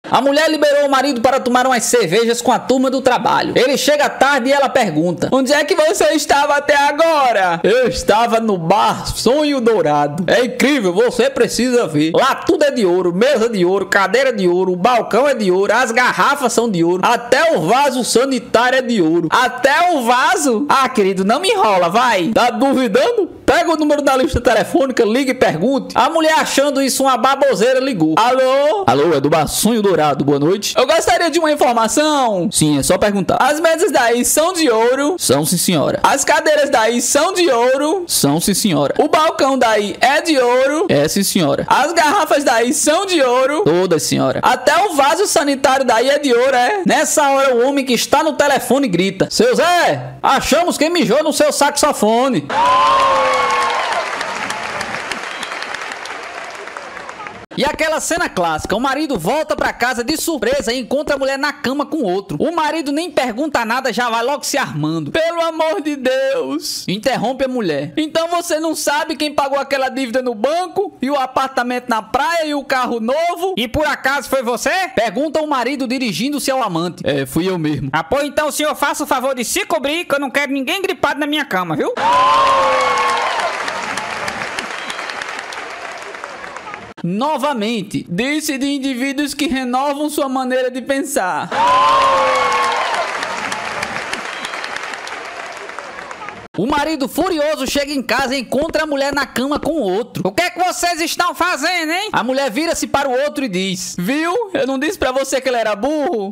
A mulher liberou o marido para tomar umas cervejas com a turma do trabalho. Ele chega tarde e ela pergunta: onde é que você estava até agora? Eu estava no bar Sonho Dourado. É incrível, você precisa ver. Lá tudo é de ouro, mesa de ouro, cadeira de ouro, o balcão é de ouro, as garrafas são de ouro, até o vaso sanitário é de ouro. Até o vaso? Ah, querido, não me enrola, vai. Tá duvidando? Pega o número da lista telefônica, liga e pergunte. A mulher, achando isso uma baboseira, ligou. Alô? Alô, é do bar Sonho Dourado, boa noite. Eu gostaria de uma informação. Sim, é só perguntar. As mesas daí são de ouro? São, sim, senhora. As cadeiras daí são de ouro? São, sim, senhora. O balcão daí é de ouro? É, sim, senhora. As garrafas daí são de ouro? Todas, senhora. Até o vaso sanitário daí é de ouro, é? Nessa hora, o homem que está no telefone grita: seu Zé, achamos quem mijou no seu saxofone. E aquela cena clássica, o marido volta pra casa de surpresa e encontra a mulher na cama com outro. O marido nem pergunta nada, já vai logo se armando. Pelo amor de Deus! Interrompe a mulher. Então você não sabe quem pagou aquela dívida no banco? E o apartamento na praia e o carro novo? E por acaso foi você? Pergunta o marido dirigindo-se ao amante. É, fui eu mesmo. Ah, pô, então o senhor faça o favor de se cobrir, que eu não quero ninguém gripado na minha cama, viu? Novamente, disse de indivíduos que renovam sua maneira de pensar. O marido furioso chega em casa e encontra a mulher na cama com o outro. O que é que vocês estão fazendo, hein? A mulher vira-se para o outro e diz: viu? Eu não disse pra você que ele era burro?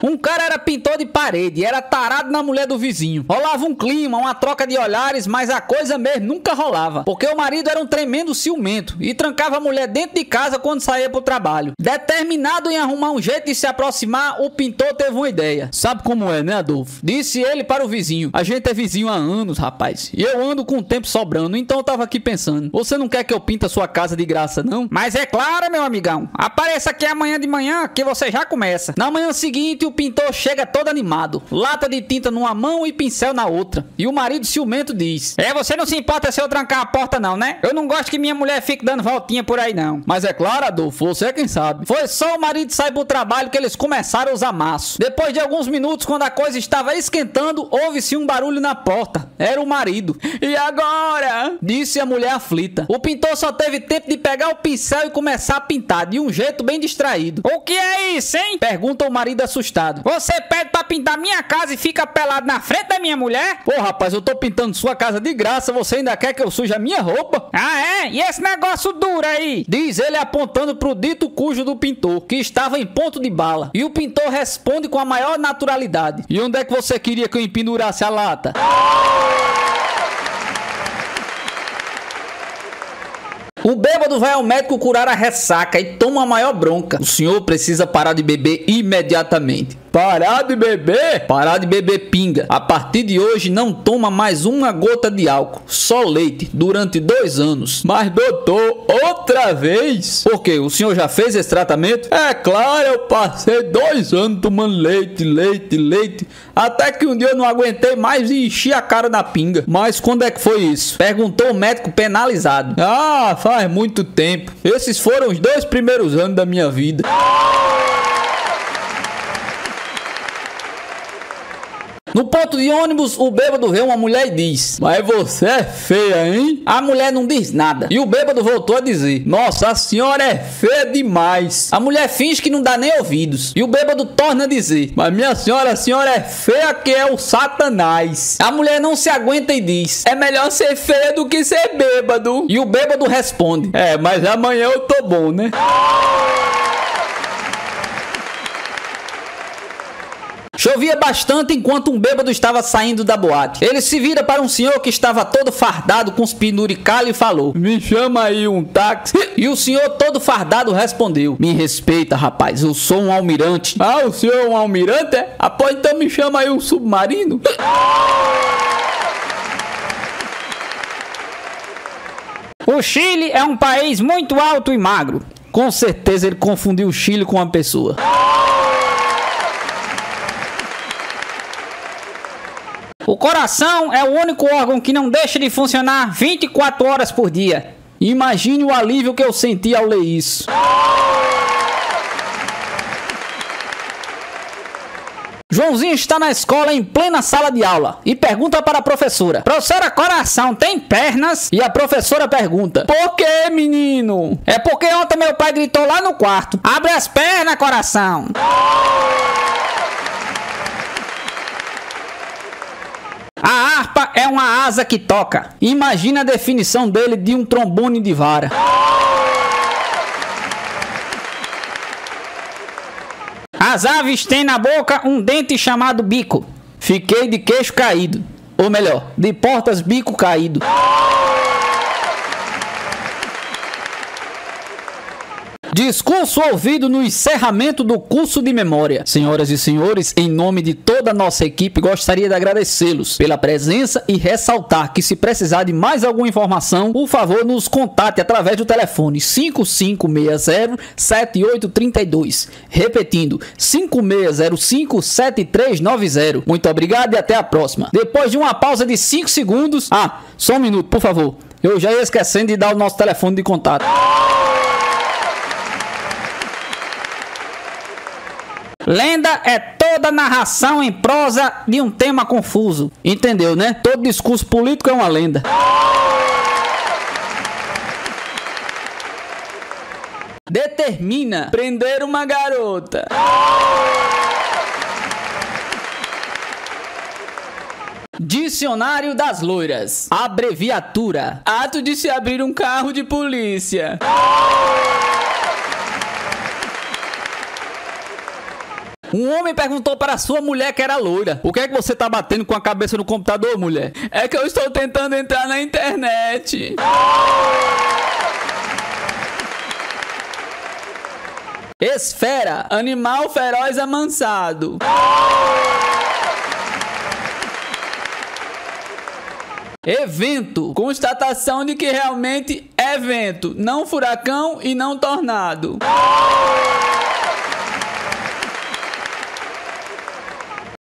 Um cara era pintor de parede e era tarado na mulher do vizinho. Rolava um clima, uma troca de olhares, mas a coisa mesmo nunca rolava. Porque o marido era um tremendo ciumento e trancava a mulher dentro de casa quando saía pro trabalho. Determinado em arrumar um jeito de se aproximar, o pintor teve uma ideia. Sabe como é, né, Adolfo? Disse ele para o vizinho: a gente é vizinho há anos, rapaz. E eu ando com o tempo sobrando, então eu tava aqui pensando: você não quer que eu pinte a sua casa de graça, não? Mas é claro, meu amigão. Apareça aqui amanhã de manhã que você já começa. Na manhã seguinte, o pintor chega todo animado, lata de tinta numa mão e pincel na outra. E o marido ciumento diz: é, você não se importa se eu trancar a porta não, né? Eu não gosto que minha mulher fique dando voltinha por aí não. Mas é claro, Adolfo, você é quem sabe. Foi só o marido sair pro trabalho que eles começaram os amassos. Depois de alguns minutos, quando a coisa estava esquentando, houve-se um barulho na porta. Era o marido. E agora? Disse a mulher aflita. O pintor só teve tempo de pegar o pincel e começar a pintar, de um jeito bem distraído. O que é isso, hein? Pergunta o marido assustado. Você pede pra pintar minha casa e fica pelado na frente da minha mulher? Pô, rapaz, eu tô pintando sua casa de graça, você ainda quer que eu suje a minha roupa? Ah, é? E esse negócio duro aí? Diz ele apontando pro dito cujo do pintor, que estava em ponto de bala. E o pintor responde com a maior naturalidade: e onde é que você queria que eu empendurasse a lata? O bêbado vai ao médico curar a ressaca e toma a maior bronca. O senhor precisa parar de beber imediatamente. Parar de beber? Parar de beber pinga. A partir de hoje não toma mais uma gota de álcool, só leite, durante 2 anos. Mas doutor, outra vez? Por quê? O senhor já fez esse tratamento? É claro, eu passei 2 anos tomando leite, até que um dia eu não aguentei mais e enchi a cara na pinga. Mas quando é que foi isso? Perguntou o médico penalizado. Ah, faz muito tempo. Esses foram os 2 primeiros anos da minha vida. No ponto de ônibus, o bêbado vê uma mulher e diz: mas você é feia, hein? A mulher não diz nada. E o bêbado voltou a dizer: nossa, a senhora é feia demais. A mulher finge que não dá nem ouvidos. E o bêbado torna a dizer: mas minha senhora, a senhora é feia que é o Satanás. A mulher não se aguenta e diz: é melhor ser feia do que ser bêbado. E o bêbado responde: é, mas amanhã eu tô bom, né? Chovia bastante enquanto um bêbado estava saindo da boate. Ele se vira para um senhor que estava todo fardado com os penduricalhos e falou: me chama aí um táxi. E o senhor todo fardado respondeu: me respeita, rapaz, eu sou um almirante. Ah, o senhor é um almirante, é? Ah, pô, então me chama aí um submarino. O Chile é um país muito alto e magro. Com certeza ele confundiu o Chile com uma pessoa. O coração é o único órgão que não deixa de funcionar 24 horas por dia. Imagine o alívio que eu senti ao ler isso. Joãozinho está na escola em plena sala de aula e pergunta para a professora: professora Coração, tem pernas? E a professora pergunta: por que, menino? É porque ontem meu pai gritou lá no quarto: abre as pernas, Coração. A harpa é uma asa que toca. Imagina a definição dele de um trombone de vara. As aves têm na boca um dente chamado bico. Fiquei de queixo caído. Ou melhor, de portas bico caído. Discurso ouvido no encerramento do curso de memória. Senhoras e senhores, em nome de toda a nossa equipe, gostaria de agradecê-los pela presença e ressaltar que se precisar de mais alguma informação, por favor, nos contate através do telefone 5560-7832. Repetindo, 5605-7390. Muito obrigado e até a próxima. Depois de uma pausa de 5 segundos... só um minuto, por favor. Eu já ia esquecendo de dar o nosso telefone de contato. Lenda é toda narração em prosa de um tema confuso. Entendeu, né? Todo discurso político é uma lenda. Determina prender uma garota. Dicionário das loiras. Abreviatura: ato de se abrir um carro de polícia. Um homem perguntou para sua mulher que era loira: por que é que você tá batendo com a cabeça no computador, mulher? É que eu estou tentando entrar na internet. Esfera: animal feroz amansado. Evento: constatação de que realmente é vento, não furacão e não tornado.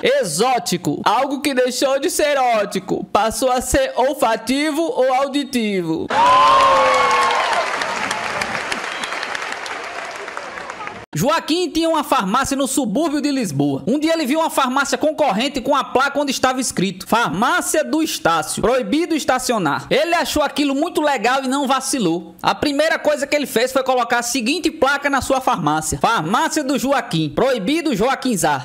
Exótico: algo que deixou de ser ótico, passou a ser olfativo ou auditivo. Joaquim tinha uma farmácia no subúrbio de Lisboa. Um dia ele viu uma farmácia concorrente com a placa onde estava escrito: Farmácia do Estácio, proibido estacionar. Ele achou aquilo muito legal e não vacilou. A primeira coisa que ele fez foi colocar a seguinte placa na sua farmácia: Farmácia do Joaquim, proibido Joaquinzar.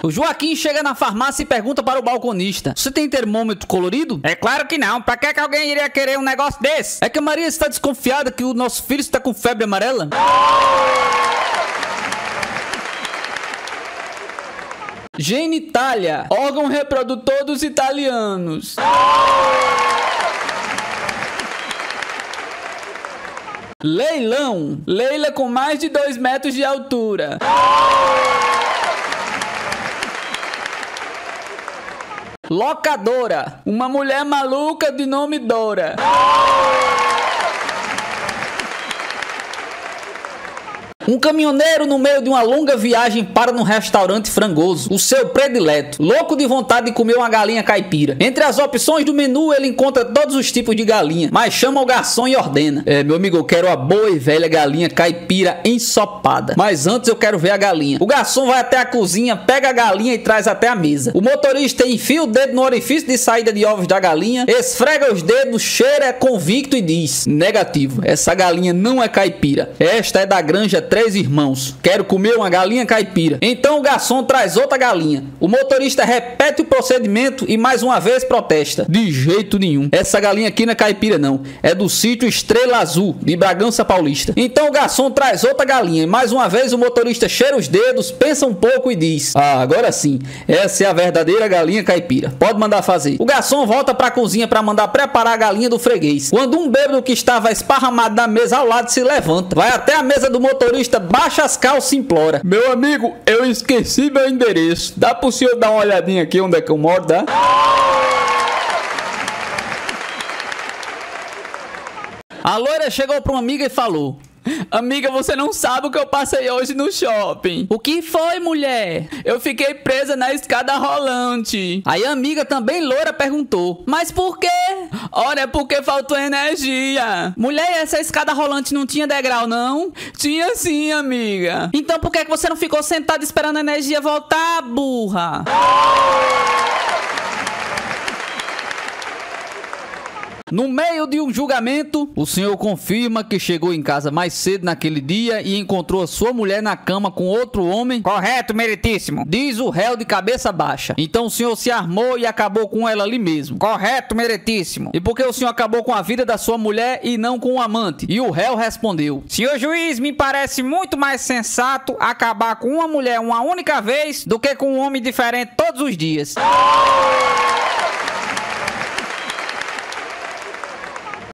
O Joaquim chega na farmácia e pergunta para o balconista: você tem termômetro colorido? É claro que não. Pra que alguém iria querer um negócio desse? É que a Maria está desconfiada que o nosso filho está com febre amarela. Genitália: órgão reprodutor dos italianos. Leilão: Leila com mais de 2 metros de altura. Locadora: uma mulher maluca de nome Dora. Um caminhoneiro no meio de uma longa viagem para num restaurante frangoso, o seu predileto, louco de vontade de comer uma galinha caipira. Entre as opções do menu ele encontra todos os tipos de galinha, mas chama o garçom e ordena: meu amigo, eu quero a boa e velha galinha caipira ensopada, mas antes eu quero ver a galinha. O garçom vai até a cozinha, pega a galinha e traz até a mesa. O motorista enfia o dedo no orifício de saída de ovos da galinha, esfrega os dedos, cheira convicto e diz: negativo, essa galinha não é caipira, esta é da granja Três Irmãos, quero comer uma galinha caipira. Então o garçom traz outra galinha. O motorista repete o procedimento e mais uma vez protesta: de jeito nenhum, essa galinha aqui não é caipira não, é do sítio Estrela Azul, de Bragança Paulista. Então o garçom traz outra galinha e mais uma vez o motorista cheira os dedos, pensa um pouco e diz: agora sim, essa é a verdadeira galinha caipira, pode mandar fazer. O garçom volta para a cozinha para mandar preparar a galinha do freguês, quando um bêbado que estava esparramado na mesa ao lado se levanta, vai até a mesa do motorista, baixa as calças e implora: meu amigo, eu esqueci meu endereço, dá pro senhor dar uma olhadinha aqui onde é que eu moro, dá? A loira chegou pra uma amiga e falou: Amiga, você não sabe o que eu passei hoje no shopping. O que foi, mulher? Eu fiquei presa na escada rolante. Aí a amiga também loura perguntou: mas por quê? Ora, é porque faltou energia. Mulher, essa escada rolante não tinha degrau, não? Tinha sim, amiga. Então por que você não ficou sentada esperando a energia voltar, burra? No meio de um julgamento, o senhor confirma que chegou em casa mais cedo naquele dia e encontrou a sua mulher na cama com outro homem. Correto, meritíssimo, diz o réu de cabeça baixa. Então o senhor se armou e acabou com ela ali mesmo. Correto, meritíssimo. E por que o senhor acabou com a vida da sua mulher e não com o amante? E o réu respondeu: senhor juiz, me parece muito mais sensato acabar com uma mulher uma única vez do que com um homem diferente todos os dias.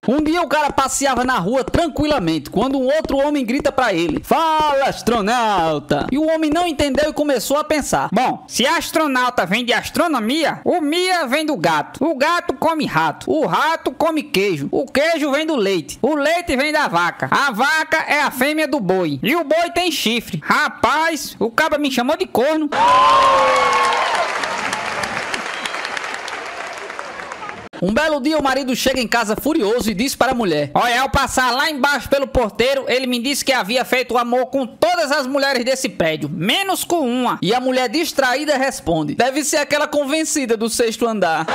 Um dia o cara passeava na rua tranquilamente, quando um outro homem grita pra ele: fala, astronauta! E o homem não entendeu e começou a pensar: bom, se astronauta vem de astronomia, o Mia vem do gato. O gato come rato. O rato come queijo. O queijo vem do leite. O leite vem da vaca. A vaca é a fêmea do boi. E o boi tem chifre. Rapaz, o cabra me chamou de corno. Um belo dia o marido chega em casa furioso e diz para a mulher: olha, ao passar lá embaixo pelo porteiro, ele me disse que havia feito amor com todas as mulheres desse prédio, menos com uma. E a mulher distraída responde: deve ser aquela convencida do 6º andar.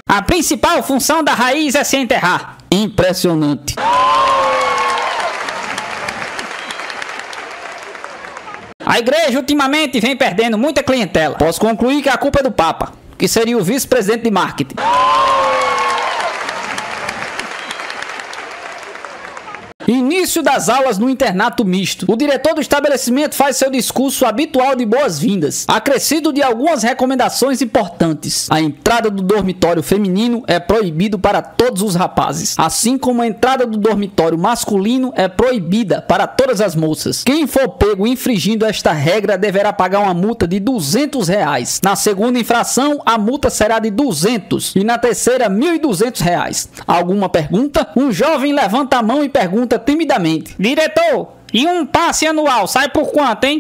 A principal função da raiz é se enterrar. Impressionante. A igreja ultimamente vem perdendo muita clientela. Posso concluir que a culpa é do Papa, que seria o vice-presidente de marketing. Início das aulas no internato misto. O diretor do estabelecimento faz seu discurso habitual de boas-vindas, acrescido de algumas recomendações importantes. A entrada do dormitório feminino é proibido para todos os rapazes, assim como a entrada do dormitório masculino é proibida para todas as moças. Quem for pego infringindo esta regra deverá pagar uma multa de R$200. Na segunda infração, a multa será de 200 e na terceira, R$1.200. Alguma pergunta? Um jovem levanta a mão e pergunta timidamente: diretor, e um passe anual sai por quanto, hein?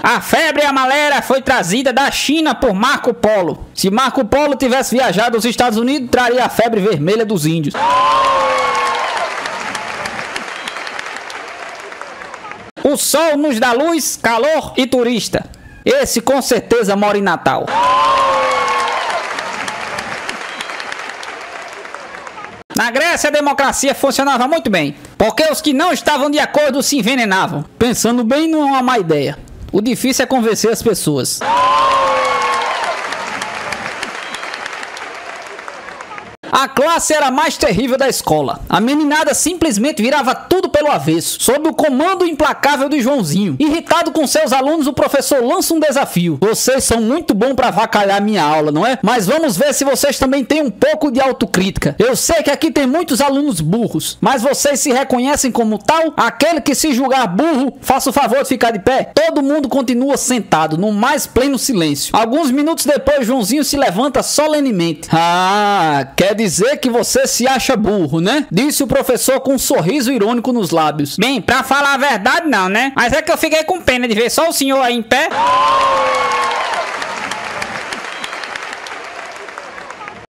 A febre amarela foi trazida da China por Marco Polo. Se Marco Polo tivesse viajado aos Estados Unidos, traria a febre vermelha dos índios. O sol nos dá luz, calor e turista. Esse com certeza mora em Natal. Na Grécia, a democracia funcionava muito bem, porque os que não estavam de acordo se envenenavam. Pensando bem, não é uma má ideia. O difícil é convencer as pessoas. A classe era a mais terrível da escola. A meninada simplesmente virava tudo pelo avesso, sob o comando implacável de Joãozinho. Irritado com seus alunos, o professor lança um desafio: vocês são muito bons para avacalhar minha aula, não é? Mas vamos ver se vocês também têm um pouco de autocrítica. Eu sei que aqui tem muitos alunos burros, mas vocês se reconhecem como tal? Aquele que se julgar burro, faça o favor de ficar de pé. Todo mundo continua sentado, no mais pleno silêncio. Alguns minutos depois, Joãozinho se levanta solenemente. Ah, quer dizer que você se acha burro, né? Disse o professor com um sorriso irônico nos lábios. Bem, pra falar a verdade não, né? Mas é que eu fiquei com pena de ver só o senhor aí em pé.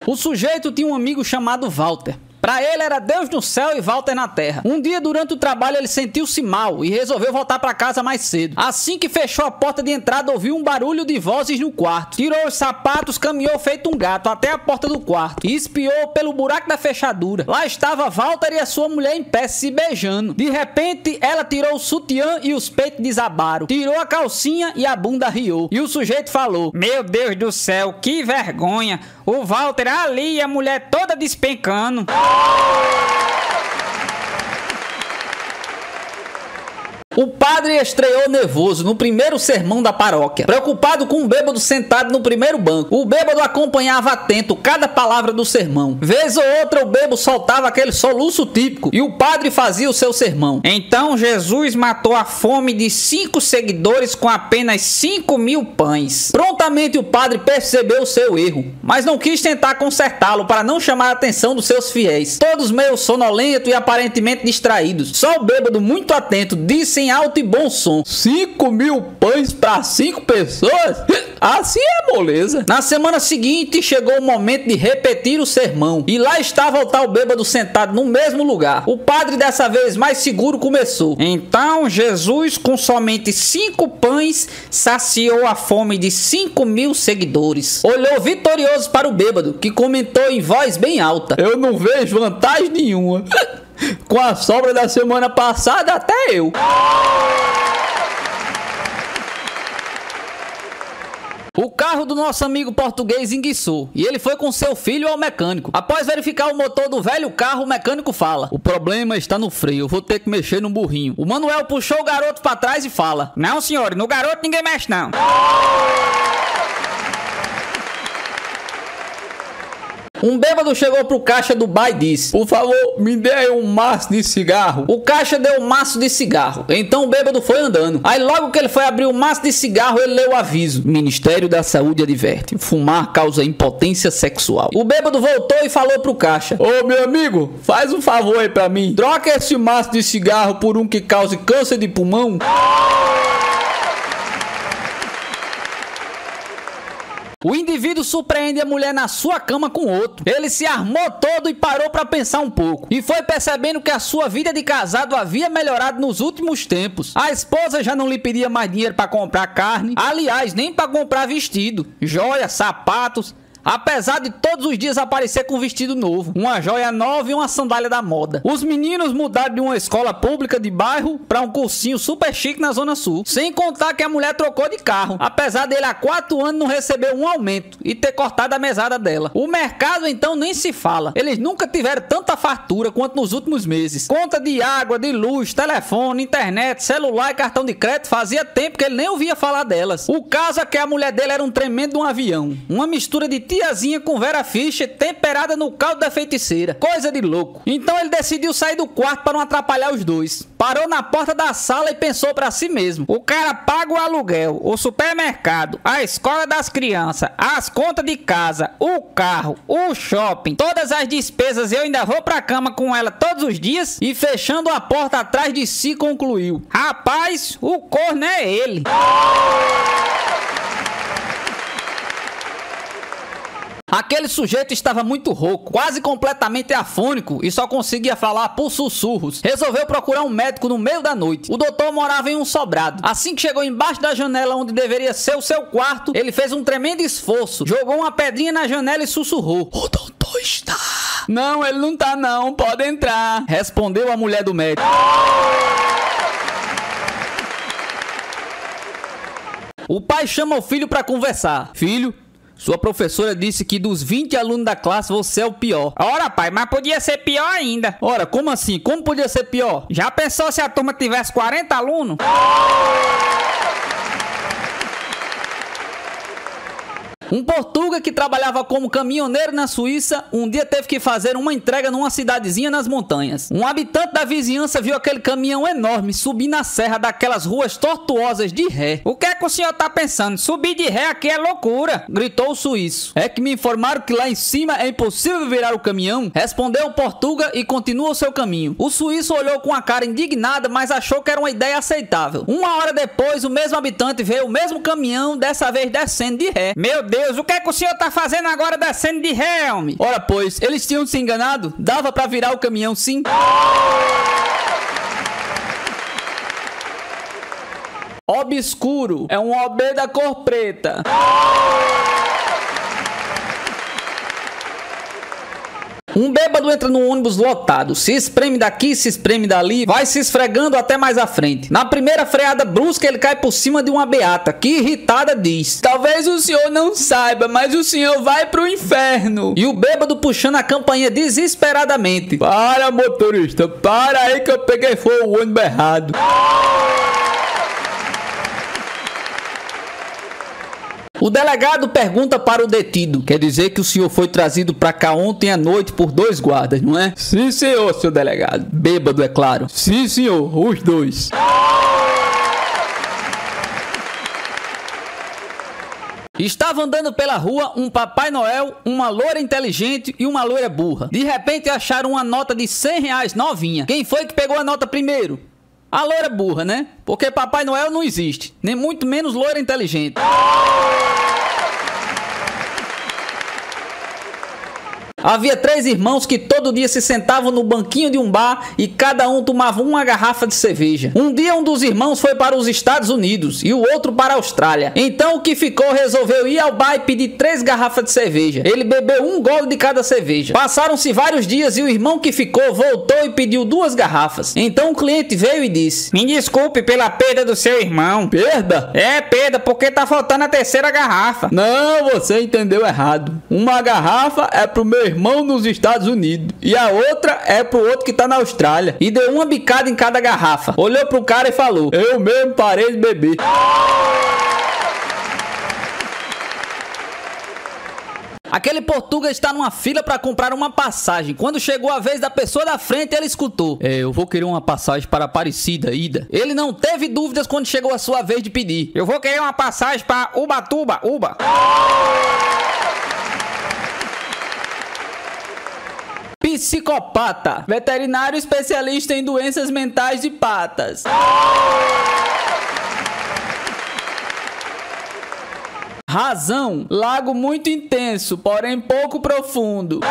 O sujeito tinha um amigo chamado Walter. Pra ele era Deus no céu e Walter na terra. Um dia durante o trabalho ele sentiu-se mal e resolveu voltar pra casa mais cedo. Assim que fechou a porta de entrada, ouviu um barulho de vozes no quarto. Tirou os sapatos, caminhou feito um gato até a porta do quarto e espiou pelo buraco da fechadura. Lá estava Walter e a sua mulher em pé se beijando. De repente ela tirou o sutiã e os peitos desabaram. Tirou a calcinha e a bunda riou. E o sujeito falou: meu Deus do céu, que vergonha. O Walter ali e a mulher toda despencando. O padre estreou nervoso no primeiro sermão da paróquia, preocupado com um bêbado sentado no primeiro banco. O bêbado acompanhava atento cada palavra do sermão. Vez ou outra o bêbado soltava aquele soluço típico e o padre fazia o seu sermão. Então Jesus matou a fome de 5 seguidores com apenas 5.000 pães. Prontamente o padre percebeu o seu erro, mas não quis tentar consertá-lo para não chamar a atenção dos seus fiéis, todos meio sonolentos e aparentemente distraídos. Só o bêbado, muito atento, disse em alto e bom som: 5.000 pães para 5 pessoas? Assim é moleza. Na semana seguinte chegou o momento de repetir o sermão, e lá estava o tal bêbado sentado no mesmo lugar. O padre, dessa vez mais seguro, começou: então Jesus, com somente 5 pães, saciou a fome de 5.000 seguidores. Olhou vitorioso para o bêbado, que comentou em voz bem alta: eu não vejo vantagem nenhuma. Com a sobra da semana passada, até eu. O carro do nosso amigo português enguiçou e ele foi com seu filho ao mecânico. Após verificar o motor do velho carro, o mecânico fala: o problema está no freio, eu vou ter que mexer no burrinho. O Manuel puxou o garoto para trás e fala: não, senhor, no garoto ninguém mexe não. Um bêbado chegou pro caixa do bar e disse: por favor, me dê um maço de cigarro. O caixa deu um maço de cigarro. Então o bêbado foi andando. Aí logo que ele foi abrir o maço de cigarro, ele leu o aviso: Ministério da Saúde adverte, fumar causa impotência sexual. O bêbado voltou e falou pro caixa: ô meu amigo, faz um favor aí pra mim, troca esse maço de cigarro por um que cause câncer de pulmão. O indivíduo surpreende a mulher na sua cama com outro. Ele se armou todo e parou para pensar um pouco. E foi percebendo que a sua vida de casado havia melhorado nos últimos tempos. A esposa já não lhe pedia mais dinheiro para comprar carne. Aliás, nem para comprar vestido, joias, sapatos. Apesar de todos os dias aparecer com um vestido novo, uma joia nova e uma sandália da moda. Os meninos mudaram de uma escola pública de bairro para um cursinho super chique na Zona Sul. Sem contar que a mulher trocou de carro, apesar dele há 4 anos não receber um aumento e ter cortado a mesada dela. O mercado então nem se fala. Eles nunca tiveram tanta fartura quanto nos últimos meses. Conta de água, de luz, telefone, internet, celular e cartão de crédito, fazia tempo que ele nem ouvia falar delas. O caso é que a mulher dele era um tremendo de um avião. Uma mistura de tiazinha com Vera Fischer temperada no caldo da feiticeira. Coisa de louco. Então ele decidiu sair do quarto para não atrapalhar os dois. Parou na porta da sala e pensou para si mesmo: o cara paga o aluguel, o supermercado, a escola das crianças, as contas de casa, o carro, o shopping, todas as despesas, eu ainda vou pra cama com ela todos os dias? E fechando a porta atrás de si, concluiu: rapaz, o corno é ele. Aquele sujeito estava muito rouco, quase completamente afônico e só conseguia falar por sussurros. Resolveu procurar um médico no meio da noite. O doutor morava em um sobrado. Assim que chegou embaixo da janela onde deveria ser o seu quarto, ele fez um tremendo esforço, jogou uma pedrinha na janela e sussurrou: o doutor está. Não, ele não tá não, pode entrar, respondeu a mulher do médico. O pai chama o filho para conversar. Filho, sua professora disse que dos 20 alunos da classe você é o pior. Ora, pai, mas podia ser pior ainda. Ora, como assim? Como podia ser pior? Já pensou se a turma tivesse 40 alunos? Um português que trabalhava como caminhoneiro na Suíça, um dia teve que fazer uma entrega numa cidadezinha nas montanhas. Um habitante da vizinhança viu aquele caminhão enorme subir na serra daquelas ruas tortuosas de ré. O que é que o senhor tá pensando? Subir de ré aqui é loucura, gritou o suíço. É que me informaram que lá em cima é impossível virar o caminhão, respondeu o português e continuou seu caminho. O suíço olhou com a cara indignada, mas achou que era uma ideia aceitável. Uma hora depois, o mesmo habitante veio o mesmo caminhão, dessa vez descendo de ré. Meu Deus, o que é que o senhor tá fazendo agora descendo de ré, homem? Ora, pois, eles tinham se enganado? Dava pra virar o caminhão, sim. Obscuro é um OB da cor preta. Um bêbado entra num ônibus lotado, se espreme daqui, se espreme dali, vai se esfregando até mais à frente. Na primeira freada brusca, ele cai por cima de uma beata, que irritada diz: talvez o senhor não saiba, mas o senhor vai pro inferno. E o bêbado puxando a campainha desesperadamente: para, motorista, para aí que eu peguei fogo o ônibus errado. O delegado pergunta para o detido: quer dizer que o senhor foi trazido para cá ontem à noite por 2 guardas, não é? Sim, senhor, seu delegado. Bêbado, é claro. Sim, senhor, os 2. Estava andando pela rua um Papai Noel, uma loira inteligente e uma loira burra. De repente acharam uma nota de R$100 novinha. Quem foi que pegou a nota primeiro? A loira burra, né? Porque Papai Noel não existe, nem muito menos loira inteligente. Havia 3 irmãos que todo dia se sentavam no banquinho de um bar e cada um tomava uma garrafa de cerveja. Um dia um dos irmãos foi para os Estados Unidos e o outro para a Austrália. Então o que ficou resolveu ir ao bar e pedir 3 garrafas de cerveja. Ele bebeu um gole de cada cerveja. Passaram-se vários dias e o irmão que ficou voltou e pediu 2 garrafas. Então o cliente veio e disse: me desculpe pela perda do seu irmão. Perda? É perda porque tá faltando a 3ª garrafa. Não, você entendeu errado. Uma garrafa é pro meu irmão nos Estados Unidos e a outra é pro outro que tá na Austrália. E deu uma bicada em cada garrafa. Olhou pro cara e falou: eu mesmo parei de beber. Aquele português está numa fila para comprar uma passagem. Quando chegou a vez da pessoa da frente, ele escutou: eu vou querer uma passagem para Aparecida, ida. Ele não teve dúvidas quando chegou a sua vez de pedir: eu vou querer uma passagem para Ubatuba, Uba. Psicopata, veterinário especialista em doenças mentais de patas. Razão, lago muito intenso, porém pouco profundo.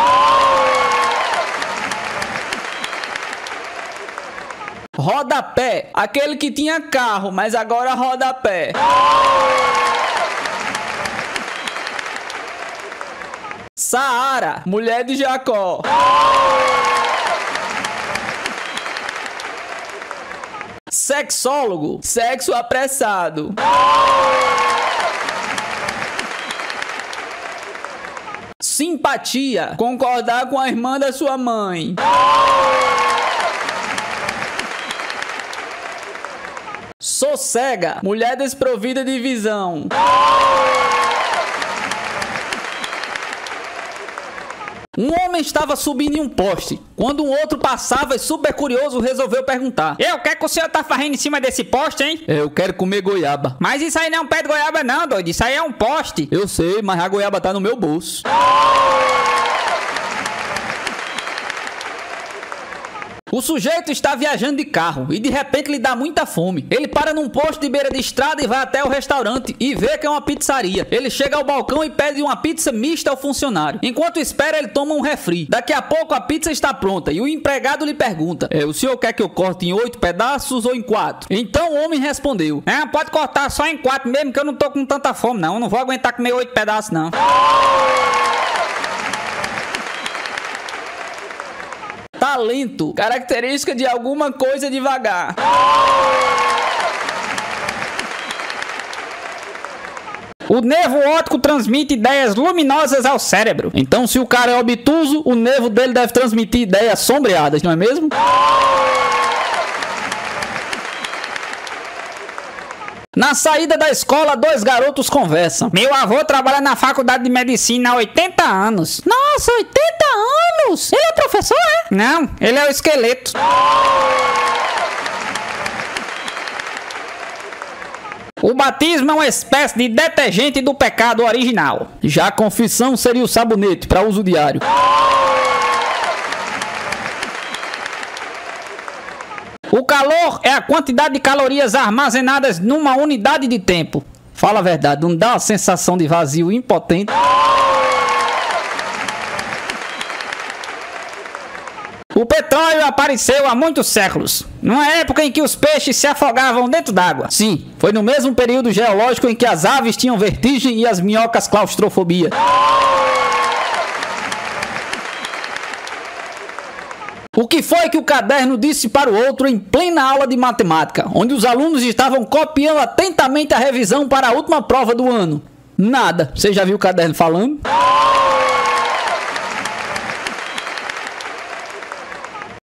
Rodapé, aquele que tinha carro, mas agora roda a pé. Saara, mulher de Jacó. Sexólogo, sexo apressado. Simpatia, concordar com a irmã da sua mãe. Sossega, mulher desprovida de visão. Um homem estava subindo em um poste, quando um outro passava e super curioso resolveu perguntar: o que é que o senhor tá fazendo em cima desse poste, hein? Eu quero comer goiaba. Mas isso aí não é um pé de goiaba não, doido, isso aí é um poste. Eu sei, mas a goiaba tá no meu bolso. O sujeito está viajando de carro e de repente lhe dá muita fome. Ele para num posto de beira de estrada e vai até o restaurante e vê que é uma pizzaria. Ele chega ao balcão e pede uma pizza mista ao funcionário. Enquanto espera, ele toma um refri. Daqui a pouco a pizza está pronta e o empregado lhe pergunta: o senhor quer que eu corte em 8 pedaços ou em 4? Então o homem respondeu: pode cortar só em 4 mesmo, que eu não tô com tanta fome não. Eu não vou aguentar comer 8 pedaços não. Talento, característica de alguma coisa devagar. O nervo óptico transmite ideias luminosas ao cérebro. Então, se o cara é obtuso, o nervo dele deve transmitir ideias sombreadas, não é mesmo? Na saída da escola, 2 garotos conversam. Meu avô trabalha na faculdade de medicina há 80 anos. Nossa, 80 anos? Ele é professor, é? Não, ele é o esqueleto. O batismo é uma espécie de detergente do pecado original. Já a confissão seria o sabonete para uso diário. O calor é a quantidade de calorias armazenadas numa unidade de tempo. Fala a verdade, não dá uma sensação de vazio impotente? O petróleo apareceu há muitos séculos, numa época em que os peixes se afogavam dentro d'água. Sim, foi no mesmo período geológico em que as aves tinham vertigem e as minhocas claustrofobia. O que foi que o caderno disse para o outro em plena aula de matemática, onde os alunos estavam copiando atentamente a revisão para a última prova do ano? Nada. Você já viu o caderno falando?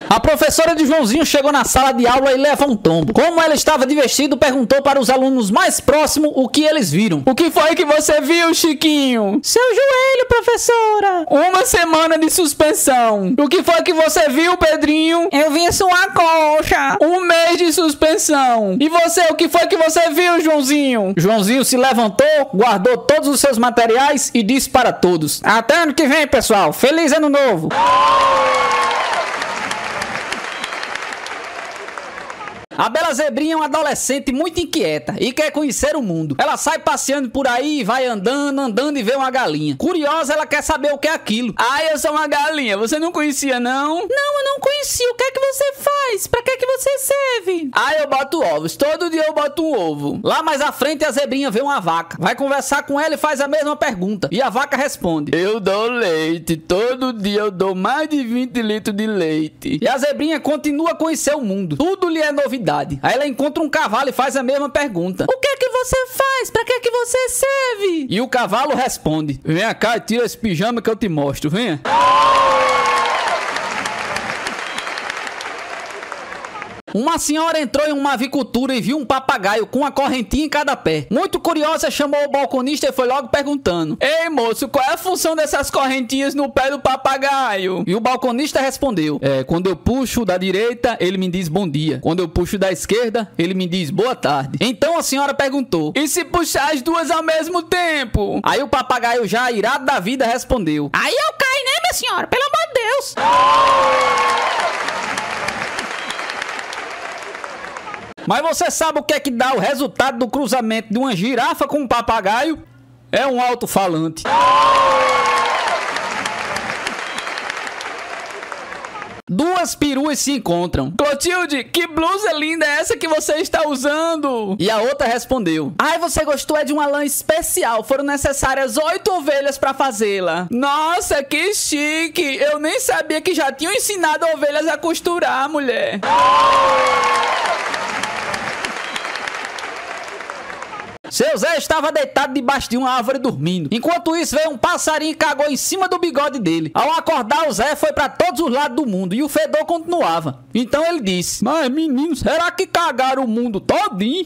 A professora de Joãozinho chegou na sala de aula e leva um tombo. Como ela estava de vestido, perguntou para os alunos mais próximos o que eles viram. O que foi que você viu, Chiquinho? Seu joelho, professora. Uma semana de suspensão. O que foi que você viu, Pedrinho? Eu vi sua coxa. Um mês de suspensão. E você, o que foi que você viu, Joãozinho? Joãozinho se levantou, guardou todos os seus materiais e disse para todos: até ano que vem, pessoal. Feliz ano novo. A Bela Zebrinha é uma adolescente muito inquieta e quer conhecer o mundo. Ela sai passeando por aí, vai andando e vê uma galinha. Curiosa, ela quer saber o que é aquilo. Ah, eu sou uma galinha. Você não conhecia, não? Não, eu não conhecia. O que é que você faz? Pra que você serve? Ah, eu boto ovos. Todo dia eu boto um ovo. Lá mais à frente, a Zebrinha vê uma vaca. Vai conversar com ela e faz a mesma pergunta. E a vaca responde: eu dou leite. Todo dia eu dou mais de 20 litros de leite. E a Zebrinha continua a conhecer o mundo. Tudo lhe é novidade. Aí ela encontra um cavalo e faz a mesma pergunta: o que é que você faz? Pra que você serve? E o cavalo responde: vem cá e tira esse pijama que eu te mostro, venha. Uma senhora entrou em uma avicultura e viu um papagaio com uma correntinha em cada pé. Muito curiosa, chamou o balconista e foi logo perguntando: ei, moço, qual é a função dessas correntinhas no pé do papagaio? E o balconista respondeu: quando eu puxo da direita, ele me diz bom dia. Quando eu puxo da esquerda, ele me diz boa tarde. Então a senhora perguntou: e se puxar as duas ao mesmo tempo? Aí o papagaio, já irado da vida, respondeu: aí eu caio, né, minha senhora? Pelo amor de Deus! Mas você sabe o que é que dá o resultado do cruzamento de uma girafa com um papagaio? É um alto-falante. Duas peruas se encontram. Clotilde, que blusa linda é essa que você está usando? E a outra respondeu: ai, você gostou de uma lã especial. Foram necessárias 8 ovelhas para fazê-la. Nossa, que chique. Eu nem sabia que já tinham ensinado ovelhas a costurar, mulher. Seu Zé estava deitado debaixo de uma árvore dormindo. Enquanto isso, veio um passarinho e cagou em cima do bigode dele. Ao acordar, o Zé foi para todos os lados do mundo e o fedor continuava. Então ele disse: mas menino, será que cagaram o mundo todinho?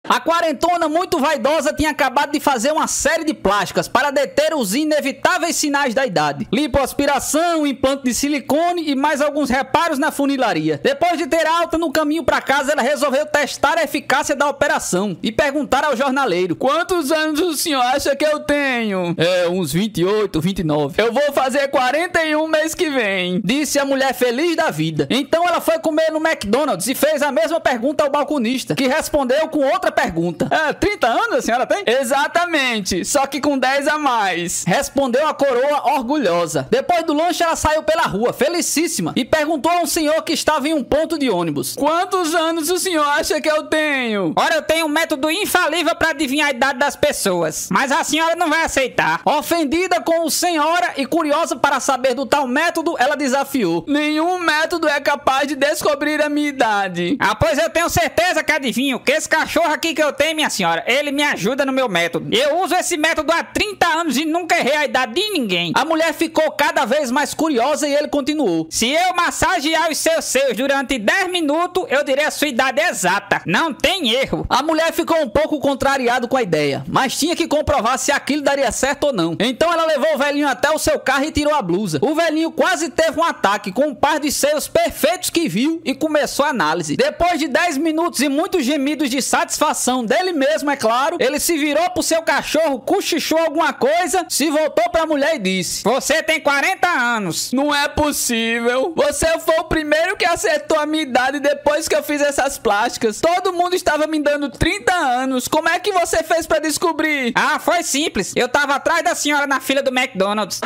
A quarentona, muito vaidosa, tinha acabado de fazer uma série de plásticas para deter os inevitáveis sinais da idade. Lipoaspiração, implante de silicone e mais alguns reparos na funilaria. Depois de ter alta no caminho para casa, ela resolveu testar a eficácia da operação e perguntar ao jornaleiro: quantos anos o senhor acha que eu tenho? Uns 28, 29. Eu vou fazer 41 mês que vem, disse a mulher feliz da vida. Então ela foi comer no McDonald's e fez a mesma pergunta ao balconista, que respondeu com outra pergunta: 30 anos a senhora tem? Exatamente, só que com 10 a mais, respondeu a coroa orgulhosa. Depois do lanche, ela saiu pela rua, felicíssima, e perguntou a um senhor que estava em um ponto de ônibus: quantos anos o senhor acha que eu tenho? Ora, eu tenho um método infalível para adivinhar a idade das pessoas, mas a senhora não vai aceitar. Ofendida com o senhora e curiosa para saber do tal método, ela desafiou: nenhum método é capaz de descobrir a minha idade. Ah, pois eu tenho certeza que adivinho, que esse cachorro aqui que eu tenho, minha senhora, ele me ajuda no meu método. Eu uso esse método há 30 anos e nunca errei a idade de ninguém. A mulher ficou cada vez mais curiosa e ele continuou: se eu massagear os seus seios durante 10 minutos, eu direi a sua idade exata. Não tem erro. A mulher ficou um pouco contrariada com a ideia, mas tinha que comprovar se aquilo daria certo ou não. Então ela levou o velhinho até o seu carro e tirou a blusa. O velhinho quase teve um ataque com um par de seios perfeitos que viu e começou a análise. Depois de 10 minutos e muitos gemidos de satisfação dele mesmo, é claro, ele se virou pro seu cachorro, cochichou alguma coisa, se voltou pra mulher e disse: você tem 40 anos. Não é possível. Você foi o primeiro que acertou a minha idade depois que eu fiz essas plásticas. Todo mundo estava me dando 30 anos. Como é que você fez pra descobrir? Ah, foi simples. Eu tava atrás da senhora na fila do McDonald's.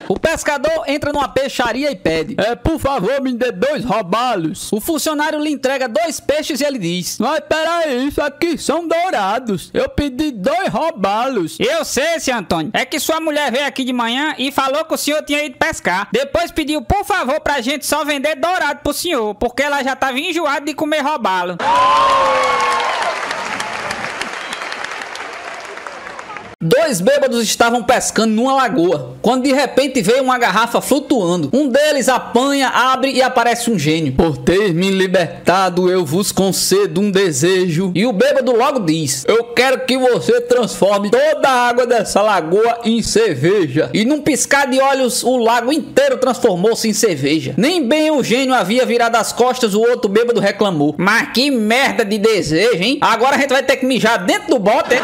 O pescador entra numa peixaria e pede: por favor, me dê 2 robalos. O funcionário lhe entrega 2 peixes e ele diz: mas peraí, isso aqui são dourados. Eu pedi 2 robalos. Eu sei, seu Antônio. É que sua mulher veio aqui de manhã e falou que o senhor tinha ido pescar. Depois pediu, por favor, pra gente só vender dourado pro senhor, porque ela já tava enjoada de comer robalo. Dois bêbados estavam pescando numa lagoa, quando de repente veio uma garrafa flutuando. Um deles apanha, abre e aparece um gênio. Por ter me libertado, eu vos concedo um desejo. E o bêbado logo diz: eu quero que você transforme toda a água dessa lagoa em cerveja. E num piscar de olhos, o lago inteiro transformou-se em cerveja. Nem bem o gênio havia virado as costas, o outro bêbado reclamou: mas que merda de desejo, hein? Agora a gente vai ter que mijar dentro do bote, hein?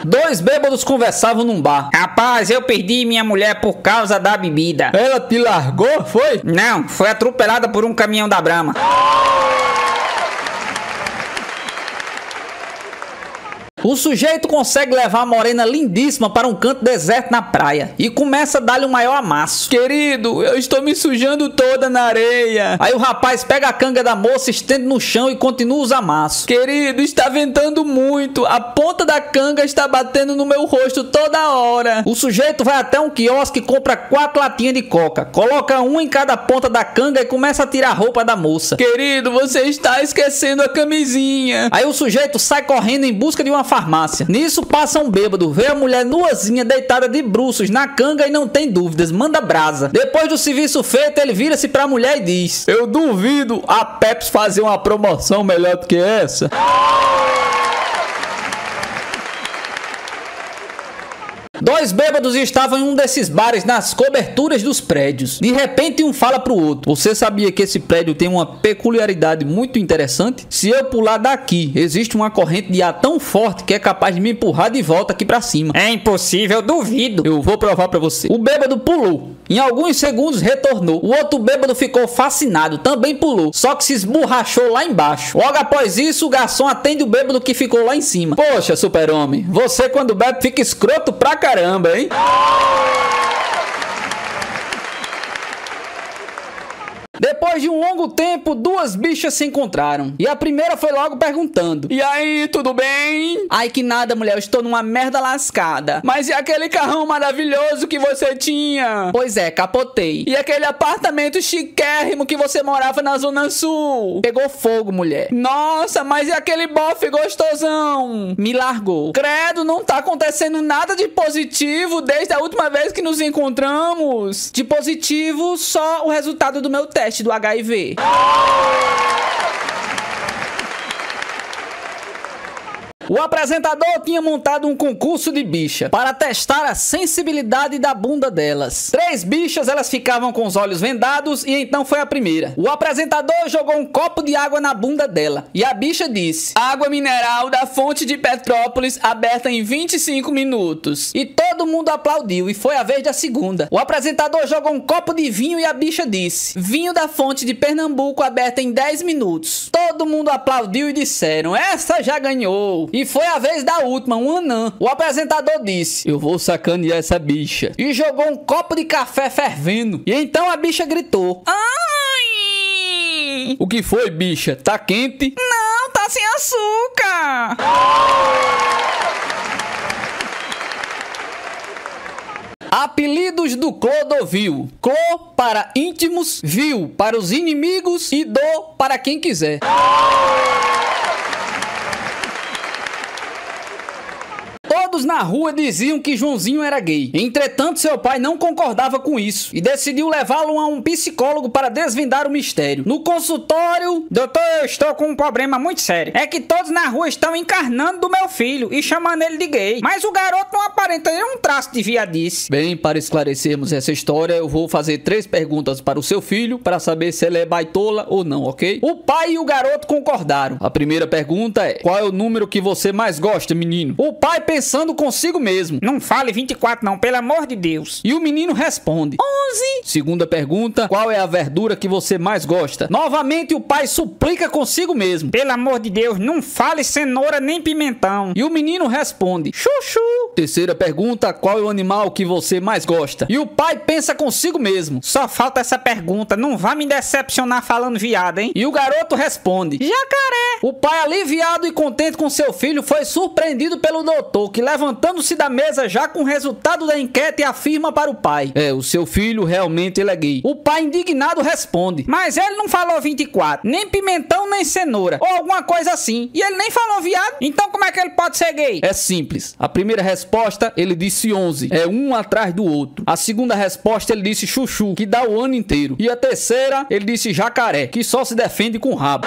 Dois bêbados conversavam num bar. Rapaz, eu perdi minha mulher por causa da bebida. Ela te largou, foi? Não, foi atropelada por um caminhão da Brahma. O sujeito consegue levar a morena lindíssima para um canto deserto na praia e começa a dar-lhe o maior amasso. Querido, eu estou me sujando toda na areia. Aí o rapaz pega a canga da moça, estende no chão e continua os amassos. Querido, está ventando muito. A ponta da canga está batendo no meu rosto toda hora. O sujeito vai até um quiosque e compra 4 latinhas de coca. Coloca uma em cada ponta da canga e começa a tirar a roupa da moça. Querido, você está esquecendo a camisinha. Aí o sujeito sai correndo em busca de uma farmácia. Nisso passa um bêbado, vê a mulher nuazinha deitada de bruços na canga e não tem dúvidas, manda brasa. Depois do serviço feito, ele vira-se pra mulher e diz: eu duvido a Pepsi fazer uma promoção melhor do que essa. Dois bêbados estavam em um desses bares nas coberturas dos prédios. De repente um fala pro outro: você sabia que esse prédio tem uma peculiaridade muito interessante? Se eu pular daqui, existe uma corrente de ar tão forte que é capaz de me empurrar de volta aqui pra cima. É impossível, duvido. Eu vou provar pra você. O bêbado pulou. Em alguns segundos retornou. O outro bêbado ficou fascinado, também pulou, só que se esborrachou lá embaixo. Logo após isso, o garçom atende o bêbado que ficou lá em cima. Poxa, super-homem, você quando bebe fica escroto pra caramba, hein? Depois de um longo tempo, duas bichas se encontraram. E a primeira foi logo perguntando: e aí, tudo bem? Ai, que nada, mulher, eu estou numa merda lascada. Mas e aquele carrão maravilhoso que você tinha? Pois é, capotei. E aquele apartamento chiquérrimo que você morava na Zona Sul? Pegou fogo, mulher. Nossa, mas e aquele bofe gostosão? Me largou. Credo, não tá acontecendo nada de positivo desde a última vez que nos encontramos. De positivo, só o resultado do meu teste do HIV. O apresentador tinha montado um concurso de bicha para testar a sensibilidade da bunda delas. 3 bichas, elas ficavam com os olhos vendados e então foi a primeira. O apresentador jogou um copo de água na bunda dela e a bicha disse: água mineral da fonte de Petrópolis aberta em 25 minutos. E todo mundo aplaudiu e foi a vez da segunda. O apresentador jogou um copo de vinho e a bicha disse: vinho da fonte de Pernambuco aberta em 10 minutos. Todo mundo aplaudiu e disseram: essa já ganhou. E foi a vez da última, um anã. O apresentador disse: eu vou sacanear essa bicha. E jogou um copo de café fervendo. E então a bicha gritou: ai! O que foi, bicha? Tá quente? Não, tá sem açúcar. Apelidos do Clodovil: Clô para íntimos, Vil para os inimigos e Do para quem quiser. Todos na rua diziam que Joãozinho era gay. Entretanto, seu pai não concordava com isso e decidiu levá-lo a um psicólogo para desvendar o mistério. No consultório: doutor, eu estou com um problema muito sério. É que todos na rua estão encarnando do meu filho e chamando ele de gay. Mas o garoto não aparenta um traço de viadice. Bem, para esclarecermos essa história, eu vou fazer 3 perguntas para o seu filho para saber se ele é baitola ou não, ok? O pai e o garoto concordaram. A primeira pergunta é: qual é o número que você mais gosta, menino? O pai pensando consigo mesmo: não fale 24 não, pelo amor de Deus. E o menino responde: 11. Segunda pergunta: qual é a verdura que você mais gosta? Novamente o pai suplica consigo mesmo: pelo amor de Deus, não fale cenoura nem pimentão. E o menino responde: chuchu. Terceira pergunta, qual é o animal que você mais gosta? E o pai pensa consigo mesmo. Só falta essa pergunta, não vá me decepcionar falando viado, hein? E o garoto responde: jacaré. O pai, aliviado e contente com seu filho, foi surpreendido pelo doutor, que levantando-se da mesa já com o resultado da enquete afirma para o pai: o seu filho realmente ele é gay. O pai, indignado, responde: mas ele não falou 24, nem pimentão, nem cenoura, ou alguma coisa assim. E ele nem falou viado, então como é que ele pode ser gay? É simples. A primeira resposta, ele disse 11. É um atrás do outro. A segunda resposta, ele disse chuchu, que dá o ano inteiro. E a terceira, ele disse jacaré, que só se defende com o rabo.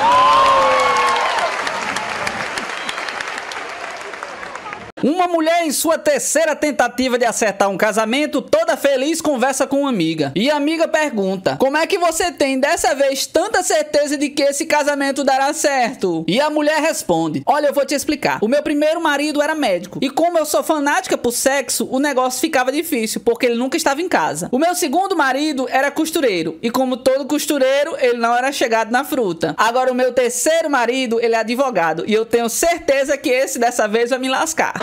Uma mulher, em sua terceira tentativa de acertar um casamento, toda feliz, conversa com uma amiga. E a amiga pergunta: como é que você tem dessa vez tanta certeza de que esse casamento dará certo? E a mulher responde: olha, eu vou te explicar. O meu primeiro marido era médico. E como eu sou fanática por sexo, o negócio ficava difícil, porque ele nunca estava em casa. O meu segundo marido era costureiro. E como todo costureiro, ele não era chegado na fruta. Agora o meu terceiro marido, ele é advogado. E eu tenho certeza que esse dessa vez vai me lascar.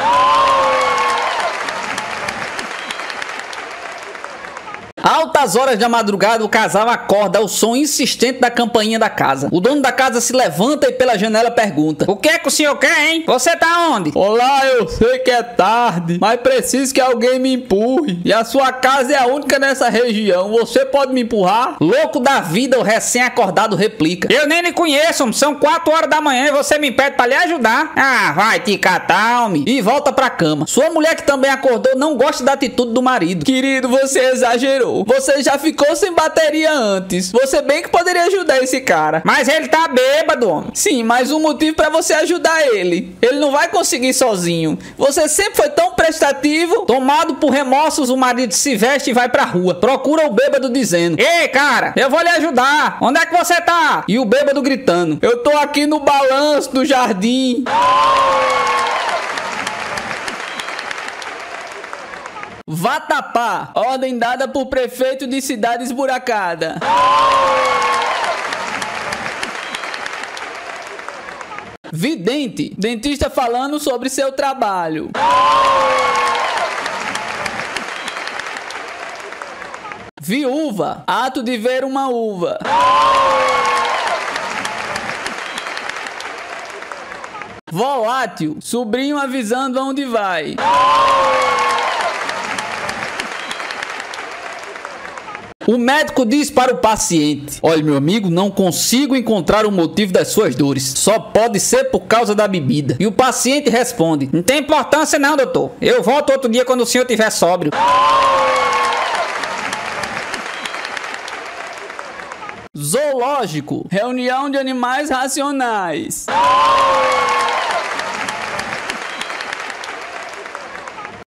Altas horas da madrugada, o casal acorda ao som insistente da campainha da casa. O dono da casa se levanta e pela janela pergunta: o que é que o senhor quer, hein? Você tá onde? Olá, eu sei que é tarde, mas preciso que alguém me empurre. E a sua casa é a única nessa região. Você pode me empurrar? Louco da vida, o recém-acordado replica: eu nem lhe conheço, são 4 horas da manhã e você me pede pra lhe ajudar? Ah, vai te catar, homem. E volta pra cama. Sua mulher, que também acordou, não gosta da atitude do marido. Querido, você exagerou. Você já ficou sem bateria antes. Você bem que poderia ajudar esse cara. Mas ele tá bêbado, homem. Sim, mas um motivo pra você ajudar ele. Ele não vai conseguir sozinho. Você sempre foi tão prestativo. Tomado por remorsos, o marido se veste e vai pra rua. Procura o bêbado dizendo: ei, cara, eu vou lhe ajudar. Onde é que você tá? E o bêbado gritando: eu tô aqui no balanço do jardim. Vá tapar. Ordem dada por prefeito de cidade esburacada. Vidente. Dentista falando sobre seu trabalho. Viúva. Ato de ver uma uva. Volátil. Sobrinho avisando aonde vai. O médico diz para o paciente: olha, meu amigo, não consigo encontrar o motivo das suas dores. Só pode ser por causa da bebida. E o paciente responde: não tem importância não, doutor. Eu volto outro dia quando o senhor estiver sóbrio. Zoológico. Reunião de animais racionais.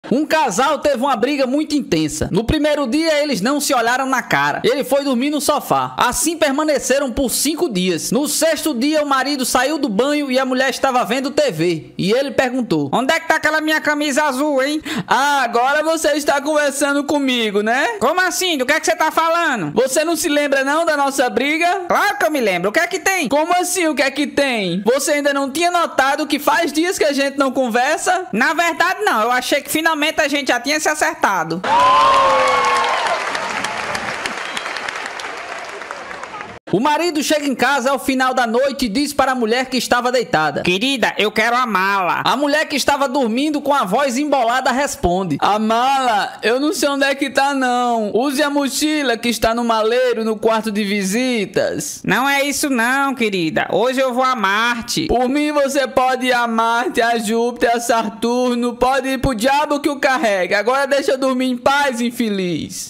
Um casal teve uma briga muito intensa. No primeiro dia, eles não se olharam na cara. Ele foi dormir no sofá. Assim permaneceram por 5 dias. No 6º dia, o marido saiu do banho e a mulher estava vendo TV. E ele perguntou: onde é que tá aquela minha camisa azul, hein? Ah, agora você está conversando comigo, né? Como assim? Do que é que você tá falando? Você não se lembra não da nossa briga? Claro que eu me lembro. O que é que tem? Como assim o que é que tem? Você ainda não tinha notado que faz dias que a gente não conversa? Na verdade não, eu achei que finalmente a gente já tinha se acertado. O marido chega em casa ao final da noite e diz para a mulher que estava deitada: querida, eu quero a mala. A mulher, que estava dormindo com a voz embolada, responde: a mala? Eu não sei onde é que tá não. Use a mochila que está no maleiro no quarto de visitas. Não é isso não, querida. Hoje eu vou a Marte. Por mim você pode ir a Marte, a Júpiter, a Saturno. Pode ir pro diabo que o carrega. Agora deixa eu dormir em paz, infeliz.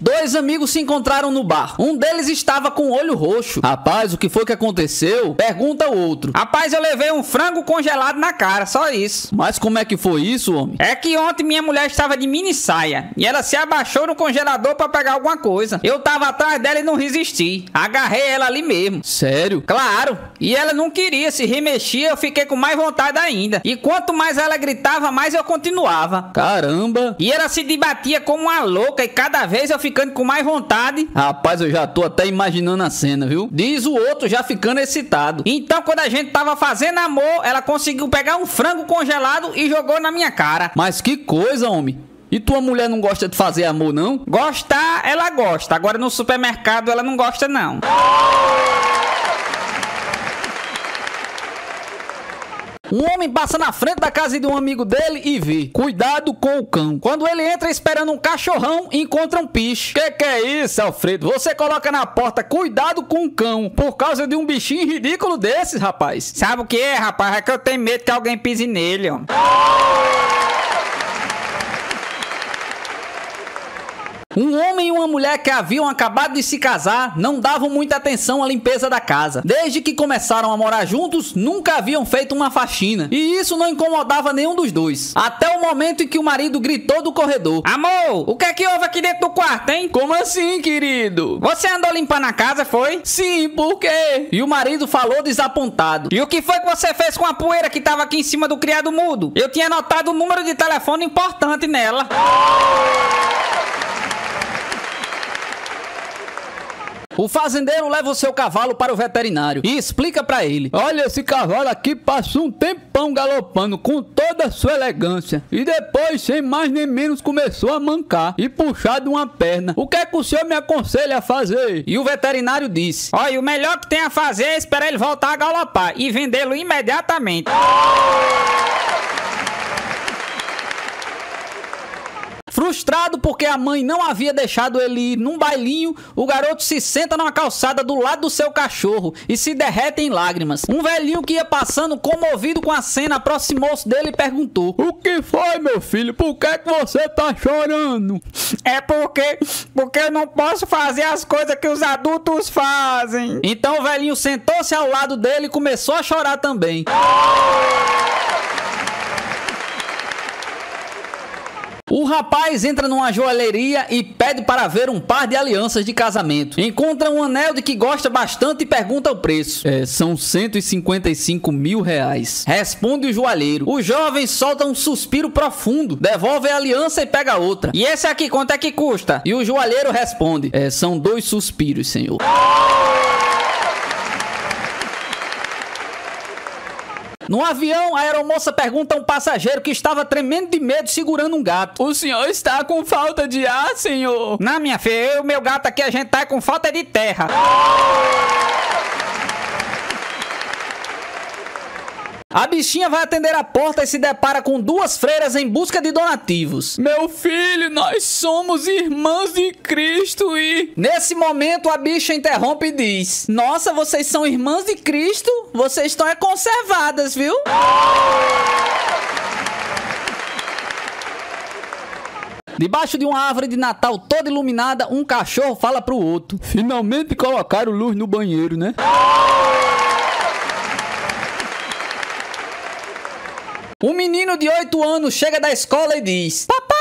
Dois amigos se encontraram no bar. Um deles estava com o olho roxo. Rapaz, o que foi que aconteceu? Pergunta o outro. Rapaz, eu levei um frango congelado na cara, só isso. Mas como é que foi isso, homem? É que ontem minha mulher estava de mini saia e ela se abaixou no congelador pra pegar alguma coisa. Eu tava atrás dela e não resisti. Agarrei ela ali mesmo. Sério? Claro. E ela não queria, se remexia, eu fiquei com mais vontade ainda. E quanto mais ela gritava, mais eu continuava. Caramba. E ela se debatia como uma louca e cada vez eu ficava ficando com mais vontade. Rapaz, eu já tô até imaginando a cena, viu? Diz o outro já ficando excitado. Então, quando a gente tava fazendo amor, ela conseguiu pegar um frango congelado e jogou na minha cara. Mas que coisa, homem. E tua mulher não gosta de fazer amor, não? Gostar, ela gosta. Agora no supermercado ela não gosta, não. Um homem passa na frente da casa de um amigo dele e vê: cuidado com o cão. Quando ele entra esperando um cachorrão, encontra um piche. Que é isso, Alfredo? Você coloca na porta: cuidado com o cão, por causa de um bichinho ridículo desses, rapaz. Sabe o que é, rapaz? É que eu tenho medo que alguém pise nele, ó. Um homem e uma mulher que haviam acabado de se casar não davam muita atenção à limpeza da casa. Desde que começaram a morar juntos, nunca haviam feito uma faxina. E isso não incomodava nenhum dos dois. Até o momento em que o marido gritou do corredor: amor, o que é que houve aqui dentro do quarto, hein? Como assim, querido? Você andou limpando a casa, foi? Sim, por quê? E o marido falou desapontado: e o que foi que você fez com a poeira que tava aqui em cima do criado mudo? Eu tinha anotado um número de telefone importante nela. O fazendeiro leva o seu cavalo para o veterinário e explica para ele: olha, esse cavalo aqui passou um tempão galopando com toda a sua elegância e depois, sem mais nem menos, começou a mancar e puxar de uma perna. O que é que o senhor me aconselha a fazer? E o veterinário disse: olha, o melhor que tem a fazer é esperar ele voltar a galopar e vendê-lo imediatamente. Frustrado porque a mãe não havia deixado ele ir num bailinho, o garoto se senta numa calçada do lado do seu cachorro e se derrete em lágrimas. Um velhinho que ia passando, comovido com a cena, aproximou-se dele e perguntou: o que foi, meu filho? Por que você tá chorando? É porque eu não posso fazer as coisas que os adultos fazem. Então o velhinho sentou-se ao lado dele e começou a chorar também. O rapaz entra numa joalheria e pede para ver um par de alianças de casamento. Encontra um anel de que gosta bastante e pergunta o preço. São 155 mil reais. Responde o joalheiro. O jovem solta um suspiro profundo, devolve a aliança e pega outra. E esse aqui, quanto é que custa? E o joalheiro responde: são 2 suspiros, senhor. No avião, a aeromoça pergunta a um passageiro que estava tremendo de medo segurando um gato: o senhor está com falta de ar, senhor? Não, minha filha, meu gato aqui, a gente tá com falta de terra. A bichinha vai atender a porta e se depara com 2 freiras em busca de donativos. Meu filho, nós somos irmãs de Cristo e... Nesse momento, a bicha interrompe e diz: nossa, vocês são irmãs de Cristo? Vocês estão conservadas, viu? Debaixo de uma árvore de Natal toda iluminada, um cachorro fala pro outro: finalmente colocaram luz no banheiro, né? Um menino de 8 anos chega da escola e diz: papai,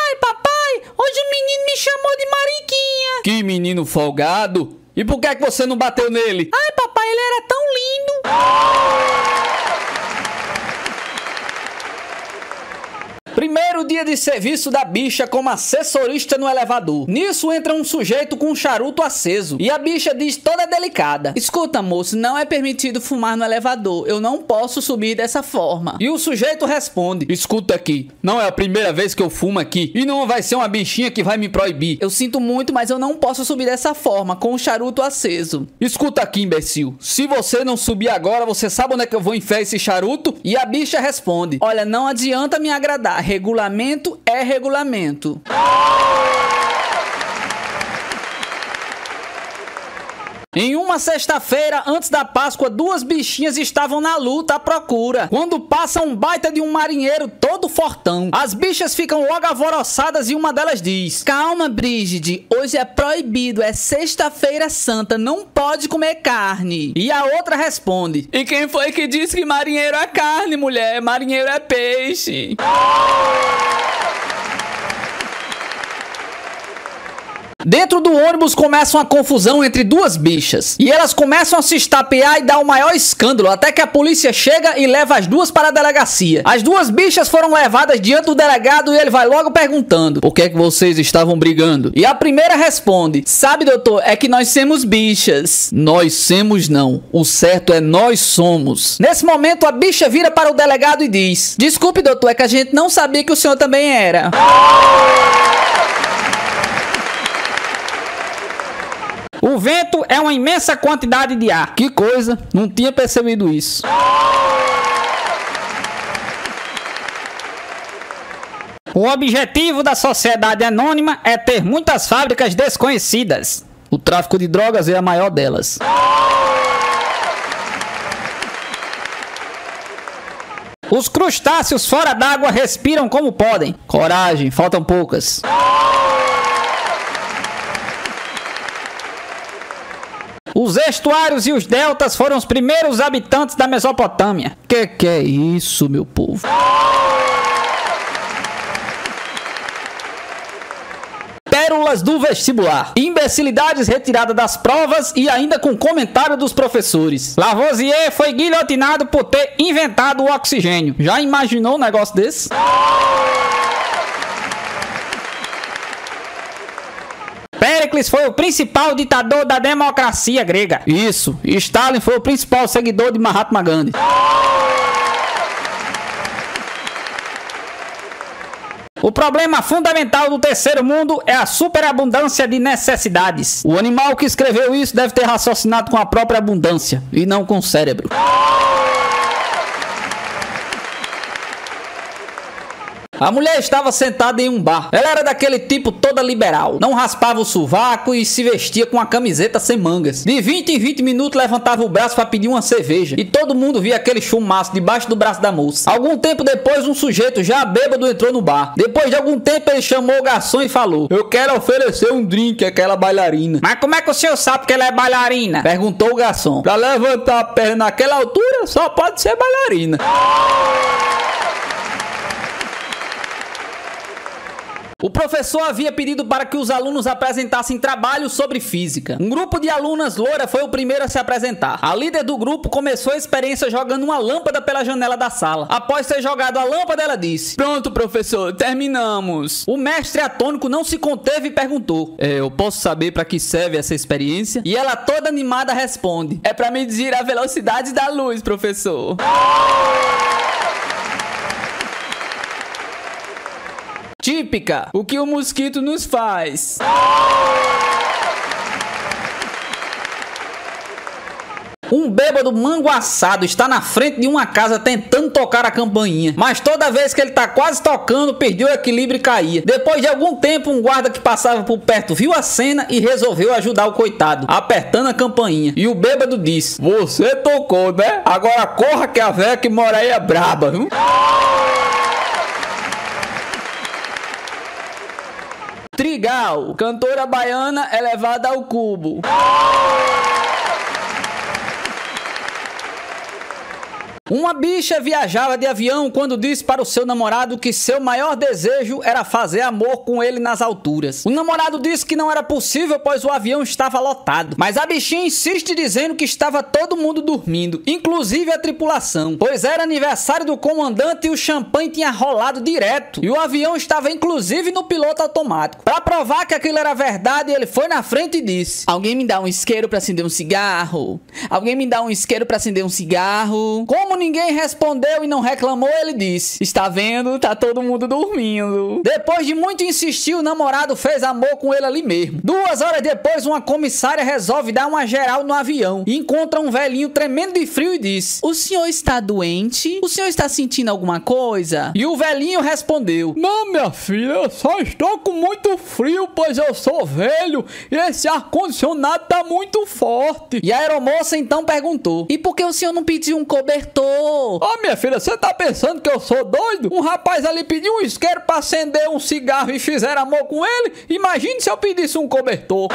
hoje o menino me chamou de Mariquinha. Que menino folgado! E por que é que você não bateu nele? Ai, papai, ele era tão lindo. Primeiro dia de serviço da bicha como assessorista no elevador. Nisso entra um sujeito com um charuto aceso. E a bicha diz toda delicada: escuta, moço, não é permitido fumar no elevador. Eu não posso subir dessa forma. E o sujeito responde: escuta aqui, não é a primeira vez que eu fumo aqui. E não vai ser uma bichinha que vai me proibir. Eu sinto muito, mas eu não posso subir dessa forma, com o charuto aceso. Escuta aqui, imbecil. Se você não subir agora, você sabe onde é que eu vou enfiar esse charuto? E a bicha responde: olha, não adianta me agradar. Regulamento é regulamento. Em uma sexta-feira, antes da Páscoa, 2 bichinhas estavam na luta à procura, quando passa um baita de um marinheiro todo fortão. As bichas ficam logo alvoroçadas e uma delas diz: calma, Brígide, hoje é proibido, é sexta-feira santa, não pode comer carne. E a outra responde: e quem foi que disse que marinheiro é carne, mulher? Marinheiro é peixe. Dentro do ônibus começa uma confusão entre duas bichas. E elas começam a se estapear e dar o maior escândalo, até que a polícia chega e leva as duas para a delegacia. As duas bichas foram levadas diante do delegado e ele vai logo perguntando: por que é que vocês estavam brigando? E a primeira responde: sabe, doutor, é que nós somos bichas. Nós somos não. O certo é nós somos. Nesse momento a bicha vira para o delegado e diz: desculpe, doutor, é que a gente não sabia que o senhor também era. O vento é uma imensa quantidade de ar. Que coisa, não tinha percebido isso. O objetivo da sociedade anônima é ter muitas fábricas desconhecidas. O tráfico de drogas é a maior delas. Os crustáceos fora d'água respiram como podem. Coragem, faltam poucas. Os estuários e os deltas foram os primeiros habitantes da Mesopotâmia. Que é isso, meu povo? Pérolas do vestibular. Imbecilidades retiradas das provas e ainda com comentário dos professores. Lavoisier foi guilhotinado por ter inventado o oxigênio. Já imaginou um negócio desse? Péricles foi o principal ditador da democracia grega. Isso. Stalin foi o principal seguidor de Mahatma Gandhi. O problema fundamental do terceiro mundo é a superabundância de necessidades. O animal que escreveu isso deve ter raciocinado com a própria abundância e não com o cérebro. A mulher estava sentada em um bar. Ela era daquele tipo toda liberal. Não raspava o sovaco e se vestia com uma camiseta sem mangas. De 20 em 20 minutos levantava o braço para pedir uma cerveja. E todo mundo via aquele chumaço debaixo do braço da moça. Algum tempo depois, um sujeito já bêbado entrou no bar. Depois de algum tempo, ele chamou o garçom e falou: eu quero oferecer um drink àquela bailarina. Mas como é que o senhor sabe que ela é bailarina? Perguntou o garçom. Pra levantar a perna naquela altura, só pode ser bailarina. O professor havia pedido para que os alunos apresentassem trabalhos sobre física. Um grupo de alunas loura foi o primeiro a se apresentar. A líder do grupo começou a experiência jogando uma lâmpada pela janela da sala. Após ter jogado a lâmpada, ela disse: pronto, professor, terminamos. O mestre atônico não se conteve e perguntou: eu posso saber para que serve essa experiência? E ela toda animada responde: é para medir a velocidade da luz, professor. Típica, o que o mosquito nos faz. Um bêbado manguaçado está na frente de uma casa tentando tocar a campainha, mas toda vez que ele está quase tocando, perdeu o equilíbrio e caía. Depois de algum tempo, um guarda que passava por perto viu a cena e resolveu ajudar o coitado, apertando a campainha. E o bêbado disse: você tocou, né? Agora corra que a véia que mora aí é braba, viu? Trigal, cantora baiana elevada ao cubo. Uma bicha viajava de avião quando disse para o seu namorado que seu maior desejo era fazer amor com ele nas alturas. O namorado disse que não era possível, pois o avião estava lotado. Mas a bichinha insiste dizendo que estava todo mundo dormindo, inclusive a tripulação, pois era aniversário do comandante e o champanhe tinha rolado direto. E o avião estava inclusive no piloto automático. Para provar que aquilo era verdade, ele foi na frente e disse: alguém me dá um isqueiro para acender um cigarro? Alguém me dá um isqueiro para acender um cigarro? Como ninguém respondeu e não reclamou, ele disse: está vendo? Tá todo mundo dormindo. Depois de muito insistir, o namorado fez amor com ele ali mesmo. 2 horas depois, uma comissária resolve dar uma geral no avião e encontra um velhinho tremendo de frio e diz: o senhor está doente? O senhor está sentindo alguma coisa? E o velhinho respondeu: não, minha filha, eu só estou com muito frio, pois eu sou velho e esse ar-condicionado tá muito forte. E a aeromoça então perguntou: e por que o senhor não pediu um cobertor? Ô, minha filha, você tá pensando que eu sou doido? Um rapaz ali pediu um isqueiro pra acender um cigarro e fizeram amor com ele? Imagine se eu pedisse um cobertor.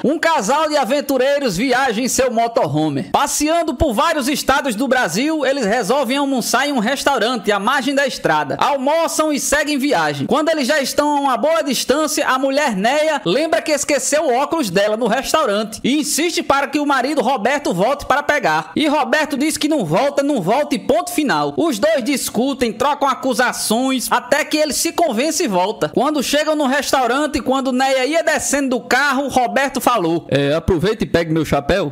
Um casal de aventureiros viaja em seu motorhome. Passeando por vários estados do Brasil, eles resolvem almoçar em um restaurante à margem da estrada. Almoçam e seguem viagem. Quando eles já estão a uma boa distância, a mulher Neia lembra que esqueceu o óculos dela no restaurante e insiste para que o marido Roberto volte para pegar. E Roberto diz que não volta e ponto final. Os dois discutem, trocam acusações, até que ele se convence e volta. Quando chegam no restaurante, quando Neia ia descendo do carro, Roberto falou: aproveita e pegue meu chapéu.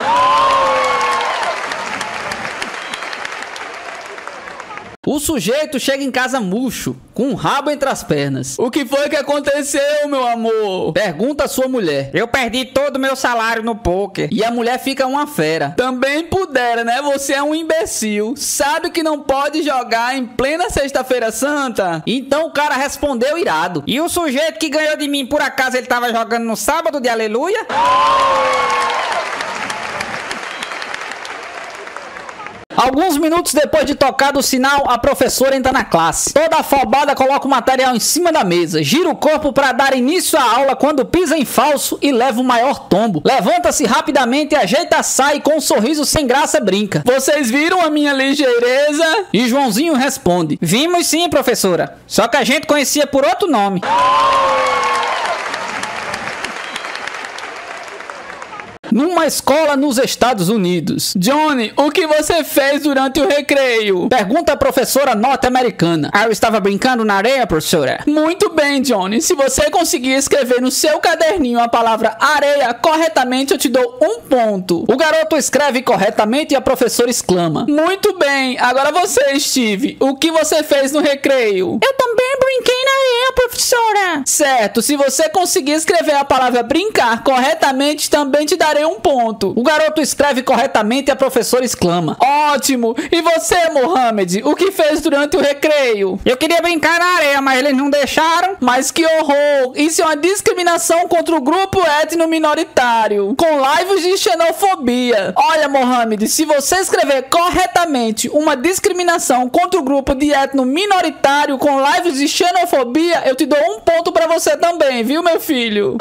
O sujeito chega em casa murcho, com um rabo entre as pernas. O que foi que aconteceu, meu amor? Pergunta a sua mulher. Eu perdi todo o meu salário no poker. E a mulher fica uma fera. Também pudera, né? Você é um imbecil. Sabe que não pode jogar em plena sexta-feira santa? Então o cara respondeu irado. E o sujeito que ganhou de mim, por acaso, ele tava jogando no sábado de aleluia? Alguns minutos depois de tocar o sinal, a professora entra na classe. Toda afobada coloca o material em cima da mesa, gira o corpo para dar início à aula quando pisa em falso e leva o maior tombo. Levanta-se rapidamente, ajeita a saia e com um sorriso sem graça brinca. Vocês viram a minha ligeireza? E Joãozinho responde: Vimos sim, professora. Só que a gente conhecia por outro nome. Numa escola nos Estados Unidos. Johnny, o que você fez durante o recreio? Pergunta a professora norte-americana. Eu estava brincando na areia, professora. Muito bem, Johnny. Se você conseguir escrever no seu caderninho a palavra areia corretamente, eu te dou 1 ponto. O garoto escreve corretamente e a professora exclama: Muito bem. Agora você, Steve. O que você fez no recreio? Eu também brinquei na areia, professora. Certo. Se você conseguir escrever a palavra brincar corretamente, também te darei 1 ponto. O garoto escreve corretamente e a professora exclama: Ótimo! E você, Mohamed, o que fez durante o recreio? Eu queria brincar na areia, mas eles não deixaram. Mas que horror! Isso é uma discriminação contra o grupo étnico-minoritário, com laivos de xenofobia. Olha, Mohamed, se você escrever corretamente uma discriminação contra o grupo de étnico-minoritário com laivos de xenofobia, eu te dou 1 ponto pra você também, viu, meu filho?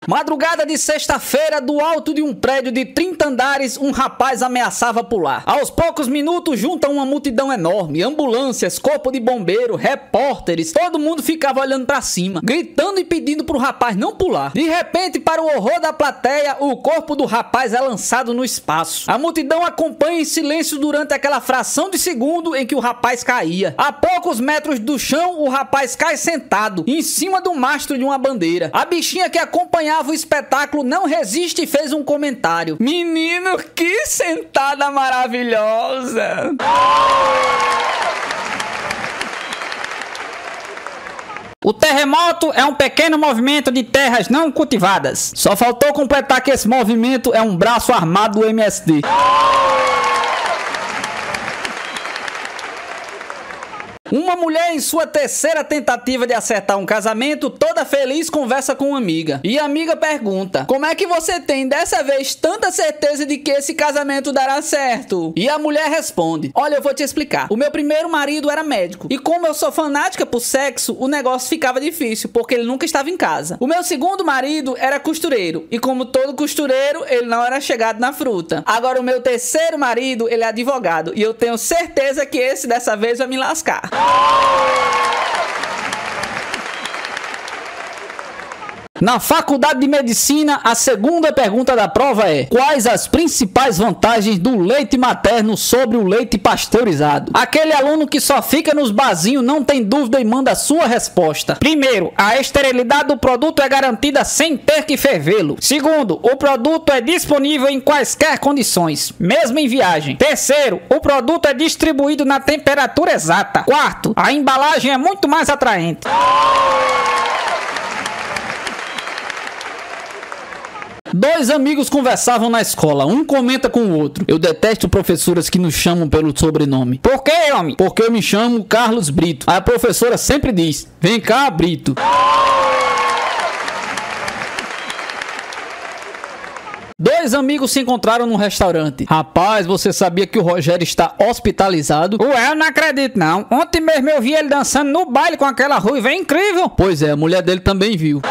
Madrugada de sexta-feira, do alto de um prédio de 30 andares, um rapaz ameaçava pular. Aos poucos minutos, junta uma multidão enorme, ambulâncias, corpo de bombeiro, repórteres, todo mundo ficava olhando pra cima, gritando e pedindo pro rapaz não pular. De repente, para o horror da plateia, o corpo do rapaz é lançado no espaço. A multidão acompanha em silêncio durante aquela fração de segundo em que o rapaz caía. A poucos metros do chão, o rapaz cai sentado, em cima do mastro de uma bandeira. A bichinha que acompanhava o espetáculo não resiste e fez um comentário: Menino, que sentada maravilhosa! O terremoto é um pequeno movimento de terras não cultivadas. Só faltou completar que esse movimento é um braço armado do MST. Uma mulher, em sua terceira tentativa de acertar um casamento, toda feliz, conversa com uma amiga. E a amiga pergunta: Como é que você tem dessa vez tanta certeza de que esse casamento dará certo? E a mulher responde: Olha, eu vou te explicar. O meu primeiro marido era médico. E como eu sou fanática por sexo, o negócio ficava difícil, porque ele nunca estava em casa. O meu segundo marido era costureiro. E como todo costureiro, ele não era chegado na fruta. Agora o meu terceiro marido, ele é advogado. E eu tenho certeza que esse dessa vez vai me lascar. Na faculdade de medicina, a segunda pergunta da prova é: quais as principais vantagens do leite materno sobre o leite pasteurizado? Aquele aluno que só fica nos barzinhos não tem dúvida e manda a sua resposta. Primeiro, a esterilidade do produto é garantida sem ter que fervê-lo. Segundo, o produto é disponível em quaisquer condições, mesmo em viagem. Terceiro, o produto é distribuído na temperatura exata. Quarto, a embalagem é muito mais atraente. Dois amigos conversavam na escola, um comenta com o outro: Eu detesto professoras que nos chamam pelo sobrenome. Por que, homem? Porque eu me chamo Carlos Brito. Aí a professora sempre diz: Vem cá, Brito. Dois amigos se encontraram num restaurante. Rapaz, você sabia que o Rogério está hospitalizado? Ué, eu não acredito não. Ontem mesmo eu vi ele dançando no baile com aquela ruiva, é incrível. Pois é, a mulher dele também viu.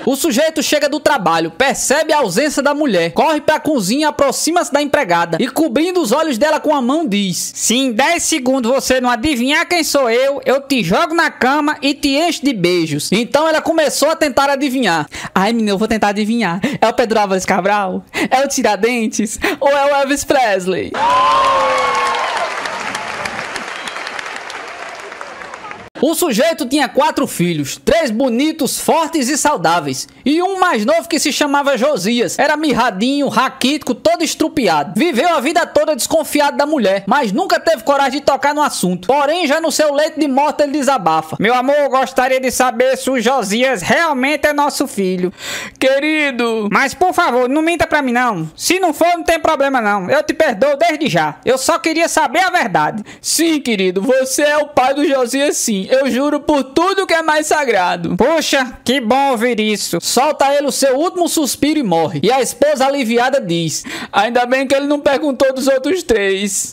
O sujeito chega do trabalho, percebe a ausência da mulher, corre pra cozinha, aproxima-se da empregada e, cobrindo os olhos dela com a mão, diz: se em 10 segundos você não adivinhar quem sou eu te jogo na cama e te encho de beijos. Então ela começou a tentar adivinhar. Ai, menina, eu vou tentar adivinhar. É o Pedro Álvares Cabral? É o Tiradentes? Ou é o Elvis Presley? O sujeito tinha 4 filhos, 3 bonitos, fortes e saudáveis, e um mais novo que se chamava Josias. Era mirradinho, raquítico, todo estrupiado. Viveu a vida toda desconfiado da mulher, mas nunca teve coragem de tocar no assunto. Porém, já no seu leito de morte ele desabafa: meu amor, eu gostaria de saber se o Josias realmente é nosso filho. Querido, mas por favor, não minta pra mim não. Se não for, não tem problema não. Eu te perdoo desde já. Eu só queria saber a verdade. Sim, querido, você é o pai do Josias, sim. Eu juro por tudo que é mais sagrado. Poxa, que bom ouvir isso. Solta ele o seu último suspiro e morre. E a esposa aliviada diz: ainda bem que ele não perguntou dos outros 3.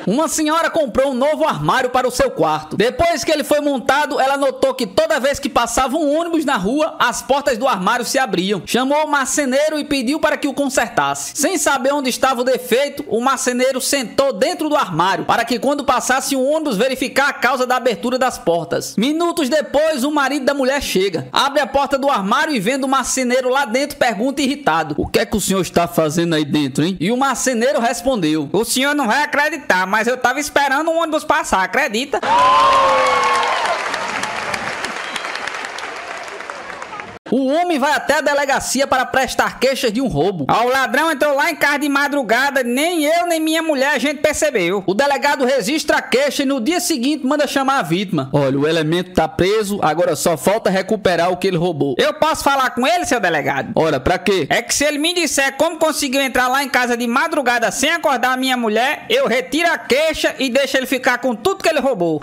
Uma senhora comprou um novo armário para o seu quarto. Depois que ele foi montado, ela notou que toda vez que passava um ônibus na rua, as portas do armário se abriam. Chamou o marceneiro e pediu para que o consertasse. Sem saber onde estava o defeito, o marceneiro sentou dentro do armário para que quando passasse um ônibus verificar a causa da abertura das portas. Minutos depois, o marido da mulher chega, abre a porta do armário e vendo o marceneiro lá dentro, pergunta irritado: o que é que o senhor está fazendo aí dentro, hein? E o marceneiro respondeu: o senhor não vai acreditar, mas eu tava esperando um ônibus passar, acredita? O homem vai até a delegacia para prestar queixas de um roubo. O ladrão entrou lá em casa de madrugada, nem eu nem minha mulher a gente percebeu. O delegado registra a queixa e no dia seguinte manda chamar a vítima. Olha, o elemento tá preso, agora só falta recuperar o que ele roubou. Eu posso falar com ele, seu delegado? Ora, pra quê? É que se ele me disser como conseguiu entrar lá em casa de madrugada sem acordar a minha mulher, eu retiro a queixa e deixo ele ficar com tudo que ele roubou.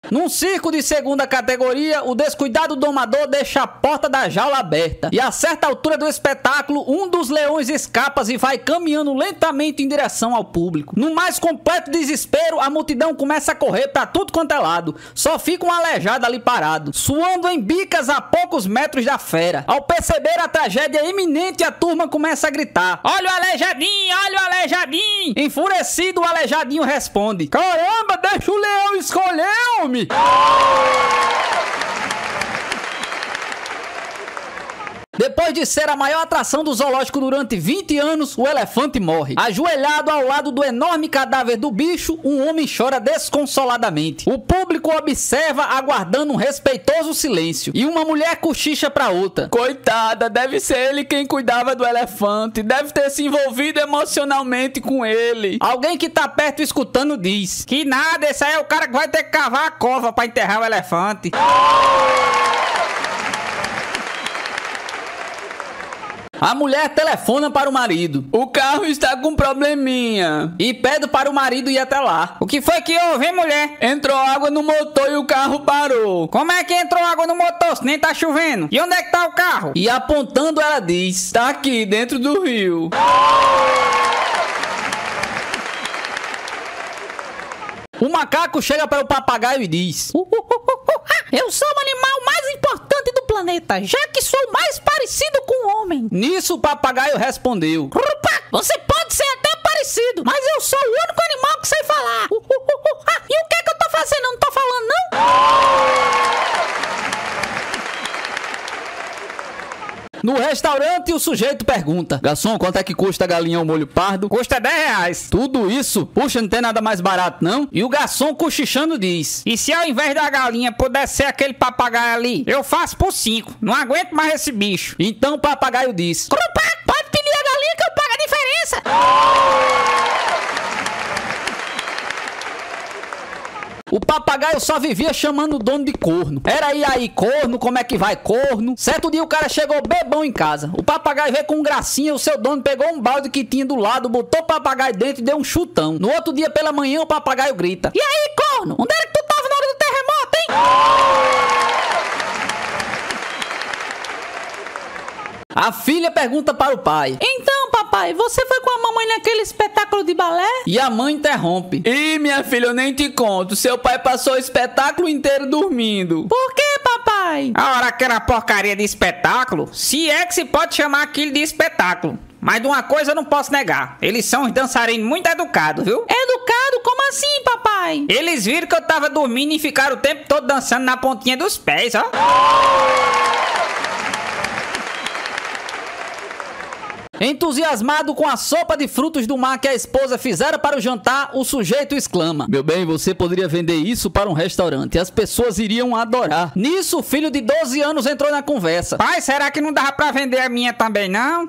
Num circo de segunda categoria, o descuidado domador deixa a porta da jaula aberta. E a certa altura do espetáculo, um dos leões escapa e vai caminhando lentamente em direção ao público. No mais completo desespero, a multidão começa a correr pra tudo quanto é lado. Só fica um aleijado ali parado, suando em bicas a poucos metros da fera. Ao perceber a tragédia iminente, a turma começa a gritar: olha o aleijadinho, olha o aleijadinho! Enfurecido, o aleijadinho responde: caramba, deixa o leão escolher, homem! Depois de ser a maior atração do zoológico durante 20 anos, o elefante morre. Ajoelhado ao lado do enorme cadáver do bicho, um homem chora desconsoladamente. O público observa, aguardando um respeitoso silêncio. E uma mulher cochicha pra outra: coitada, deve ser ele quem cuidava do elefante. Deve ter se envolvido emocionalmente com ele. Alguém que tá perto escutando diz: que nada, esse aí é o cara que vai ter que cavar a cova pra enterrar o elefante. A mulher telefona para o marido: o carro está com probleminha. E pede para o marido ir até lá. O que foi que houve, hein, mulher? Entrou água no motor e o carro parou. Como é que entrou água no motor se nem tá chovendo? E onde é que tá o carro? E apontando ela diz: tá aqui dentro do rio. O macaco chega para o papagaio e diz: eu sou o animal mais importante do planeta, já que sou mais parecido com o homem. Nisso o papagaio respondeu: você pode ser até parecido, mas eu sou o único animal que sei falar. E o que é que eu tô fazendo? Eu não tô falando, não? No restaurante, o sujeito pergunta: garçom, quanto é que custa a galinha ao molho pardo? Custa R$10. Tudo isso? Puxa, não tem nada mais barato, não? E o garçom, cochichando, diz: e se ao invés da galinha pudesse ser aquele papagaio ali? Eu faço por 5. Não aguento mais esse bicho. Então o papagaio diz: pode pedir a galinha que eu pago a diferença. O papagaio só vivia chamando o dono de corno. Era e aí, corno, como é que vai, corno? Certo dia o cara chegou bebão em casa. O papagaio veio com gracinha, o seu dono pegou um balde que tinha do lado, botou o papagaio dentro e deu um chutão. No outro dia pela manhã o papagaio grita: "E aí, corno, onde era que tu tava na hora do terremoto, hein?" A filha pergunta para o pai: "Então, papai, você foi com a mamãe naquele espetáculo de balé?" E a mãe interrompe: "Ih, minha filha, eu nem te conto. Seu pai passou o espetáculo inteiro dormindo." Por que, papai? Ora, aquela porcaria de espetáculo, se é que se pode chamar aquilo de espetáculo. Mas de uma coisa eu não posso negar, eles são uns dançarinos muito educados, viu? Educado? Como assim, papai? Eles viram que eu tava dormindo e ficaram o tempo todo dançando na pontinha dos pés, ó. Entusiasmado com a sopa de frutos do mar que a esposa fizera para o jantar, o sujeito exclama: "Meu bem, você poderia vender isso para um restaurante, as pessoas iriam adorar." Nisso, o filho de 12 anos entrou na conversa: Pai, será que não dava pra vender a minha também, não?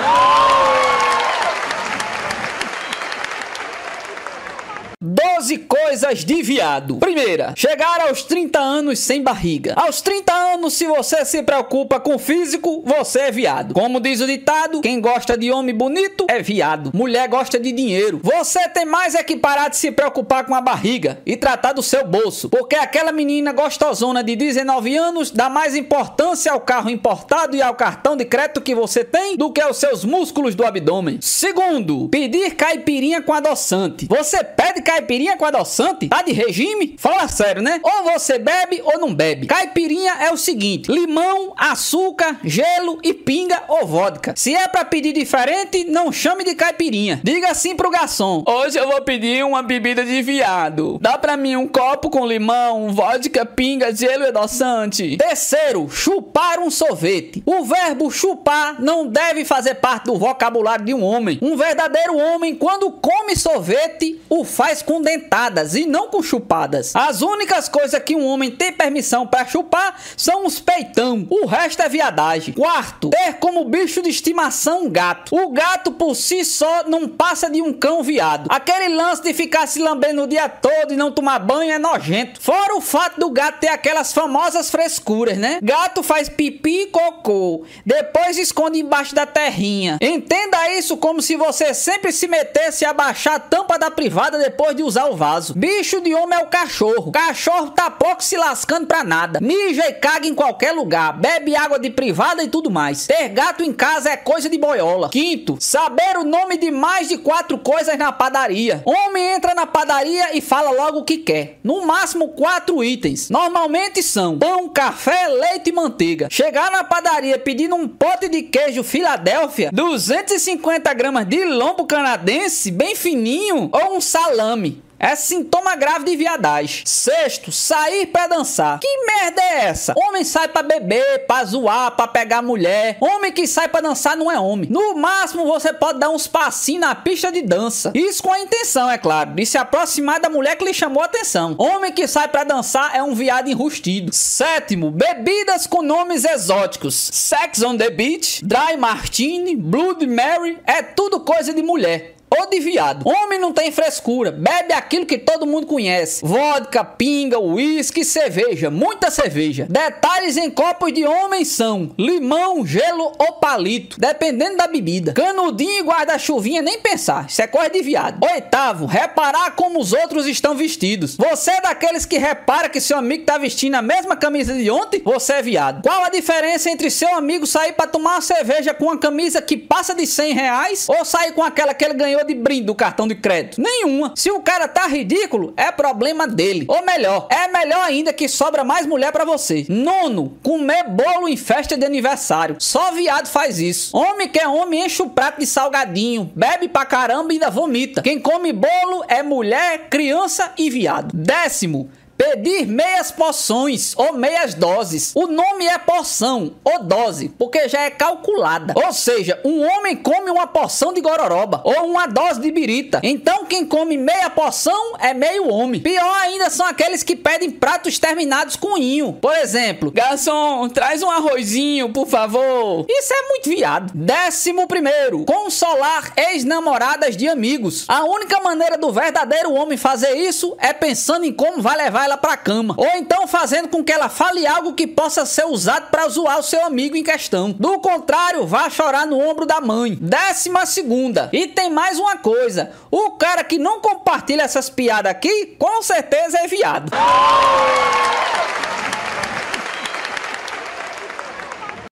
12 coisas de viado. Primeira, chegar aos 30 anos sem barriga. Aos 30 anos, se você se preocupa com o físico, você é viado. Como diz o ditado, quem gosta de homem bonito é viado. Mulher gosta de dinheiro. Você tem mais é que parar de se preocupar com a barriga e tratar do seu bolso. Porque aquela menina gostosona de 19 anos dá mais importância ao carro importado e ao cartão de crédito que você tem do que aos seus músculos do abdômen. Segundo, pedir caipirinha com adoçante. Você pede caipirinha com adoçante? Tá de regime? Fala sério, né? Ou você bebe ou não bebe. Caipirinha é o seguinte: limão, açúcar, gelo e pinga ou vodka. Se é pra pedir diferente, não chame de caipirinha. Diga assim pro garçom: "Hoje eu vou pedir uma bebida de viado. Dá pra mim um copo com limão, vodka, pinga, gelo e adoçante." Terceiro, chupar um sorvete. O verbo chupar não deve fazer parte do vocabulário de um homem. Um verdadeiro homem, quando come sorvete, o faz com dentadas e não com chupadas. As únicas coisas que um homem tem permissão para chupar são os peitão. O resto é viadagem. Quarto, ter como bicho de estimação um gato. O gato por si só não passa de um cão viado. Aquele lance de ficar se lambendo o dia todo e não tomar banho é nojento. Fora o fato do gato ter aquelas famosas frescuras, né? Gato faz pipi e cocô, depois esconde embaixo da terrinha. Entenda isso como se você sempre se metesse a baixar a tampa da privada depois de usar o vaso. Bicho de homem é o cachorro. Cachorro tá pouco se lascando pra nada. Mija e caga em qualquer lugar. Bebe água de privada e tudo mais. Ter gato em casa é coisa de boiola. Quinto, saber o nome de mais de 4 coisas na padaria. Homem entra na padaria e fala logo o que quer. No máximo 4 itens. Normalmente são pão, café, leite e manteiga. Chegar na padaria pedindo um pote de queijo Filadélfia, 250 gramas de lombo canadense, bem fininho, ou um salame. É sintoma grave de viadagem. Sexto, sair pra dançar. Que merda é essa? Homem sai pra beber, pra zoar, pra pegar mulher. Homem que sai pra dançar não é homem. No máximo você pode dar uns passinhos na pista de dança. Isso com a intenção, é claro, de se aproximar da mulher que lhe chamou a atenção. Homem que sai pra dançar é um viado enrustido. Sétimo, bebidas com nomes exóticos. Sex on the Beach, Dry Martini, Bloody Mary, é tudo coisa de mulher ou de viado. Homem não tem frescura, bebe aquilo que todo mundo conhece: vodka, pinga, uísque, cerveja, muita cerveja. Detalhes em copos de homem são limão, gelo ou palito, dependendo da bebida. Canudinho e guarda-chuvinha nem pensar, isso é coisa de viado. Oitavo, reparar como os outros estão vestidos. Você é daqueles que repara que seu amigo tá vestindo a mesma camisa de ontem? Você é viado. Qual a diferença entre seu amigo sair pra tomar uma cerveja com uma camisa que passa de R$100 ou sair com aquela que ele ganhou de brinde do cartão de crédito? Nenhuma. Se o cara tá ridículo, é problema dele. Ou melhor, é melhor ainda que sobra mais mulher pra você. Nono, comer bolo em festa de aniversário. Só viado faz isso. Homem que é homem enche o prato de salgadinho, bebe pra caramba e ainda vomita. Quem come bolo é mulher, criança e viado. Décimo, pedir meias porções ou meias doses. O nome é porção ou dose, porque já é calculada. Ou seja, um homem come uma porção de gororoba ou uma dose de birita. Então quem come meia porção é meio homem. Pior ainda são aqueles que pedem pratos terminados com inho. Por exemplo: garçom, traz um arrozinho, por favor. Isso é muito viado. 11º, consolar ex-namoradas de amigos. A única maneira do verdadeiro homem fazer isso é pensando em como vai levar ela pra cama, ou então fazendo com que ela fale algo que possa ser usado pra zoar o seu amigo em questão. Do contrário, vá chorar no ombro da mãe. 12ª. E tem mais uma coisa, o cara que não compartilha essas piadas aqui, com certeza é viado.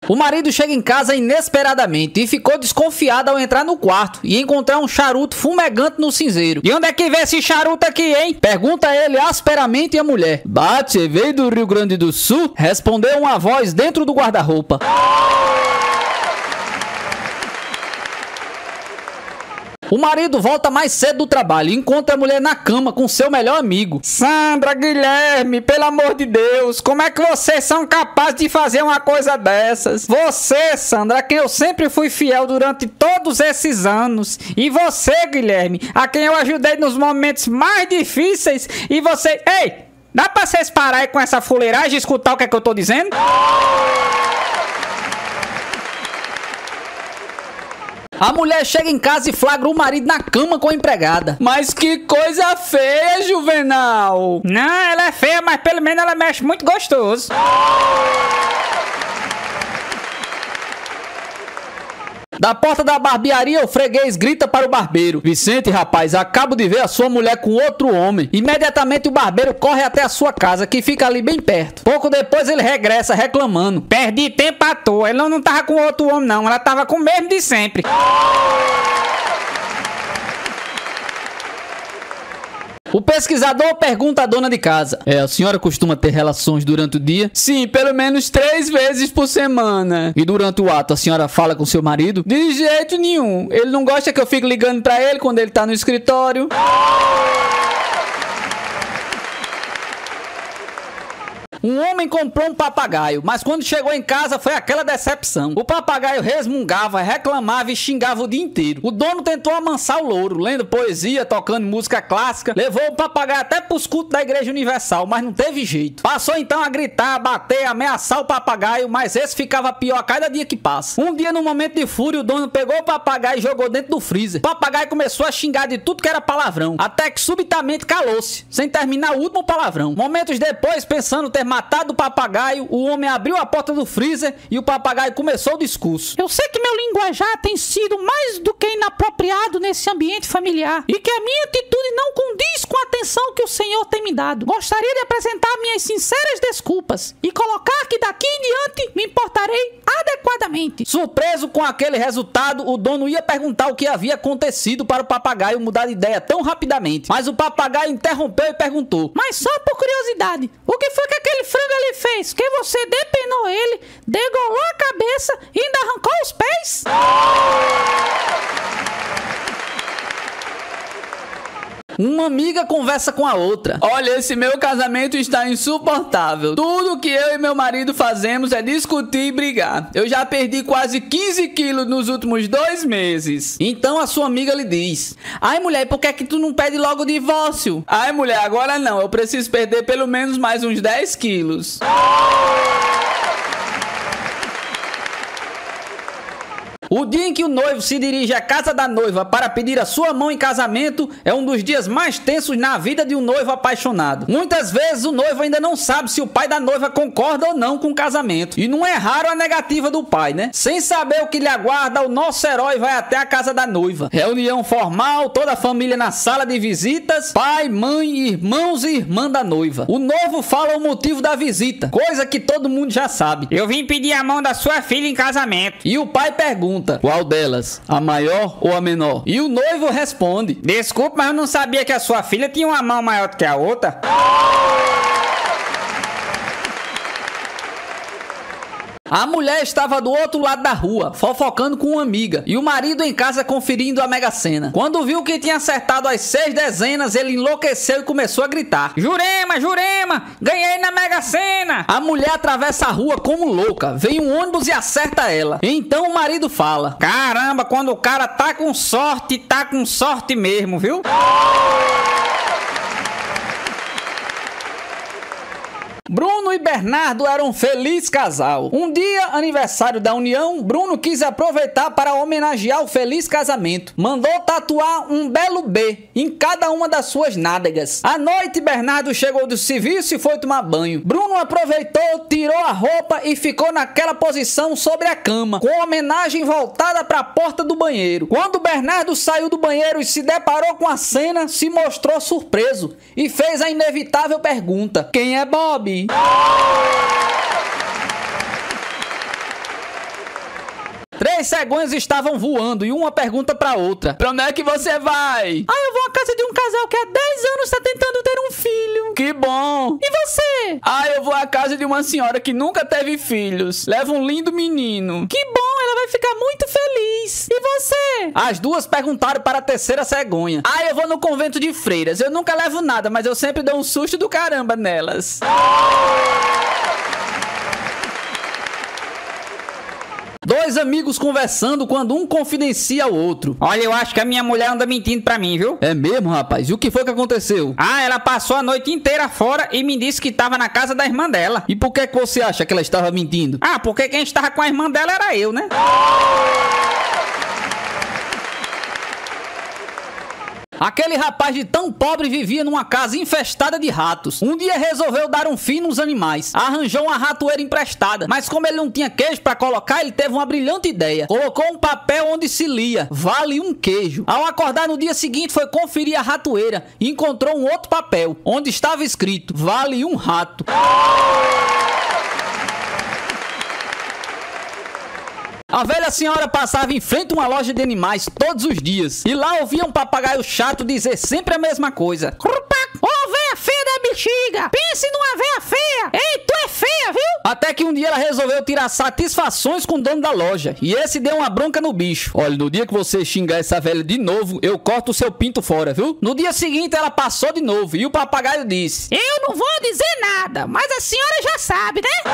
O marido chega em casa inesperadamente e ficou desconfiado ao entrar no quarto e encontrar um charuto fumegante no cinzeiro. E onde é que vê esse charuto aqui, hein? Pergunta ele asperamente e a mulher. Bate, veio do Rio Grande do Sul? Respondeu uma voz dentro do guarda-roupa. O marido volta mais cedo do trabalho e encontra a mulher na cama com seu melhor amigo. Sandra, Guilherme, pelo amor de Deus, como é que vocês são capazes de fazer uma coisa dessas? Você, Sandra, a quem eu sempre fui fiel durante todos esses anos. E você, Guilherme, a quem eu ajudei nos momentos mais difíceis. E você... Ei, dá pra vocês parar aí com essa fuleiragem e escutar o que é que eu tô dizendo? A mulher chega em casa e flagra o marido na cama com a empregada. Mas que coisa feia, Juvenal! Não, ela é feia, mas pelo menos ela mexe muito gostoso. Da porta da barbearia, o freguês grita para o barbeiro. Vicente, rapaz, acabo de ver a sua mulher com outro homem. Imediatamente o barbeiro corre até a sua casa, que fica ali bem perto. Pouco depois ele regressa reclamando. Perdi tempo à toa, ela não tava com outro homem não, ela tava com o mesmo de sempre. O pesquisador pergunta à dona de casa. A senhora costuma ter relações durante o dia? Sim, pelo menos 3 vezes por semana. E durante o ato, a senhora fala com seu marido? De jeito nenhum. Ele não gosta que eu fique ligando pra ele quando ele tá no escritório. Um homem comprou um papagaio, mas quando chegou em casa foi aquela decepção. O papagaio resmungava, reclamava e xingava o dia inteiro. O dono tentou amansar o louro, lendo poesia, tocando música clássica, levou o papagaio até pros cultos da Igreja Universal, mas não teve jeito. Passou então a gritar, a bater, a ameaçar o papagaio, mas esse ficava pior a cada dia que passa. Um dia, num momento de fúria, o dono pegou o papagaio e jogou dentro do freezer. O papagaio começou a xingar de tudo que era palavrão, até que subitamente calou-se, sem terminar o último palavrão. Momentos depois, pensando ter matado o papagaio, o homem abriu a porta do freezer e o papagaio começou o discurso. Eu sei que meu linguajar tem sido mais do que inapropriado nesse ambiente familiar e que a minha atitude não condiz com a atenção que o Senhor tem me dado. Gostaria de apresentar minhas sinceras desculpas e colocar que daqui em diante me importarei adequadamente. Surpreso com aquele resultado, o dono ia perguntar o que havia acontecido para o papagaio mudar de ideia tão rapidamente, mas o papagaio interrompeu e perguntou: mas só por curiosidade, o que foi que aquele frango ali fez? Que você depenou ele, degolou a cabeça e ainda arrancou os pés? Uma amiga conversa com a outra. Olha, esse meu casamento está insuportável. Tudo que eu e meu marido fazemos é discutir e brigar. Eu já perdi quase 15 quilos nos últimos 2 meses. Então a sua amiga lhe diz: ai, mulher, por que é que tu não pede logo o divórcio? Ai, mulher, agora não. Eu preciso perder pelo menos mais uns 10 quilos. O dia em que o noivo se dirige à casa da noiva para pedir a sua mão em casamento é um dos dias mais tensos na vida de um noivo apaixonado. Muitas vezes o noivo ainda não sabe se o pai da noiva concorda ou não com o casamento. E não é raro a negativa do pai, né? Sem saber o que lhe aguarda, o nosso herói vai até a casa da noiva. Reunião formal, toda a família na sala de visitas, pai, mãe, irmãos e irmã da noiva. O noivo fala o motivo da visita, coisa que todo mundo já sabe. Eu vim pedir a mão da sua filha em casamento. E o pai pergunta: qual delas? A maior ou a menor? E o noivo responde: desculpe, mas eu não sabia que a sua filha tinha uma mão maior do que a outra. A mulher estava do outro lado da rua, fofocando com uma amiga, e o marido em casa conferindo a Mega Sena. Quando viu que tinha acertado as 6 dezenas, ele enlouqueceu e começou a gritar: Jurema, Jurema, ganhei na Mega Sena! A mulher atravessa a rua como louca, vem um ônibus e acerta ela. Então o marido fala: caramba, quando o cara tá com sorte mesmo, viu? Bruno e Bernardo eram um feliz casal. Um dia, aniversário da união, Bruno quis aproveitar para homenagear o feliz casamento. Mandou tatuar um belo B em cada uma das suas nádegas. À noite, Bernardo chegou do serviço e foi tomar banho. Bruno aproveitou, tirou a roupa e ficou naquela posição sobre a cama, com a homenagem voltada para a porta do banheiro. Quando Bernardo saiu do banheiro e se deparou com a cena, se mostrou surpreso e fez a inevitável pergunta: quem é Bob? Três cegonhas estavam voando e uma pergunta pra outra: pra onde é que você vai? Eu vou à casa de um casal que há 10 anos está tentando ter um filho. Que bom! E você? Eu vou à casa de uma senhora que nunca teve filhos. Leva um lindo menino. Que bom, ela vai ficar muito feliz. E você? As duas perguntaram para a terceira cegonha. Eu vou no convento de freiras. Eu nunca levo nada, mas eu sempre dou um susto do caramba nelas. Dois amigos conversando quando um confidencia ao outro: olha, eu acho que a minha mulher anda mentindo pra mim, viu? É mesmo, rapaz? E o que foi que aconteceu? Ela passou a noite inteira fora e me disse que tava na casa da irmã dela. E por que você acha que ela estava mentindo? Porque quem estava com a irmã dela era eu, né? Aquele rapaz de tão pobre vivia numa casa infestada de ratos. Um dia resolveu dar um fim nos animais. Arranjou uma ratoeira emprestada, mas como ele não tinha queijo para colocar, ele teve uma brilhante ideia. Colocou um papel onde se lia: vale um queijo. Ao acordar no dia seguinte, foi conferir a ratoeira e encontrou um outro papel, onde estava escrito: vale um rato. A velha senhora passava em frente a uma loja de animais todos os dias e lá ouvia um papagaio chato dizer sempre a mesma coisa: Ô, véia feia da bexiga! Pense numa véia feia! Ei, tu é feia, viu? Até que um dia ela resolveu tirar satisfações com o dono da loja e esse deu uma bronca no bicho: olha, no dia que você xingar essa velha de novo, eu corto o seu pinto fora, viu? No dia seguinte ela passou de novo e o papagaio disse: eu não vou dizer nada, mas a senhora já sabe, né?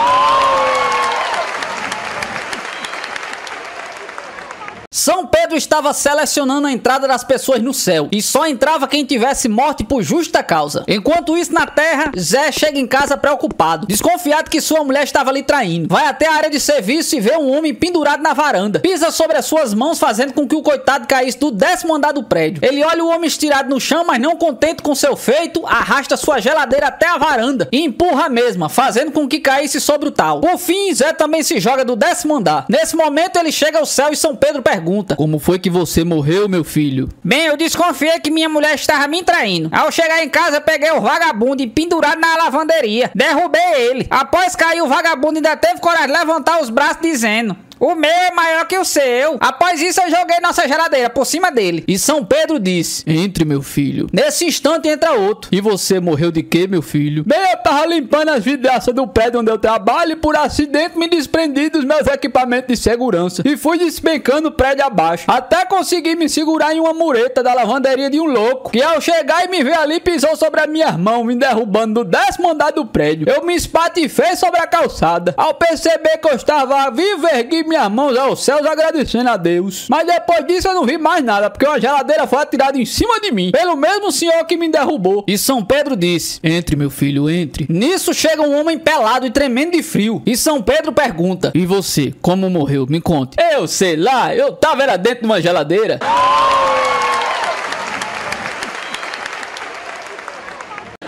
São Pedro estava selecionando a entrada das pessoas no céu e só entrava quem tivesse morte por justa causa. Enquanto isso, na terra, Zé chega em casa preocupado, desconfiado que sua mulher estava lhe traindo. Vai até a área de serviço e vê um homem pendurado na varanda. Pisa sobre as suas mãos, fazendo com que o coitado caísse do 10º andar do prédio. Ele olha o homem estirado no chão, mas não contente com seu feito, arrasta sua geladeira até a varanda e empurra a mesma, fazendo com que caísse sobre o tal. Por fim, Zé também se joga do 10º andar. Nesse momento, ele chega ao céu e São Pedro pergunta: como foi que você morreu, meu filho? Bem, eu desconfiei que minha mulher estava me traindo. Ao chegar em casa, peguei o vagabundo pendurado na lavanderia. Derrubei ele. Após cair, o vagabundo ainda teve coragem de levantar os braços dizendo: o meu é maior que o seu. Após isso, eu joguei nossa geladeira por cima dele. E São Pedro disse: entre, meu filho. Nesse instante entra outro: e você morreu de quê, meu filho? Bem, eu tava limpando as vidraças do prédio onde eu trabalho e por acidente me desprendi dos meus equipamentos de segurança e fui despencando o prédio abaixo, até conseguir me segurar em uma mureta da lavanderia de um louco, que ao chegar e me ver ali, pisou sobre as minhas mãos, me derrubando do 10º andar do prédio. Eu me espatifei sobre a calçada. Ao perceber que eu estava vivo, ergui minhas mãos aos céus agradecendo a Deus. Mas depois disso eu não vi mais nada, porque uma geladeira foi atirada em cima de mim pelo mesmo senhor que me derrubou. E São Pedro disse: entre, meu filho, entre. Nisso chega um homem pelado e tremendo de frio e São Pedro pergunta: e você, como morreu? Me conte. Eu sei lá, eu tava dentro de uma geladeira.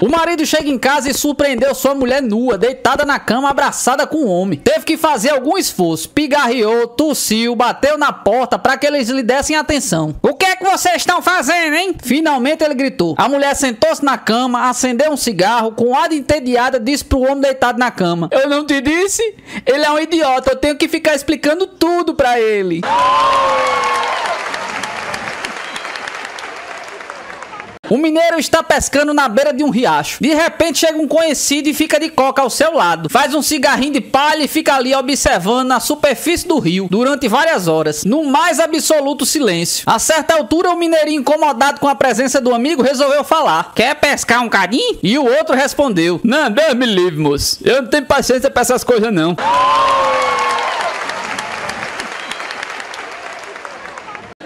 O marido chega em casa e surpreendeu sua mulher nua, deitada na cama, abraçada com o homem. Teve que fazer algum esforço, pigarreou, tossiu, bateu na porta para que eles lhe dessem atenção. O que é que vocês estão fazendo, hein? Finalmente ele gritou. A mulher sentou-se na cama, acendeu um cigarro, com ar entediada, disse pro homem deitado na cama: eu não te disse? Ele é um idiota, eu tenho que ficar explicando tudo pra ele. O mineiro está pescando na beira de um riacho. De repente chega um conhecido e fica de coca ao seu lado. Faz um cigarrinho de palha e fica ali observando a superfície do rio durante várias horas, no mais absoluto silêncio. A certa altura, o mineirinho, incomodado com a presença do amigo, resolveu falar: quer pescar um cadinho? E o outro respondeu: não, Deus me livre, moço. Eu não tenho paciência pra essas coisas, não.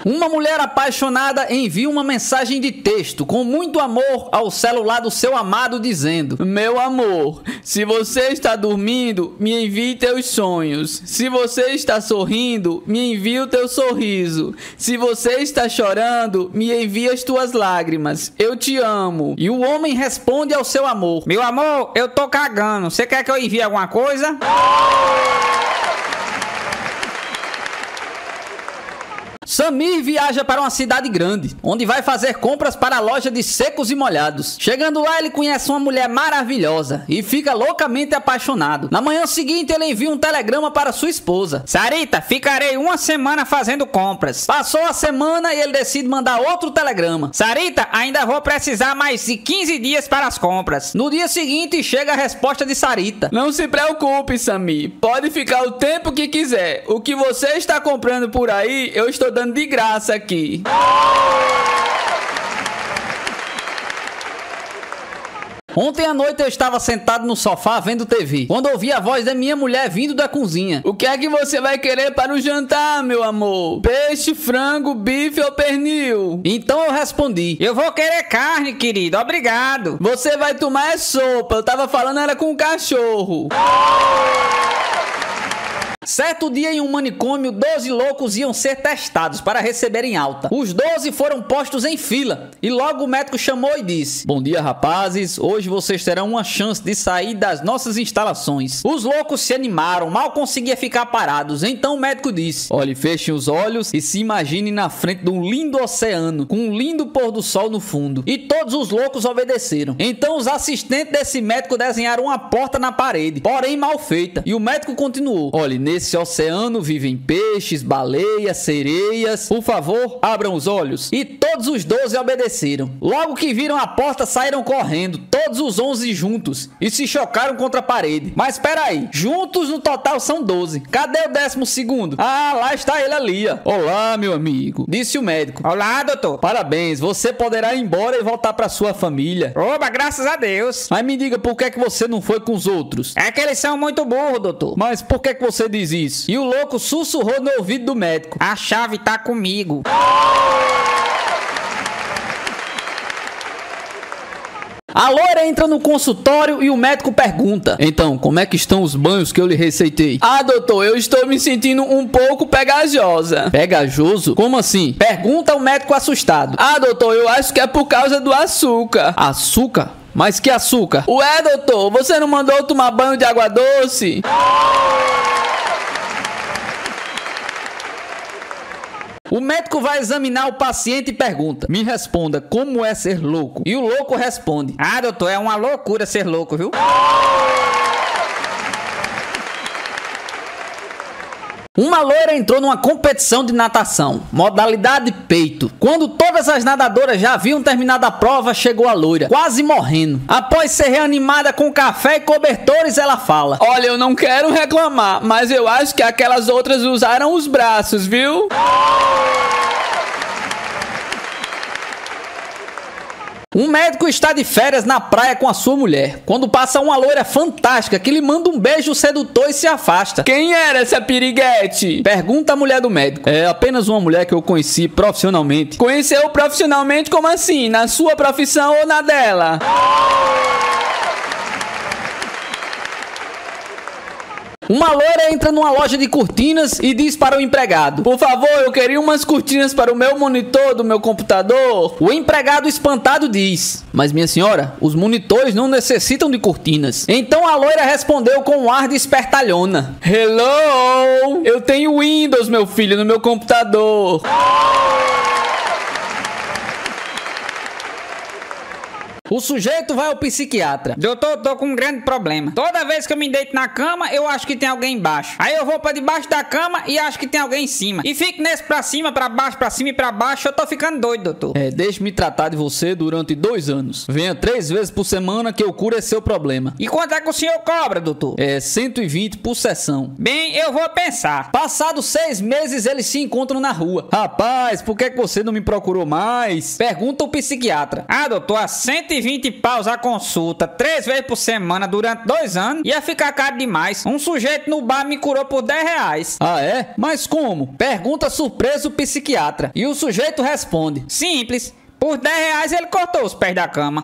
Uma mulher apaixonada envia uma mensagem de texto com muito amor ao celular do seu amado dizendo: Meu amor, se você está dormindo, me envie teus sonhos. Se você está sorrindo, me envie o teu sorriso. Se você está chorando, me envie as tuas lágrimas. Eu te amo. E o homem responde ao seu amor: Meu amor, eu tô cagando. Você quer que eu envie alguma coisa? Samir viaja para uma cidade grande, onde vai fazer compras para a loja de secos e molhados. Chegando lá, ele conhece uma mulher maravilhosa e fica loucamente apaixonado. Na manhã seguinte, ele envia um telegrama para sua esposa: Sarita, ficarei uma semana fazendo compras. Passou a semana e ele decide mandar outro telegrama: Sarita, ainda vou precisar mais de 15 dias para as compras. No dia seguinte, chega a resposta de Sarita: Não se preocupe, Samir. Pode ficar o tempo que quiser. O que você está comprando por aí, eu estou dando de graça aqui. Ontem à noite eu estava sentado no sofá vendo TV, quando ouvi a voz da minha mulher vindo da cozinha. O que é que você vai querer para o jantar, meu amor? Peixe, frango, bife ou pernil? Então eu respondi: Eu vou querer carne, querido, obrigado. Você vai tomar sopa, eu tava falando era com o cachorro. Certo dia, em um manicômio, 12 loucos iam ser testados para receberem alta. Os 12 foram postos em fila e logo o médico chamou e disse: Bom dia, rapazes, hoje vocês terão uma chance de sair das nossas instalações. Os loucos se animaram, mal conseguiam ficar parados. Então o médico disse: Olhe, fechem os olhos e se imaginem na frente de um lindo oceano, com um lindo pôr do sol no fundo. E todos os loucos obedeceram. Então os assistentes desse médico desenharam uma porta na parede, porém mal feita. E o médico continuou: Olhe, nesse oceano vivem peixes, baleias, sereias. Por favor, abram os olhos. E todos os 12 obedeceram. Logo que viram a porta, saíram correndo, todos os 11 juntos, e se chocaram contra a parede. Mas espera aí, juntos no total são 12. Cadê o 12º? Ah, lá está ele ali, ó. Olá, meu amigo, disse o médico. Olá, doutor. Parabéns, você poderá ir embora e voltar para sua família. Oba, graças a Deus. Mas me diga, por que é que você não foi com os outros? É que eles são muito burros, doutor. Mas por que é que você diz isso? E o louco sussurrou no ouvido do médico: A chave tá comigo. A loira entra no consultório e o médico pergunta: Então, como é que estão os banhos que eu lhe receitei? Ah, doutor, eu estou me sentindo um pouco pegajosa. Pegajoso? Como assim? Pergunta o médico assustado. Ah, doutor, eu acho que é por causa do açúcar. Açúcar? Mas que açúcar? Ué, doutor, você não mandou tomar banho de água doce? O médico vai examinar o paciente e pergunta: Me responda, como é ser louco? E o louco responde: Ah, doutor, é uma loucura ser louco, viu? Uma loira entrou numa competição de natação, modalidade peito. Quando todas as nadadoras já haviam terminado a prova, chegou a loira, quase morrendo. Após ser reanimada com café e cobertores, ela fala: Olha, eu não quero reclamar, mas eu acho que aquelas outras usaram os braços, viu? Um médico está de férias na praia com a sua mulher, quando passa uma loira fantástica que lhe manda um beijo sedutor e se afasta. Quem era essa piriguete? Pergunta a mulher do médico. É apenas uma mulher que eu conheci profissionalmente. Conheceu profissionalmente como assim? Na sua profissão ou na dela? Uma loira entra numa loja de cortinas e diz para o empregado: Por favor, eu queria umas cortinas para o meu monitor do meu computador. O empregado espantado diz: Mas minha senhora, os monitores não necessitam de cortinas. Então a loira respondeu com um ar de espertalhona: Hello! Eu tenho Windows, meu filho, no meu computador. O sujeito vai ao psiquiatra. Doutor, tô com um grande problema. Toda vez que eu me deito na cama, eu acho que tem alguém embaixo. Aí eu vou pra debaixo da cama e acho que tem alguém em cima. E fico nesse pra cima, pra baixo, pra cima e pra baixo. Eu tô ficando doido, doutor. Deixe-me tratar de você durante 2 anos. Venha 3 vezes por semana que eu curo esse seu problema. E quanto é que o senhor cobra, doutor? 120 por sessão. Bem, eu vou pensar. Passados 6 meses, eles se encontram na rua. Rapaz, por que você não me procurou mais? Pergunta o psiquiatra. Ah, doutor, há 120 120 paus a consulta, 3 vezes por semana durante 2 anos, ia ficar caro demais. Um sujeito no bar me curou por 10 reais. Ah, é? Mas como? Pergunta surpreso o psiquiatra. E o sujeito responde: simples. Por 10 reais ele cortou os pés da cama.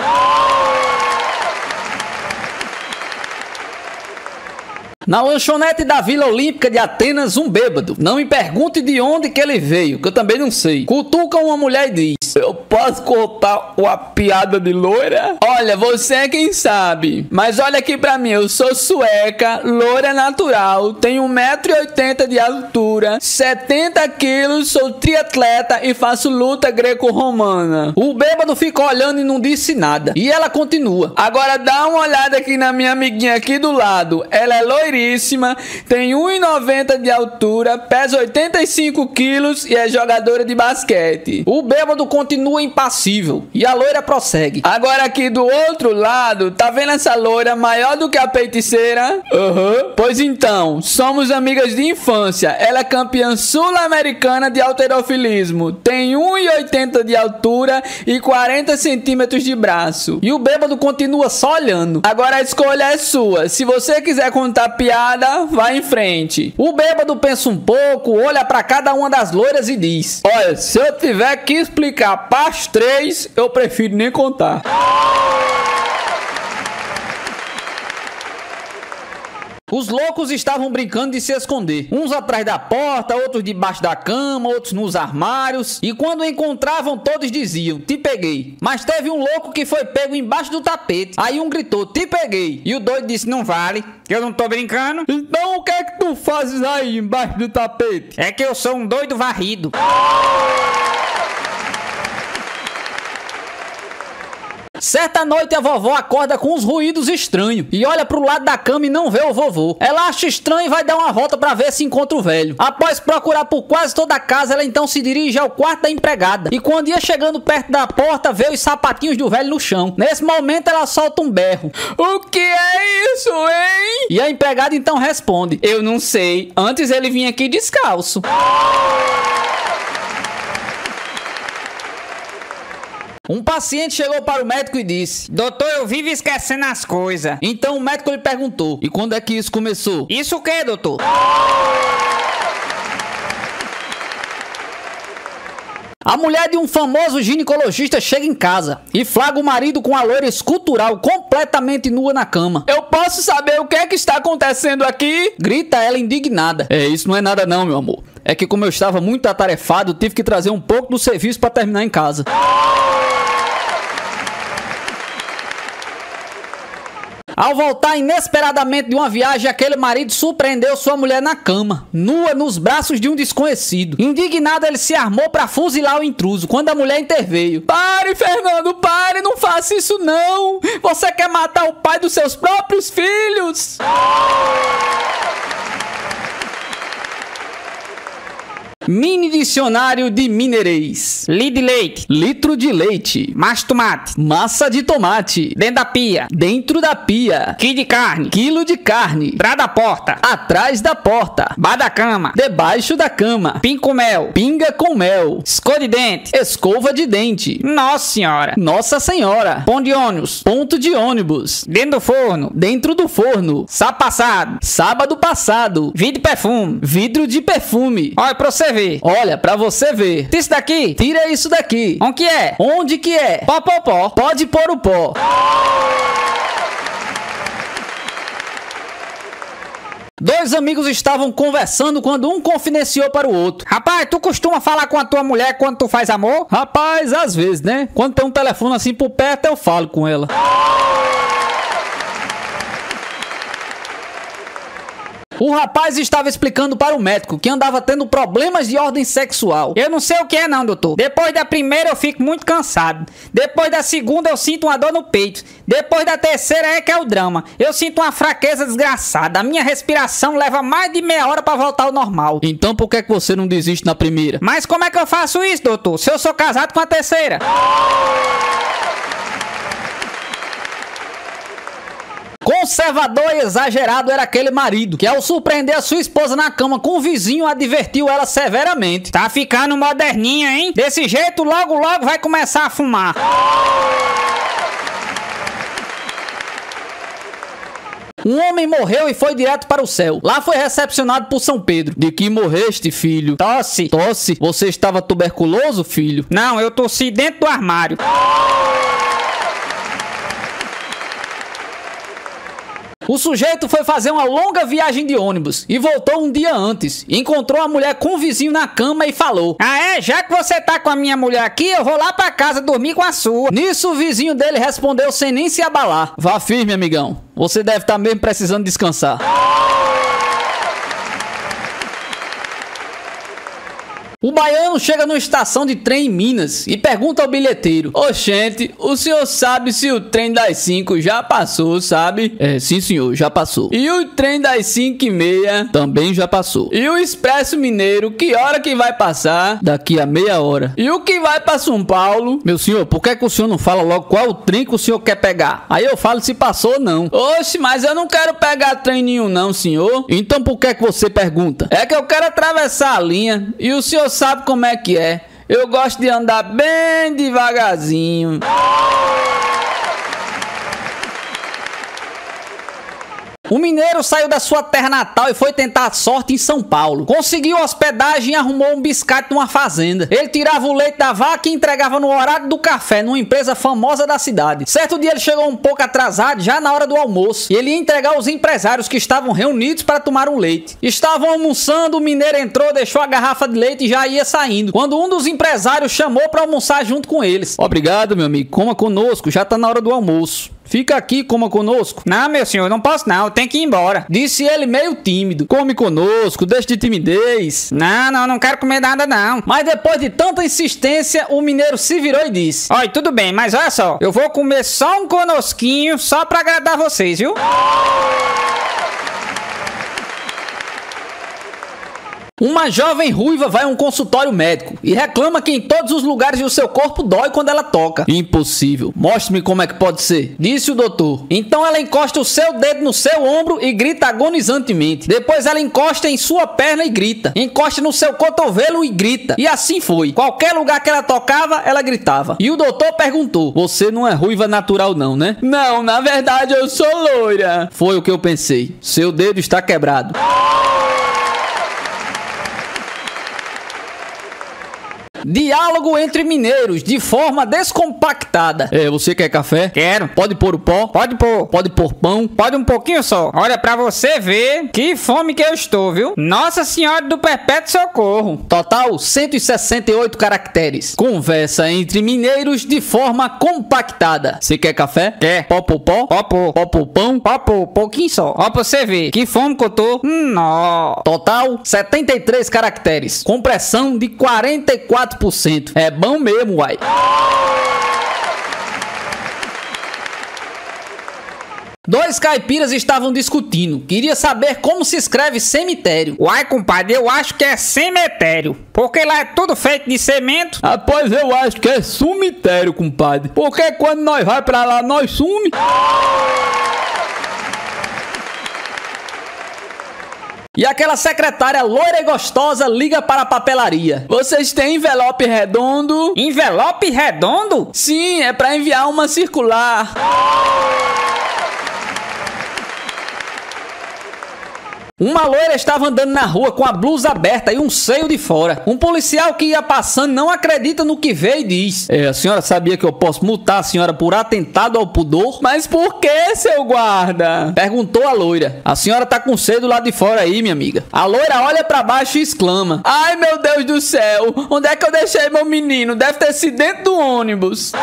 Na lanchonete da Vila Olímpica de Atenas, um bêbado, não me pergunte de onde que ele veio, que eu também não sei, cutuca uma mulher e diz: eu posso contar uma piada de loira? Olha, você é quem sabe, mas olha aqui pra mim, eu sou sueca, loira natural, tenho 1,80 m de altura, 70 quilos, sou triatleta e faço luta greco-romana. O bêbado fica olhando e não disse nada, e ela continua: agora dá uma olhada aqui na minha amiguinha aqui do lado, ela é loira, tem 1,90 m de altura, pesa 85 quilos e é jogadora de basquete. O bêbado continua impassível e a loira prossegue: agora aqui do outro lado, tá vendo essa loira maior do que a feiticeira? Pois então, somos amigas de infância. Ela é campeã sul-americana de halterofilismo, tem 1,80 m de altura e 40 centímetros de braço. E o bêbado continua só olhando. Agora a escolha é sua. Se você quiser contar piada, vai em frente. O bêbado pensa um pouco, olha pra cada uma das loiras e diz: olha, se eu tiver que explicar para as 3, eu prefiro nem contar. Os loucos estavam brincando de se esconder. Uns atrás da porta, outros debaixo da cama, outros nos armários. E quando encontravam, todos diziam: te peguei. Mas teve um louco que foi pego embaixo do tapete. Aí um gritou: te peguei. E o doido disse: não vale, eu não tô brincando. Então o que é que tu fazes aí embaixo do tapete? É que eu sou um doido varrido. Certa noite a vovó acorda com uns ruídos estranhos e olha pro lado da cama e não vê o vovô. Ela acha estranho e vai dar uma volta pra ver se encontra o velho. Após procurar por quase toda a casa, ela então se dirige ao quarto da empregada. E quando ia chegando perto da porta, vê os sapatinhos do velho no chão. Nesse momento ela solta um berro: o que é isso, hein? E a empregada então responde: eu não sei, antes ele vinha aqui descalço. Um paciente chegou para o médico e disse: doutor, eu vivo esquecendo as coisas. Então o médico lhe perguntou: e quando é que isso começou? Isso o que, doutor? A mulher de um famoso ginecologista chega em casa e flagra o marido com a loira escultural completamente nua na cama. Eu posso saber o que é que está acontecendo aqui? Grita ela indignada. Isso não é nada não, meu amor. É que como eu estava muito atarefado, tive que trazer um pouco do serviço para terminar em casa. Ao voltar inesperadamente de uma viagem, aquele marido surpreendeu sua mulher na cama, nua nos braços de um desconhecido. Indignado, ele se armou para fuzilar o intruso, quando a mulher interveio. Pare, Fernando, pare, não faça isso não. Você quer matar o pai dos seus próprios filhos? Mini dicionário de mineirês. Li de leite. Litro de leite. Macho tomate. Massa de tomate. Dentro da pia. Dentro da pia. Quilo de carne. Quilo de carne. Atrás da porta. Atrás da porta. Baixo da cama. Debaixo da cama. Pinga com mel. Pinga com mel. Escova de dente. Escova de dente. Nossa senhora. Nossa senhora. Ponto de ônibus. Ponto de ônibus. Dentro do forno. Dentro do forno. Sábado passado. Sábado passado. Vidro de perfume. Vidro de perfume. Olha pra você ver. Olha, pra você ver. Tira isso daqui. Tira isso daqui. Onde que é? Onde que é? Pó, pó, pó. Pode pôr o pó. Dois amigos estavam conversando quando um confidenciou para o outro. Rapaz, tu costuma falar com a tua mulher quando tu faz amor? Rapaz, às vezes, né? Quando tem um telefone assim por perto, eu falo com ela. O rapaz estava explicando para o médico que andava tendo problemas de ordem sexual. Eu não sei o que é não, doutor. Depois da primeira eu fico muito cansado. Depois da segunda eu sinto uma dor no peito. Depois da terceira é que é o drama. Eu sinto uma fraqueza desgraçada. A minha respiração leva mais de meia hora para voltar ao normal. Então por que você não desiste na primeira? Mas como é que eu faço isso, doutor? Se eu sou casado com a terceira? Conservador e exagerado era aquele marido que, ao surpreender a sua esposa na cama com o vizinho, advertiu ela severamente. Tá ficando moderninha, hein? Desse jeito, logo, logo vai começar a fumar. Um homem morreu e foi direto para o céu. Lá foi recepcionado por São Pedro. De que morreste, filho? Tosse. Tosse? Você estava tuberculoso, filho? Não, eu tossi dentro do armário. O sujeito foi fazer uma longa viagem de ônibus e voltou um dia antes. Encontrou a mulher com o vizinho na cama e falou: Ah é? Já que você tá com a minha mulher aqui, eu vou lá pra casa dormir com a sua. Nisso o vizinho dele respondeu sem nem se abalar: Vá firme, amigão. Você deve estar mesmo precisando descansar. O baiano chega numa estação de trem em Minas e pergunta ao bilheteiro: Oxente, o senhor sabe se o trem das 5 já passou, sabe? Sim senhor, já passou. E o trem das 5h30? Também já passou. E o Expresso Mineiro, que hora que vai passar? Daqui a meia hora. E o que vai pra São Paulo? Meu senhor, por que o senhor não fala logo qual o trem que o senhor quer pegar? Aí eu falo se passou ou não. Oxe, mas eu não quero pegar trem nenhum não, senhor. Então por que você pergunta? É que eu quero atravessar a linha e o senhor sabe como é que é. Eu gosto de andar bem devagarzinho. O mineiro saiu da sua terra natal e foi tentar a sorte em São Paulo. Conseguiu hospedagem e arrumou um biscate numa fazenda. Ele tirava o leite da vaca e entregava no horário do café numa empresa famosa da cidade. Certo dia ele chegou um pouco atrasado, já na hora do almoço, e ele ia entregar aos empresários que estavam reunidos para tomar um leite. Estavam almoçando, o mineiro entrou, deixou a garrafa de leite e já ia saindo, quando um dos empresários chamou para almoçar junto com eles. Obrigado, meu amigo, coma conosco, já tá na hora do almoço. Fica aqui, coma conosco. Não, meu senhor, não posso não, eu tenho que ir embora. Disse ele meio tímido. Come conosco, deixa de timidez. Não quero comer nada não. Mas depois de tanta insistência, o mineiro se virou e disse: Olha, tudo bem, mas olha só, eu vou comer só um conosquinho, só pra agradar vocês, viu? Uma jovem ruiva vai a um consultório médico e reclama que em todos os lugares do seu corpo dói quando ela toca. Impossível. Mostre-me como é que pode ser, disse o doutor. Então ela encosta o seu dedo no seu ombro e grita agonizantemente. Depois ela encosta em sua perna e grita. Encosta no seu cotovelo e grita. E assim foi. Qualquer lugar que ela tocava, ela gritava. E o doutor perguntou: Você não é ruiva natural não, né? Não, na verdade eu sou loira. Foi o que eu pensei. Seu dedo está quebrado. Diálogo entre mineiros de forma descompactada. Você quer café? Quero. Pode pôr o pó? Pode pôr. Pode pôr pão? Pode um pouquinho só. Olha, pra você ver que fome que eu estou, viu? Nossa Senhora do Perpétuo Socorro. Total 168 caracteres. Conversa entre mineiros de forma compactada. Você quer café? Quer. Pó por pó? Pó por. Pó por pão? Pó por. Pouquinho só. Ó pra você ver que fome que eu tô. Nó. Total 73 caracteres. Compressão de 44%. É bom mesmo, uai. Dois caipiras estavam discutindo. Queria saber como se escreve cemitério. Uai, compadre, eu acho que é cemitério. Porque lá é tudo feito de cimento. Ah, pois eu acho que é cemitério, compadre. Porque quando nós vai pra lá, nós sumi. E aquela secretária loira e gostosa liga para a papelaria. Vocês têm envelope redondo? Envelope redondo? Sim, é para enviar uma circular. Uma loira estava andando na rua com a blusa aberta e um seio de fora. Um policial que ia passando não acredita no que vê e diz: a senhora sabia que eu posso multar a senhora por atentado ao pudor? Mas por que, seu guarda? Perguntou a loira. A senhora tá com o seio do lado de fora aí, minha amiga. A loira olha pra baixo e exclama: Ai, meu Deus do céu, onde é que eu deixei meu menino? Deve ter sido dentro do ônibus.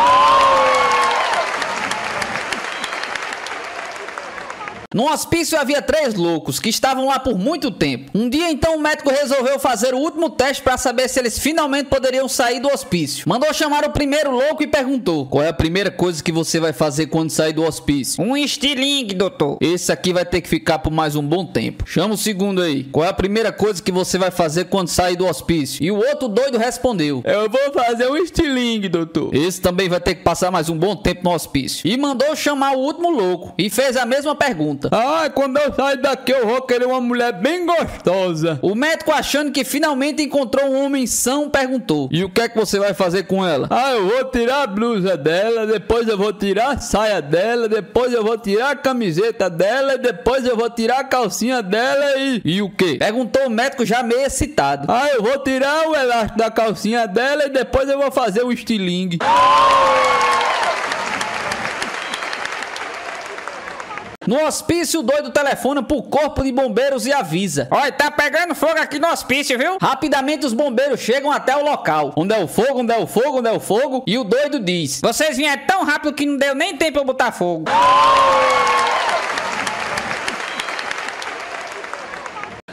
No hospício havia 3 loucos que estavam lá por muito tempo. Um dia então o médico resolveu fazer o último teste para saber se eles finalmente poderiam sair do hospício. Mandou chamar o primeiro louco e perguntou: Qual é a primeira coisa que você vai fazer quando sair do hospício? Um estilingue, doutor. Esse aqui vai ter que ficar por mais um bom tempo. Chama o segundo aí. Qual é a primeira coisa que você vai fazer quando sair do hospício? E o outro doido respondeu: Eu vou fazer um estilingue, doutor. Esse também vai ter que passar mais um bom tempo no hospício. E mandou chamar o último louco e fez a mesma pergunta. pergunta. Ah, quando eu sair daqui eu vou querer uma mulher bem gostosa. O médico, achando que finalmente encontrou um homem são, perguntou. E o que é que você vai fazer com ela? Ah, eu vou tirar a blusa dela, depois eu vou tirar a saia dela, depois eu vou tirar a camiseta dela, depois eu vou tirar a calcinha dela e o quê? Perguntou o médico já meio excitado. Ah, eu vou tirar o elástico da calcinha dela e depois eu vou fazer o estilingue. No hospício, o doido telefona pro corpo de bombeiros e avisa. Olha, tá pegando fogo aqui no hospício, viu? Rapidamente os bombeiros chegam até o local. Onde é o fogo, onde é o fogo, onde é o fogo? E o doido diz. Vocês vieram tão rápido que não deu nem tempo eu botar fogo.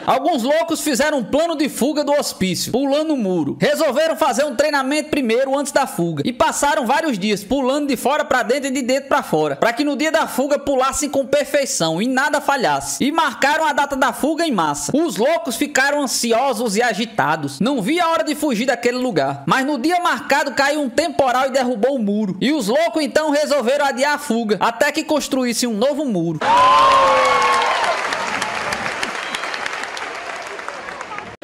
Alguns loucos fizeram um plano de fuga do hospício, pulando o muro. Resolveram fazer um treinamento primeiro antes da fuga. E passaram vários dias pulando de fora pra dentro e de dentro pra fora, para que no dia da fuga pulassem com perfeição e nada falhasse. E marcaram a data da fuga em massa. Os loucos ficaram ansiosos e agitados. Não via a hora de fugir daquele lugar. Mas no dia marcado caiu um temporal e derrubou o muro. E os loucos então resolveram adiar a fuga, até que construíssem um novo muro.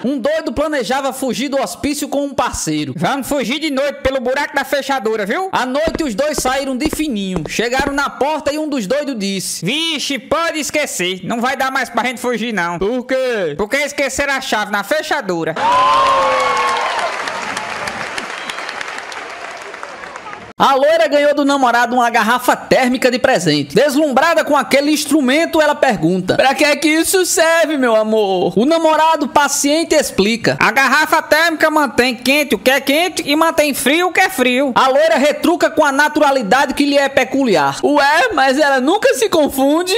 Um doido planejava fugir do hospício com um parceiro. Vamos fugir de noite pelo buraco da fechadura, viu? À noite os dois saíram de fininho. Chegaram na porta e um dos doidos disse: Vixe, pode esquecer. Não vai dar mais pra gente fugir, não. Por quê? Porque esqueceram a chave na fechadura. A loira ganhou do namorado uma garrafa térmica de presente. Deslumbrada com aquele instrumento, ela pergunta: Pra que é que isso serve, meu amor? O namorado, paciente, explica: A garrafa térmica mantém quente o que é quente e mantém frio o que é frio. A loira retruca com a naturalidade que lhe é peculiar: Ué, mas ela nunca se confunde?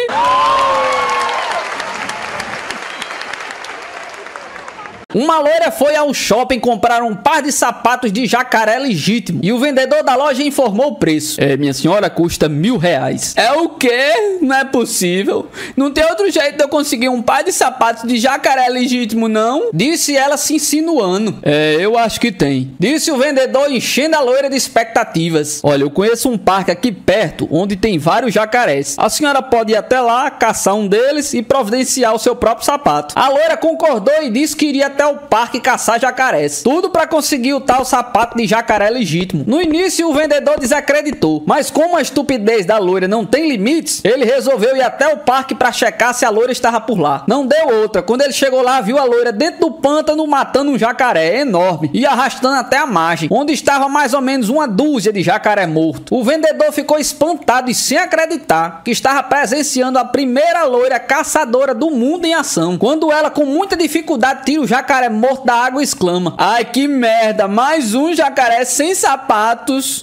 Uma loira foi ao shopping comprar um par de sapatos de jacaré legítimo e o vendedor da loja informou o preço. Minha senhora, custa R$1.000. É o quê? Não é possível. Não tem outro jeito de eu conseguir um par de sapatos de jacaré legítimo, não? Disse ela se insinuando. Eu acho que tem. Disse o vendedor, enchendo a loira de expectativas. Olha, eu conheço um parque aqui perto onde tem vários jacarés. A senhora pode ir até lá, caçar um deles e providenciar o seu próprio sapato. A loira concordou e disse que iria até o parque caçar jacarés. Tudo para conseguir o tal sapato de jacaré legítimo. No início o vendedor desacreditou, mas como a estupidez da loira não tem limites, ele resolveu ir até o parque para checar se a loira estava por lá. Não deu outra. Quando ele chegou lá, viu a loira dentro do pântano matando um jacaré enorme e arrastando até a margem, onde estava mais ou menos uma dúzia de jacaré morto. O vendedor ficou espantado e sem acreditar que estava presenciando a primeira loira caçadora do mundo em ação, quando ela com muita dificuldade tira o jacaré morto da água e exclama: Ai, que merda, mais um jacaré sem sapatos.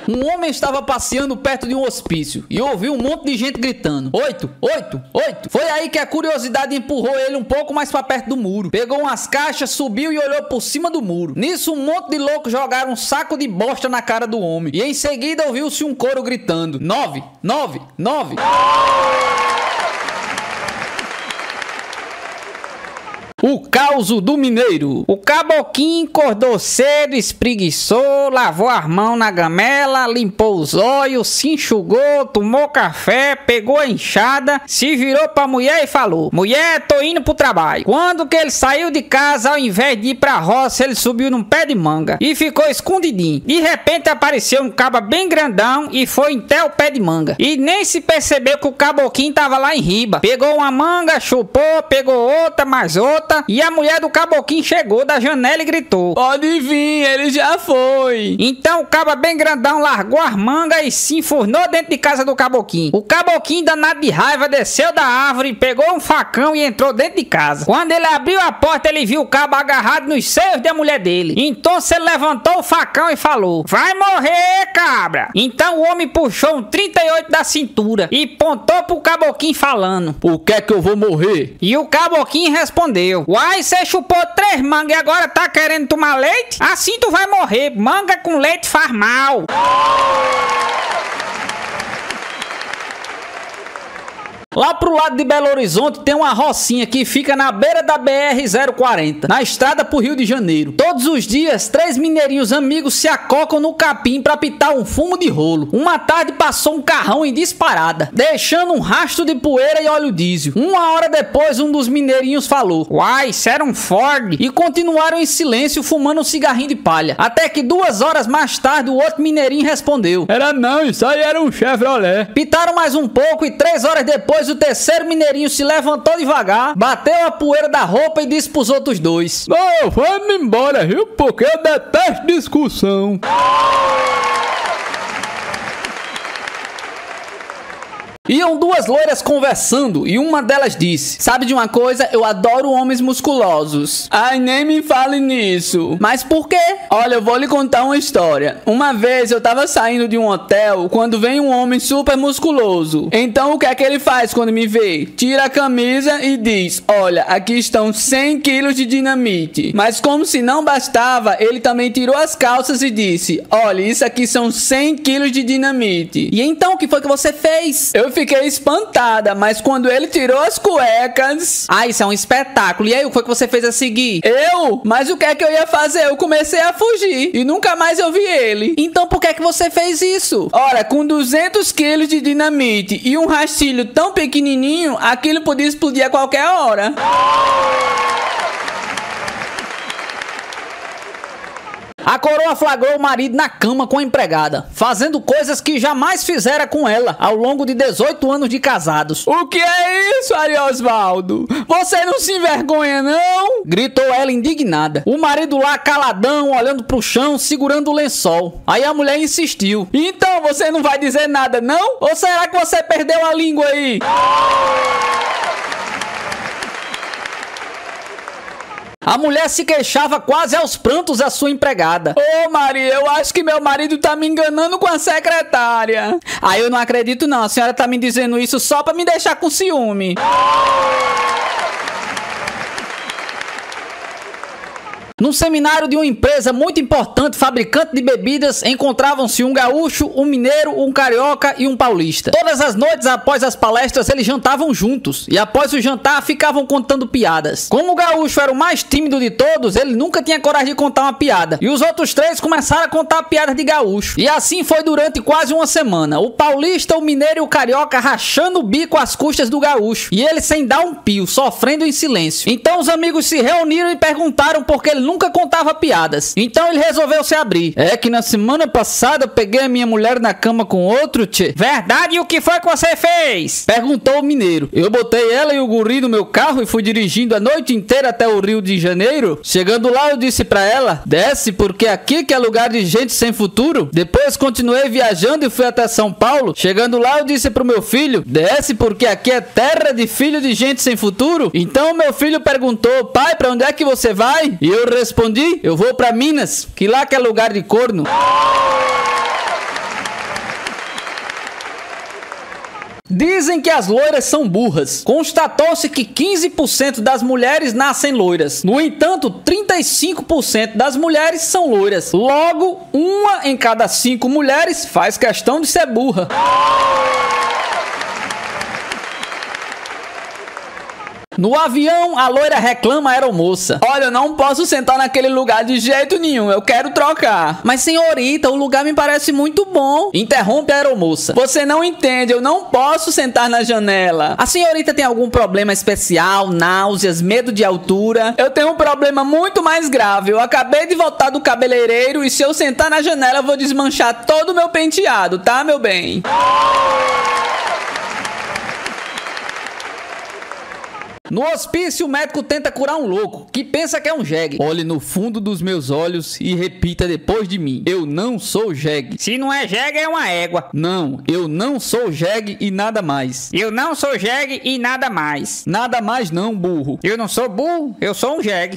Um homem estava passeando perto de um hospício e ouviu um monte de gente gritando: 8, 8, 8. Foi aí que a curiosidade empurrou ele um pouco mais para perto do muro. Pegou umas caixas, subiu e olhou por cima do muro. Nisso, um monte de loucos jogaram um saco de bosta na cara do homem. E em seguida ouviu-se um coro gritando: 9, 9, 9. O caos do mineiro. O caboquinho acordou cedo, espreguiçou, lavou as mãos na gamela, limpou os olhos, se enxugou, tomou café, pegou a enxada, se virou pra mulher e falou: Mulher, tô indo pro trabalho. Quando que ele saiu de casa, ao invés de ir pra roça, ele subiu num pé de manga e ficou escondidinho. De repente apareceu um caba bem grandão e foi até o pé de manga. E nem se percebeu que o caboquinho tava lá em riba. Pegou uma manga, chupou, pegou outra, mais outra. E a mulher do caboquinho chegou da janela e gritou: Pode vir, ele já foi. Então o caba bem grandão largou as mangas e se enfurnou dentro de casa do caboquinho. O caboquinho, danado de raiva, desceu da árvore, pegou um facão e entrou dentro de casa. Quando ele abriu a porta, ele viu o caba agarrado nos seios da mulher dele. Então ele levantou o facão e falou: Vai morrer, cabra. Então o homem puxou um 38 da cintura e pontou pro caboquinho falando: Por que é que eu vou morrer? E o caboquinho respondeu: Uai, você chupou 3 mangas e agora tá querendo tomar leite? Assim tu vai morrer. Manga com leite faz mal. Lá pro lado de Belo Horizonte tem uma rocinha que fica na beira da BR-040, na estrada pro Rio de Janeiro. Todos os dias, 3 mineirinhos amigos se acocam no capim pra pitar um fumo de rolo. Uma tarde passou um carrão em disparada, deixando um rastro de poeira e óleo diesel. Uma hora depois, um dos mineirinhos falou: "Uai, isso era um Ford", e continuaram em silêncio fumando um cigarrinho de palha. Até que 2 horas mais tarde, o outro mineirinho respondeu: "Era não, isso aí era um Chevrolet". Pitaram mais um pouco e 3 horas depois, o terceiro mineirinho se levantou devagar, bateu a poeira da roupa e disse pros outros dois: "Não, vamos embora, viu? Porque eu detesto discussão". Iam 2 loiras conversando e uma delas disse: "Sabe de uma coisa? Eu adoro homens musculosos." Ai, nem me fale nisso. "Mas por quê?" Olha, eu vou lhe contar uma história. Uma vez eu tava saindo de um hotel quando vem um homem super musculoso. Então o que é que ele faz quando me vê? Tira a camisa e diz: "Olha, aqui estão 100 quilos de dinamite." Mas como se não bastava, ele também tirou as calças e disse: "Olha, isso aqui são 100 quilos de dinamite." "E então, o que foi que você fez?" Eu fiquei espantada, mas quando ele tirou as cuecas... "Ah, isso é um espetáculo. E aí, o que foi que você fez a seguir?" "Eu? Mas o que é que eu ia fazer? Eu comecei a fugir e nunca mais eu vi ele." "Então por que é que você fez isso?" "Ora, com 200 quilos de dinamite e um rastilho tão pequenininho, aquilo podia explodir a qualquer hora." A coroa flagrou o marido na cama com a empregada, fazendo coisas que jamais fizera com ela ao longo de 18 anos de casados. "O que é isso, Ariosvaldo? Você não se envergonha, não?" gritou ela indignada. O marido lá caladão, olhando pro chão, segurando o lençol. Aí a mulher insistiu: "Então você não vai dizer nada, não? Ou será que você perdeu a língua aí?" A mulher se queixava quase aos prantos a sua empregada. "Ô, Maria, eu acho que meu marido tá me enganando com a secretária." "Ah, eu não acredito não, a senhora tá me dizendo isso só pra me deixar com ciúme." Num seminário de uma empresa muito importante, fabricante de bebidas, encontravam-se um gaúcho, um mineiro, um carioca e um paulista. Todas as noites após as palestras eles jantavam juntos e após o jantar ficavam contando piadas. Como o gaúcho era o mais tímido de todos, ele nunca tinha coragem de contar uma piada. E os outros 3 começaram a contar piadas de gaúcho. E assim foi durante quase uma semana. O paulista, o mineiro e o carioca rachando o bico às custas do gaúcho. E ele sem dar um pio, sofrendo em silêncio. Então os amigos se reuniram e perguntaram por que ele nunca contava piadas. Então ele resolveu se abrir. "É que na semana passada eu peguei a minha mulher na cama com outro, tchê." "Verdade, e o que foi que você fez?" perguntou o mineiro. "Eu botei ela e o guri no meu carro e fui dirigindo a noite inteira até o Rio de Janeiro. Chegando lá eu disse pra ela: desce porque aqui que é lugar de gente sem futuro. Depois continuei viajando e fui até São Paulo. Chegando lá eu disse pro meu filho: desce porque aqui é terra de filho de gente sem futuro. Então meu filho perguntou: pai, pra onde é que você vai? E eu respondi: eu vou pra Minas, que lá que é lugar de corno." Dizem que as loiras são burras. Constatou-se que 15% das mulheres nascem loiras. No entanto, 35% das mulheres são loiras. Logo, 1 em cada 5 mulheres faz questão de ser burra. No avião, a loira reclama a aeromoça: "Olha, eu não posso sentar naquele lugar de jeito nenhum, eu quero trocar." "Mas senhorita, o lugar me parece muito bom", interrompe a aeromoça. "Você não entende, eu não posso sentar na janela." "A senhorita tem algum problema especial, náuseas, medo de altura?" "Eu tenho um problema muito mais grave, eu acabei de voltar do cabeleireiro e se eu sentar na janela eu vou desmanchar todo o meu penteado, tá, meu bem?" No hospício, o médico tenta curar um louco, que pensa que é um jegue. "Olhe no fundo dos meus olhos e repita depois de mim: eu não sou jegue." Se não é jegue, é uma égua. "Não, eu não sou jegue e nada mais." Eu não sou jegue e nada mais. "Nada mais não, burro." Eu não sou burro, eu sou um jegue.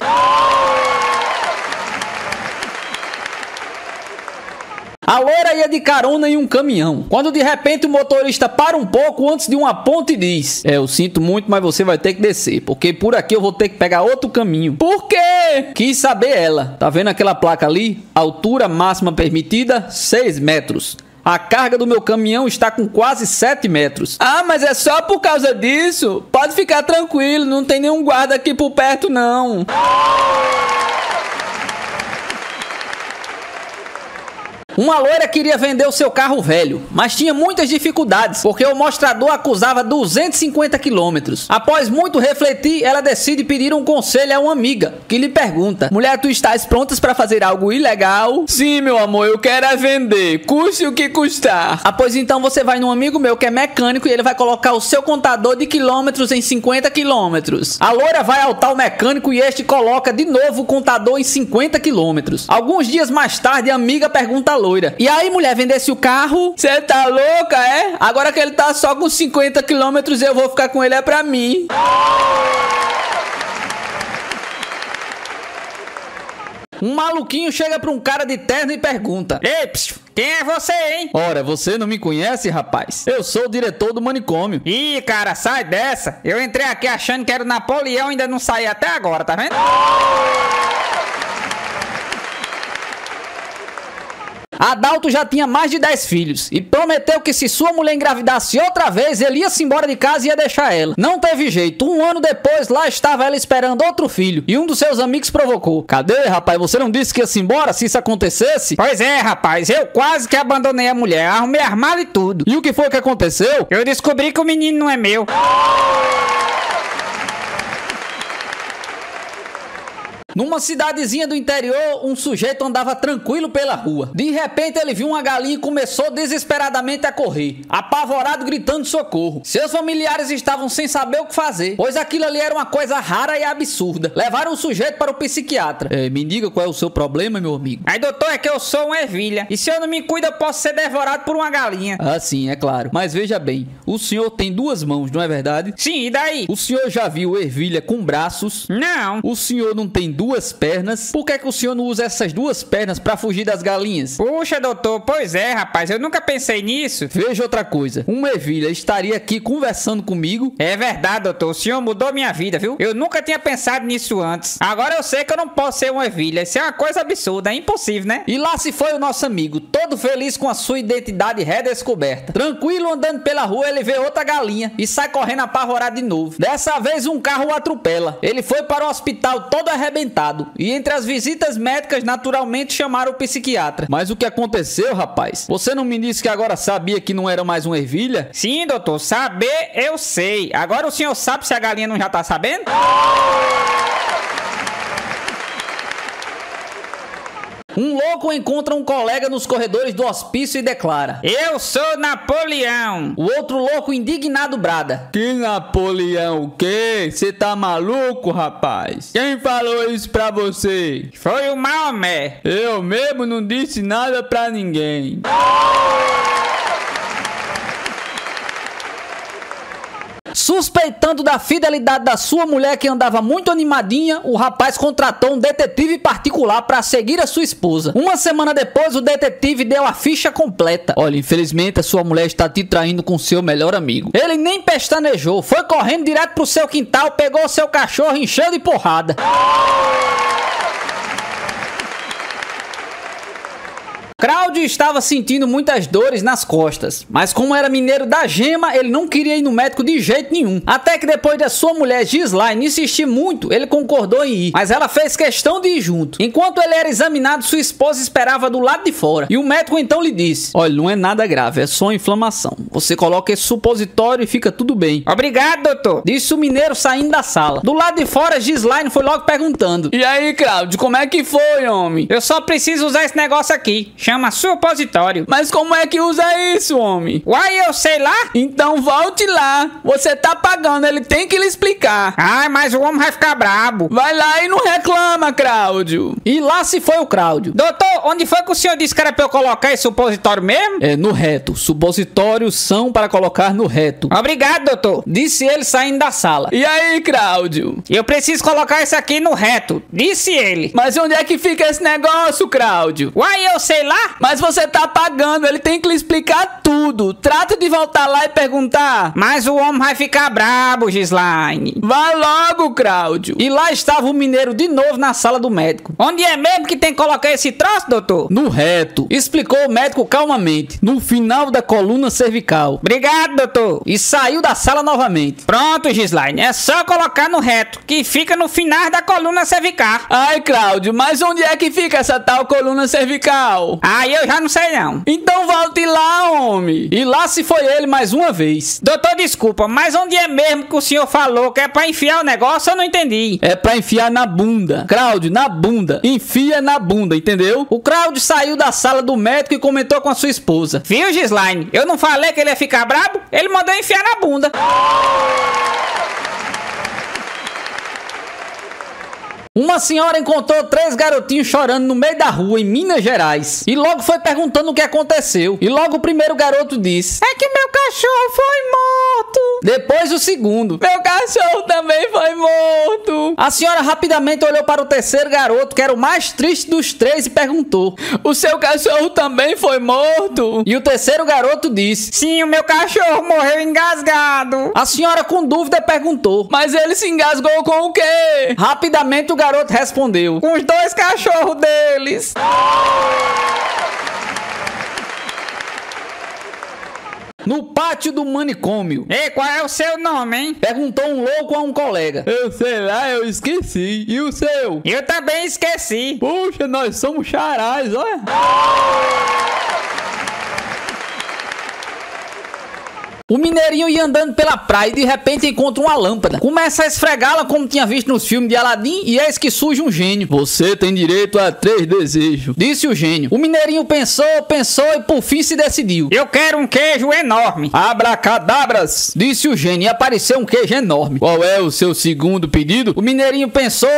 A loira ia de carona em um caminhão, quando de repente o motorista para um pouco antes de uma ponte e diz: "Eu sinto muito, mas você vai ter que descer, porque por aqui eu vou ter que pegar outro caminho." "Por quê?" Quis saber ela. "Tá vendo aquela placa ali? Altura máxima permitida, 6 metros. A carga do meu caminhão está com quase 7 metros. Ah, mas é só por causa disso? Pode ficar tranquilo, não tem nenhum guarda aqui por perto não. Uma loira queria vender o seu carro velho, mas tinha muitas dificuldades, porque o mostrador acusava 250 quilômetros. Após muito refletir, ela decide pedir um conselho a uma amiga, que lhe pergunta: mulher, tu estás prontas para fazer algo ilegal? Sim, meu amor, eu quero é vender, custe o que custar. Ah, pois então você vai num amigo meu que é mecânico e ele vai colocar o seu contador de quilômetros em 50 quilômetros. A loira vai ao tal mecânico e este coloca de novo o contador em 50 quilômetros. Alguns dias mais tarde, a amiga pergunta a loira: e aí, mulher, vendesse o carro? Você tá louca, é? Agora que ele tá só com 50 quilômetros, eu vou ficar com ele, é pra mim. Um maluquinho chega pra um cara de terno e pergunta: Ei, psiu, quem é você, hein? ora, você não me conhece, rapaz? Eu sou o diretor do manicômio. Ih, cara, sai dessa. Eu entrei aqui achando que era o Napoleão e ainda não saí até agora, tá vendo? Adalto já tinha mais de 10 filhos e prometeu que se sua mulher engravidasse outra vez, ele ia se embora de casa e ia deixar ela. Não teve jeito. Um ano depois, lá estava ela esperando outro filho e um dos seus amigos provocou: cadê, rapaz? Você não disse que ia se embora se isso acontecesse? Pois é, rapaz, eu quase que abandonei a mulher, arrumei armário e tudo. E o que foi que aconteceu? Eu descobri que o menino não é meu. Numa cidadezinha do interior, um sujeito andava tranquilo pela rua. De repente, ele viu uma galinha e começou desesperadamente a correr, apavorado, gritando socorro. Seus familiares estavam sem saber o que fazer, pois aquilo ali era uma coisa rara e absurda. Levaram o sujeito para o psiquiatra. Me diga qual é o seu problema, meu amigo. Aí, doutor, é que eu sou uma ervilha, e se eu não me cuido, eu posso ser devorado por uma galinha. Ah, sim, é claro. Mas veja bem, o senhor tem 2 mãos, não é verdade? Sim, e daí? O senhor já viu ervilha com braços? Não. O senhor não tem 2 pernas? Por que o senhor não usa essas 2 pernas para fugir das galinhas? Puxa, doutor, pois é, rapaz, eu nunca pensei nisso. Veja outra coisa, uma ervilha estaria aqui conversando comigo? É verdade, doutor, o senhor mudou minha vida, viu? Eu nunca tinha pensado nisso antes. Agora eu sei que eu não posso ser uma ervilha, isso é uma coisa absurda, é impossível, né? E lá se foi o nosso amigo, todo feliz com a sua identidade redescoberta. Tranquilo, andando pela rua, ele vê outra galinha e sai correndo apavorado de novo. Dessa vez um carro o atropela. Ele foi para o hospital todo arrebentado. E entre as visitas médicas, naturalmente chamaram o psiquiatra. Mas o que aconteceu, rapaz? Você não me disse que agora sabia que não era mais uma ervilha? Sim, doutor, saber eu sei. Agora o senhor sabe se a galinha não já tá sabendo? Um louco encontra um colega nos corredores do hospício e declara: eu sou Napoleão. O outro louco indignado brada: que Napoleão o quê? Você tá maluco, rapaz? Quem falou isso pra você? Foi o Maomé. Eu mesmo não disse nada pra ninguém. Suspeitando da fidelidade da sua mulher que andava muito animadinha, o rapaz contratou um detetive particular para seguir a sua esposa. Uma semana depois, o detetive deu a ficha completa. Olha, infelizmente a sua mulher está te traindo com seu melhor amigo. Ele nem pestanejou, foi correndo direto pro seu quintal, pegou seu cachorro e encheu de porrada. Cláudio estava sentindo muitas dores nas costas, mas como era mineiro da gema, ele não queria ir no médico de jeito nenhum. Até que depois da sua mulher Gislaine insistir muito, ele concordou em ir, mas ela fez questão de ir junto. Enquanto ele era examinado, sua esposa esperava do lado de fora, e o médico então lhe disse: olha, não é nada grave, é só inflamação. Você coloca esse supositório e fica tudo bem. Obrigado, doutor, disse o mineiro saindo da sala. Do lado de fora, Gislaine foi logo perguntando: e aí, Cláudio, como é que foi, homem? Eu só preciso usar esse negócio aqui, chama supositório. Mas como é que usa isso, homem? Uai, eu sei lá. Então volte lá. Você tá pagando, ele tem que lhe explicar. Ai, mas o homem vai ficar brabo. Vai lá e não reclama, Cláudio. E lá se foi o Cláudio. Doutor, onde foi que o senhor disse que era pra eu colocar esse supositório mesmo? É no reto. Supositórios são para colocar no reto. Obrigado, doutor, disse ele saindo da sala. E aí, Cláudio? Eu preciso colocar isso aqui no reto, disse ele. Mas onde é que fica esse negócio, Cláudio? Uai, eu sei lá. Mas Mas você tá pagando, ele tem que lhe explicar tudo. Trata de voltar lá e perguntar. Mas o homem vai ficar brabo, Gislaine. Vai logo, Cláudio. E lá estava o mineiro de novo na sala do médico. Onde é mesmo que tem que colocar esse troço, doutor? No reto, explicou o médico calmamente, no final da coluna cervical. Obrigado, doutor. E saiu da sala novamente. Pronto, Gislaine, é só colocar no reto, que fica no final da coluna cervical. Ai, Cláudio, mas onde é que fica essa tal coluna cervical? Aí eu já não sei não. Então volte lá, homem. E lá se foi ele mais uma vez. Doutor, desculpa, mas onde é mesmo que o senhor falou que é pra enfiar o negócio? Eu não entendi. É pra enfiar na bunda. Cláudio, na bunda. Enfia na bunda, entendeu? O Cláudio saiu da sala do médico e comentou com a sua esposa. Viu, Gislaine? Eu não falei que ele ia ficar brabo? Ele mandou enfiar na bunda. Uma senhora encontrou 3 garotinhos chorando no meio da rua, em Minas Gerais. E logo foi perguntando o que aconteceu. E logo o primeiro garoto disse: é que meu cachorro foi morto. Depois o segundo: meu cachorro também foi morto. A senhora rapidamente olhou para o terceiro garoto, que era o mais triste dos 3, e perguntou: o seu cachorro também foi morto? E o terceiro garoto disse: sim, o meu cachorro morreu engasgado. A senhora com dúvida perguntou: mas ele se engasgou com o quê? Rapidamente o garoto respondeu: com os 2 cachorros deles. No pátio do manicômio. Ei, qual é o seu nome, hein? Perguntou um louco a um colega. Eu sei lá, eu esqueci. E o seu? Eu também esqueci. Puxa, nós somos charais, olha. O mineirinho ia andando pela praia e de repente encontra uma lâmpada. Começa a esfregá-la como tinha visto nos filmes de Aladim e eis que surge um gênio. Você tem direito a 3 desejos, disse o gênio. O mineirinho pensou e por fim se decidiu. Eu quero um queijo enorme. Abracadabras, disse o gênio e apareceu um queijo enorme. Qual é o seu segundo pedido? O mineirinho pensou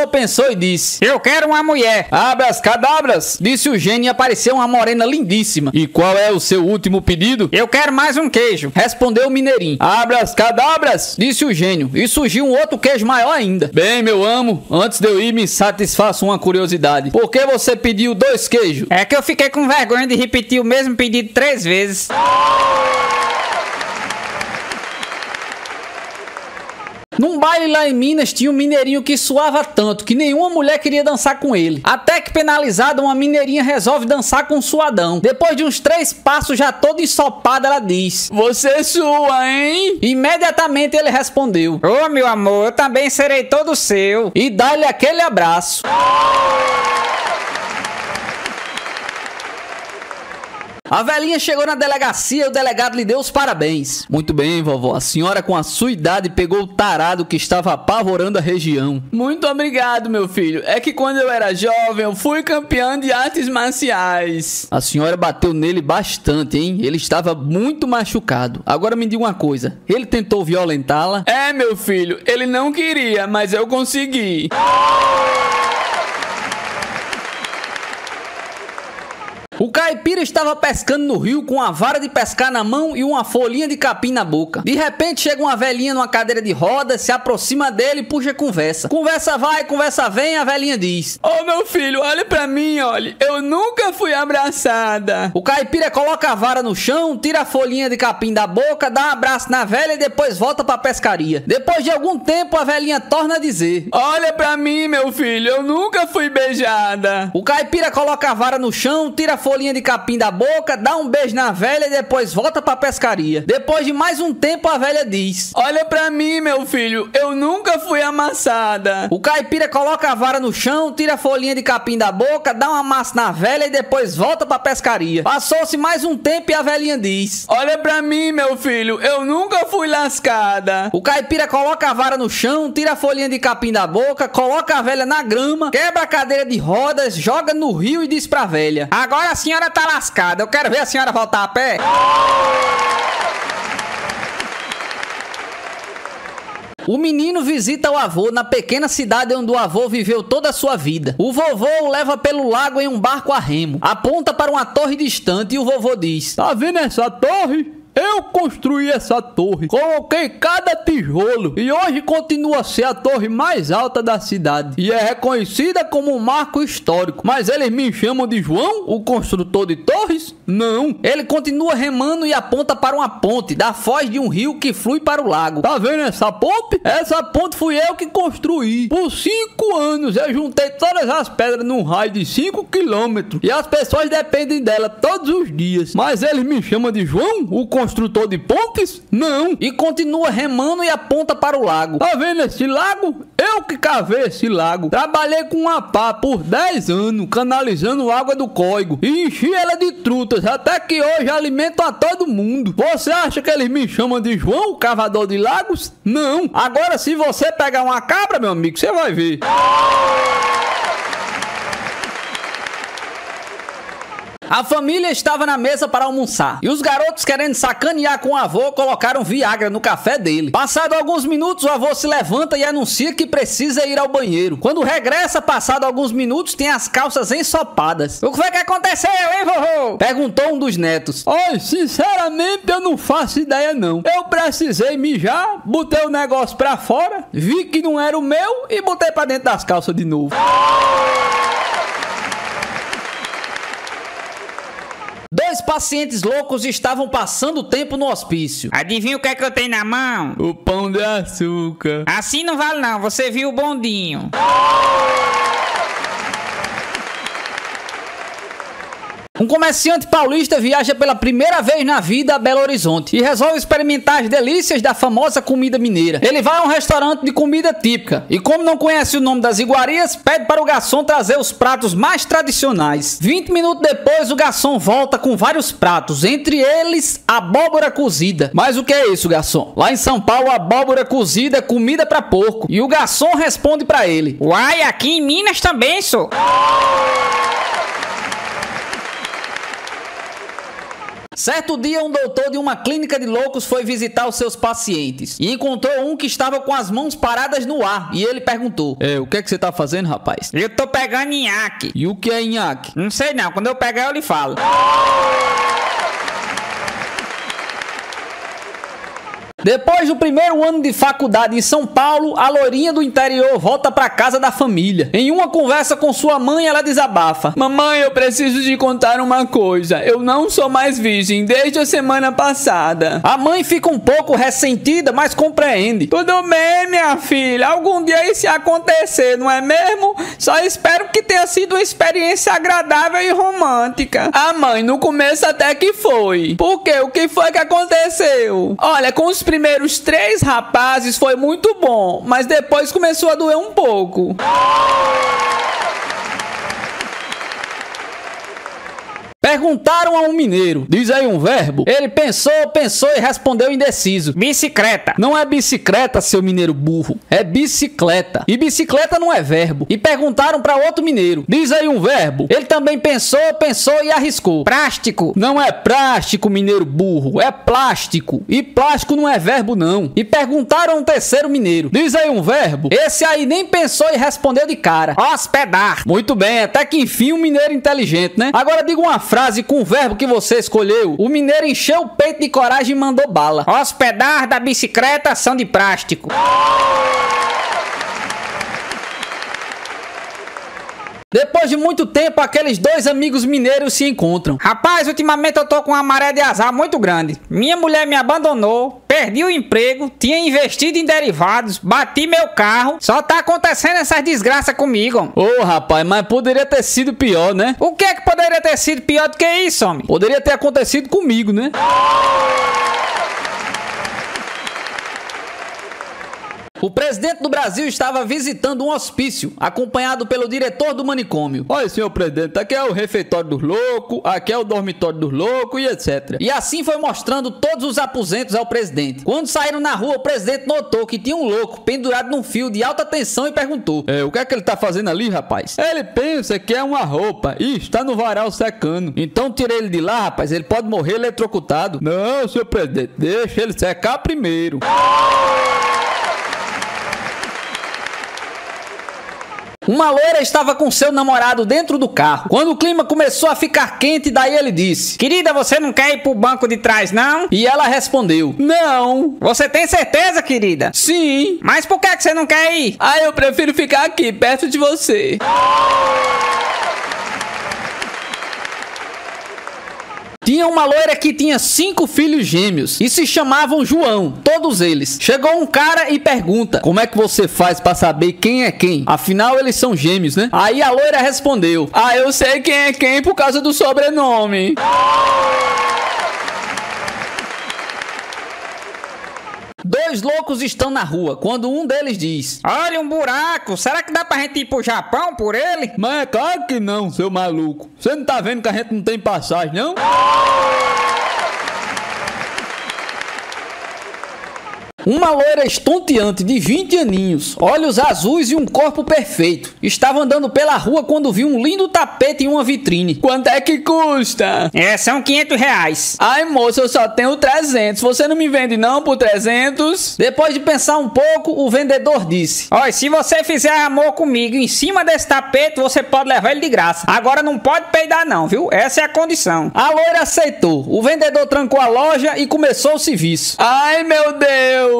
e disse: eu quero uma mulher. Abracadabras, disse o gênio e apareceu uma morena lindíssima. E qual é o seu último pedido? Eu quero mais um queijo. Respondeu o mineirinho. Abracadabras, disse o gênio, e surgiu um outro queijo maior ainda. Bem, meu amo, antes de eu ir, me satisfaça uma curiosidade. Por que você pediu 2 queijos? É que eu fiquei com vergonha de repetir o mesmo pedido 3 vezes. Num baile lá em Minas tinha um mineirinho que suava tanto que nenhuma mulher queria dançar com ele. Até que, penalizada, uma mineirinha resolve dançar com um suadão. Depois de uns 3 passos já todo ensopado, ela diz: você sua, hein? Imediatamente ele respondeu: ô, meu amor, eu também serei todo seu. E dá-lhe aquele abraço. A velhinha chegou na delegacia e o delegado lhe deu os parabéns. Muito bem, vovó. A senhora com a sua idade pegou o tarado que estava apavorando a região. Muito obrigado, meu filho. É que quando eu era jovem, eu fui campeão de artes marciais. A senhora bateu nele bastante, hein? Ele estava muito machucado. Agora me diga uma coisa. Ele tentou violentá-la? É, meu filho. Ele não queria, mas eu consegui. O caipira estava pescando no rio com uma vara de pescar na mão e uma folhinha de capim na boca. De repente chega uma velhinha numa cadeira de rodas, se aproxima dele e puxa conversa. Conversa vai, conversa vem, a velhinha diz: ô, meu filho, olha pra mim, olha. Eu nunca fui abraçada. O caipira coloca a vara no chão, tira a folhinha de capim da boca, dá um abraço na velha e depois volta pra pescaria. Depois de algum tempo a velhinha torna a dizer: olha pra mim, meu filho, eu nunca fui beijada. O caipira coloca a vara no chão, tira a folhinha de capim da boca, dá um beijo na velha e depois volta pra pescaria. Depois de mais um tempo a velha diz: olha pra mim, meu filho, eu nunca fui amassada. O caipira coloca a vara no chão, tira a folhinha de capim da boca, dá um amasso na velha e depois volta pra pescaria. Passou-se mais um tempo e a velhinha diz: olha pra mim, meu filho, eu nunca fui lascada. O caipira coloca a vara no chão, tira a folhinha de capim da boca, coloca a velha na grama, quebra a cadeira de rodas, joga no rio e diz pra velha: agora a senhora tá lascada, eu quero ver a senhora voltar a pé. O menino visita o avô na pequena cidade onde o avô viveu toda a sua vida. O vovô o leva pelo lago em um barco a remo. Aponta para uma torre distante e o vovô diz: tá vendo essa torre? eu construí essa torre, coloquei cada tijolo e hoje continua a ser a torre mais alta da cidade e é reconhecida como um marco histórico. Mas eles me chamam de João, o construtor de torres? Não. Ele continua remando e aponta para uma ponte da foz de um rio que flui para o lago. Tá vendo essa ponte? Essa ponte fui eu que construí. Por 5 anos eu juntei todas as pedras num raio de 5 quilômetros e as pessoas dependem dela todos os dias. Mas eles me chamam de João, o construtor de pontes? Não. E continua remando e aponta para o lago. Tá vendo esse lago? Eu que cavei esse lago. Trabalhei com uma pá por 10 anos, canalizando água do córrego e enchi ela de trutas, até que hoje alimento a todo mundo. Você acha que eles me chamam de João, o cavador de lagos? Não. Agora, se você pegar uma cabra, meu amigo, você vai ver. A família estava na mesa para almoçar e os garotos, querendo sacanear com o avô, colocaram Viagra no café dele. Passado alguns minutos, o avô se levanta e anuncia que precisa ir ao banheiro. Quando regressa, passado alguns minutos, tem as calças ensopadas. O que foi que aconteceu, hein, vovô? Perguntou um dos netos. Oi, sinceramente eu não faço ideia não. Eu precisei mijar, botei o negócio pra fora, vi que não era o meu e botei pra dentro das calças de novo. Dois pacientes loucos estavam passando o tempo no hospício. Adivinha o que é que eu tenho na mão? O pão de açúcar. Assim não vale não, você viu o bondinho. Um comerciante paulista viaja pela primeira vez na vida a Belo Horizonte e resolve experimentar as delícias da famosa comida mineira. Ele vai a um restaurante de comida típica e, como não conhece o nome das iguarias, pede para o garçom trazer os pratos mais tradicionais. 20 minutos depois, o garçom volta com vários pratos, entre eles abóbora cozida. Mas o que é isso, garçom? Lá em São Paulo, abóbora cozida é comida para porco. E o garçom responde para ele: uai, aqui em Minas também, sou. Certo dia, um doutor de uma clínica de loucos foi visitar os seus pacientes e encontrou um que estava com as mãos paradas no ar. E ele perguntou: o que é que você tá fazendo, rapaz? Eu tô pegando nhaque. E o que é nhaque? Não sei não, quando eu pegar eu lhe falo. Depois do primeiro ano de faculdade em São Paulo, a loirinha do interior volta para casa da família. Em uma conversa com sua mãe, ela desabafa: mamãe, eu preciso te contar uma coisa. Eu não sou mais virgem desde a semana passada. A mãe fica um pouco ressentida, mas compreende. Tudo bem, minha filha. Algum dia isso ia acontecer, não é mesmo? Só espero que tenha sido uma experiência agradável e romântica. Ah, mãe, no começo até que foi. Por quê? O que foi que aconteceu? Olha, com os primeiros 3 rapazes foi muito bom, mas depois começou a doer um pouco. Perguntaram a um mineiro: diz aí um verbo. Ele pensou e respondeu indeciso: bicicleta. Não é bicicleta, seu mineiro burro, é bicicleta. E bicicleta não é verbo. E perguntaram para outro mineiro: diz aí um verbo. Ele também pensou e arriscou: plástico. Não é plástico, mineiro burro, é plástico. E plástico não é verbo não. E perguntaram a um terceiro mineiro: diz aí um verbo. Esse aí nem pensou e respondeu de cara: hospedar. Muito bem, até que enfim um mineiro inteligente, né? Agora diga uma frase com o verbo que você escolheu. O mineiro encheu o peito de coragem e mandou bala: hospedar da bicicleta são de plástico. Depois de muito tempo, aqueles dois amigos mineiros se encontram. Rapaz, ultimamente eu tô com uma maré de azar muito grande. Minha mulher me abandonou, perdi o emprego, tinha investido em derivados, bati meu carro. Só tá acontecendo essas desgraças comigo. Ô, rapaz, mas poderia ter sido pior, né? O que é que poderia ter sido pior do que isso, homem? Poderia ter acontecido comigo, né? O presidente do Brasil estava visitando um hospício, acompanhado pelo diretor do manicômio. Olha, senhor presidente, aqui é o refeitório dos loucos, aqui é o dormitório dos loucos e etc. E assim foi mostrando todos os aposentos ao presidente. Quando saíram na rua, o presidente notou que tinha um louco pendurado num fio de alta tensão e perguntou: o que é que ele tá fazendo ali, rapaz? Ele pensa que é uma roupa e está no varal secando. Então tirei ele de lá, rapaz, ele pode morrer eletrocutado. Não, senhor presidente, deixa ele secar primeiro. Uma loira estava com seu namorado dentro do carro. Quando o clima começou a ficar quente, daí ele disse: querida, você não quer ir pro banco de trás, não? E ela respondeu: não. Você tem certeza, querida? Sim. Mas por que você não quer ir? Ah, eu prefiro ficar aqui, perto de você. Tinha uma loira que tinha 5 filhos gêmeos e se chamavam João, todos eles. Chegou um cara e pergunta: como é que você faz pra saber quem é quem? Afinal, eles são gêmeos, né? Aí a loira respondeu: ah, eu sei quem é quem por causa do sobrenome. Dois loucos estão na rua, quando um deles diz: olha, um buraco, será que dá pra gente ir pro Japão por ele? Mas é claro que não, seu maluco. Você não tá vendo que a gente não tem passagem, não? Uma loira estonteante de 20 aninhos, olhos azuis e um corpo perfeito, estava andando pela rua quando viu um lindo tapete em uma vitrine. Quanto é que custa? São 500 reais. Ai, moça, eu só tenho 300. Você não me vende não por 300? Depois de pensar um pouco, o vendedor disse: olha, se você fizer amor comigo em cima desse tapete, você pode levar ele de graça. Agora não pode peidar não, viu? Essa é a condição. A loira aceitou. O vendedor trancou a loja e começou o serviço. Ai, meu Deus!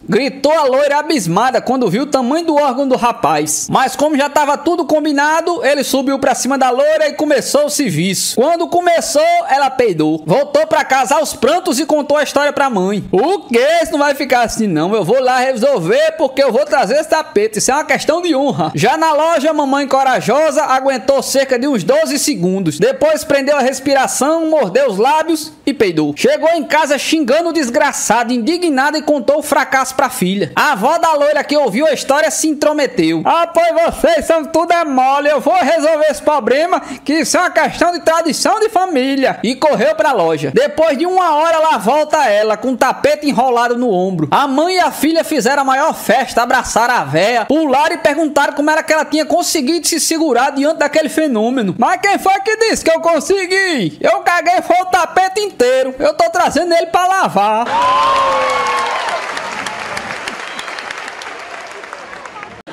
Gritou a loira abismada quando viu o tamanho do órgão do rapaz. Mas como já estava tudo combinado, ele subiu pra cima da loira e começou o serviço. Quando começou, ela peidou. Voltou pra casa aos prantos e contou a história pra mãe. O quê? Isso não vai ficar assim não. Eu vou lá resolver porque eu vou trazer esse tapete. Isso é uma questão de honra. Já na loja, a mamãe corajosa aguentou cerca de uns 12 segundos. Depois prendeu a respiração, mordeu os lábios e peidou. Chegou em casa xingando o desgraçado, indignada, e contou o fracasso pra filha. A avó da loira, que ouviu a história, se intrometeu. Ah, pois vocês são tudo mole. Eu vou resolver esse problema, que isso é uma questão de tradição de família. E correu pra loja. Depois de 1 hora, lá volta ela, com o tapete enrolado no ombro. A mãe e a filha fizeram a maior festa, abraçaram a véia, pularam e perguntaram como era que ela tinha conseguido se segurar diante daquele fenômeno. Mas quem foi que disse que eu consegui? Eu caguei foi o tapete inteiro. Eu tô trazendo ele pra lavar.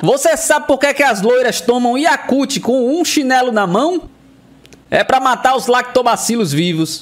Você sabe por que as loiras tomam Yakult com um chinelo na mão? É pra matar os lactobacilos vivos.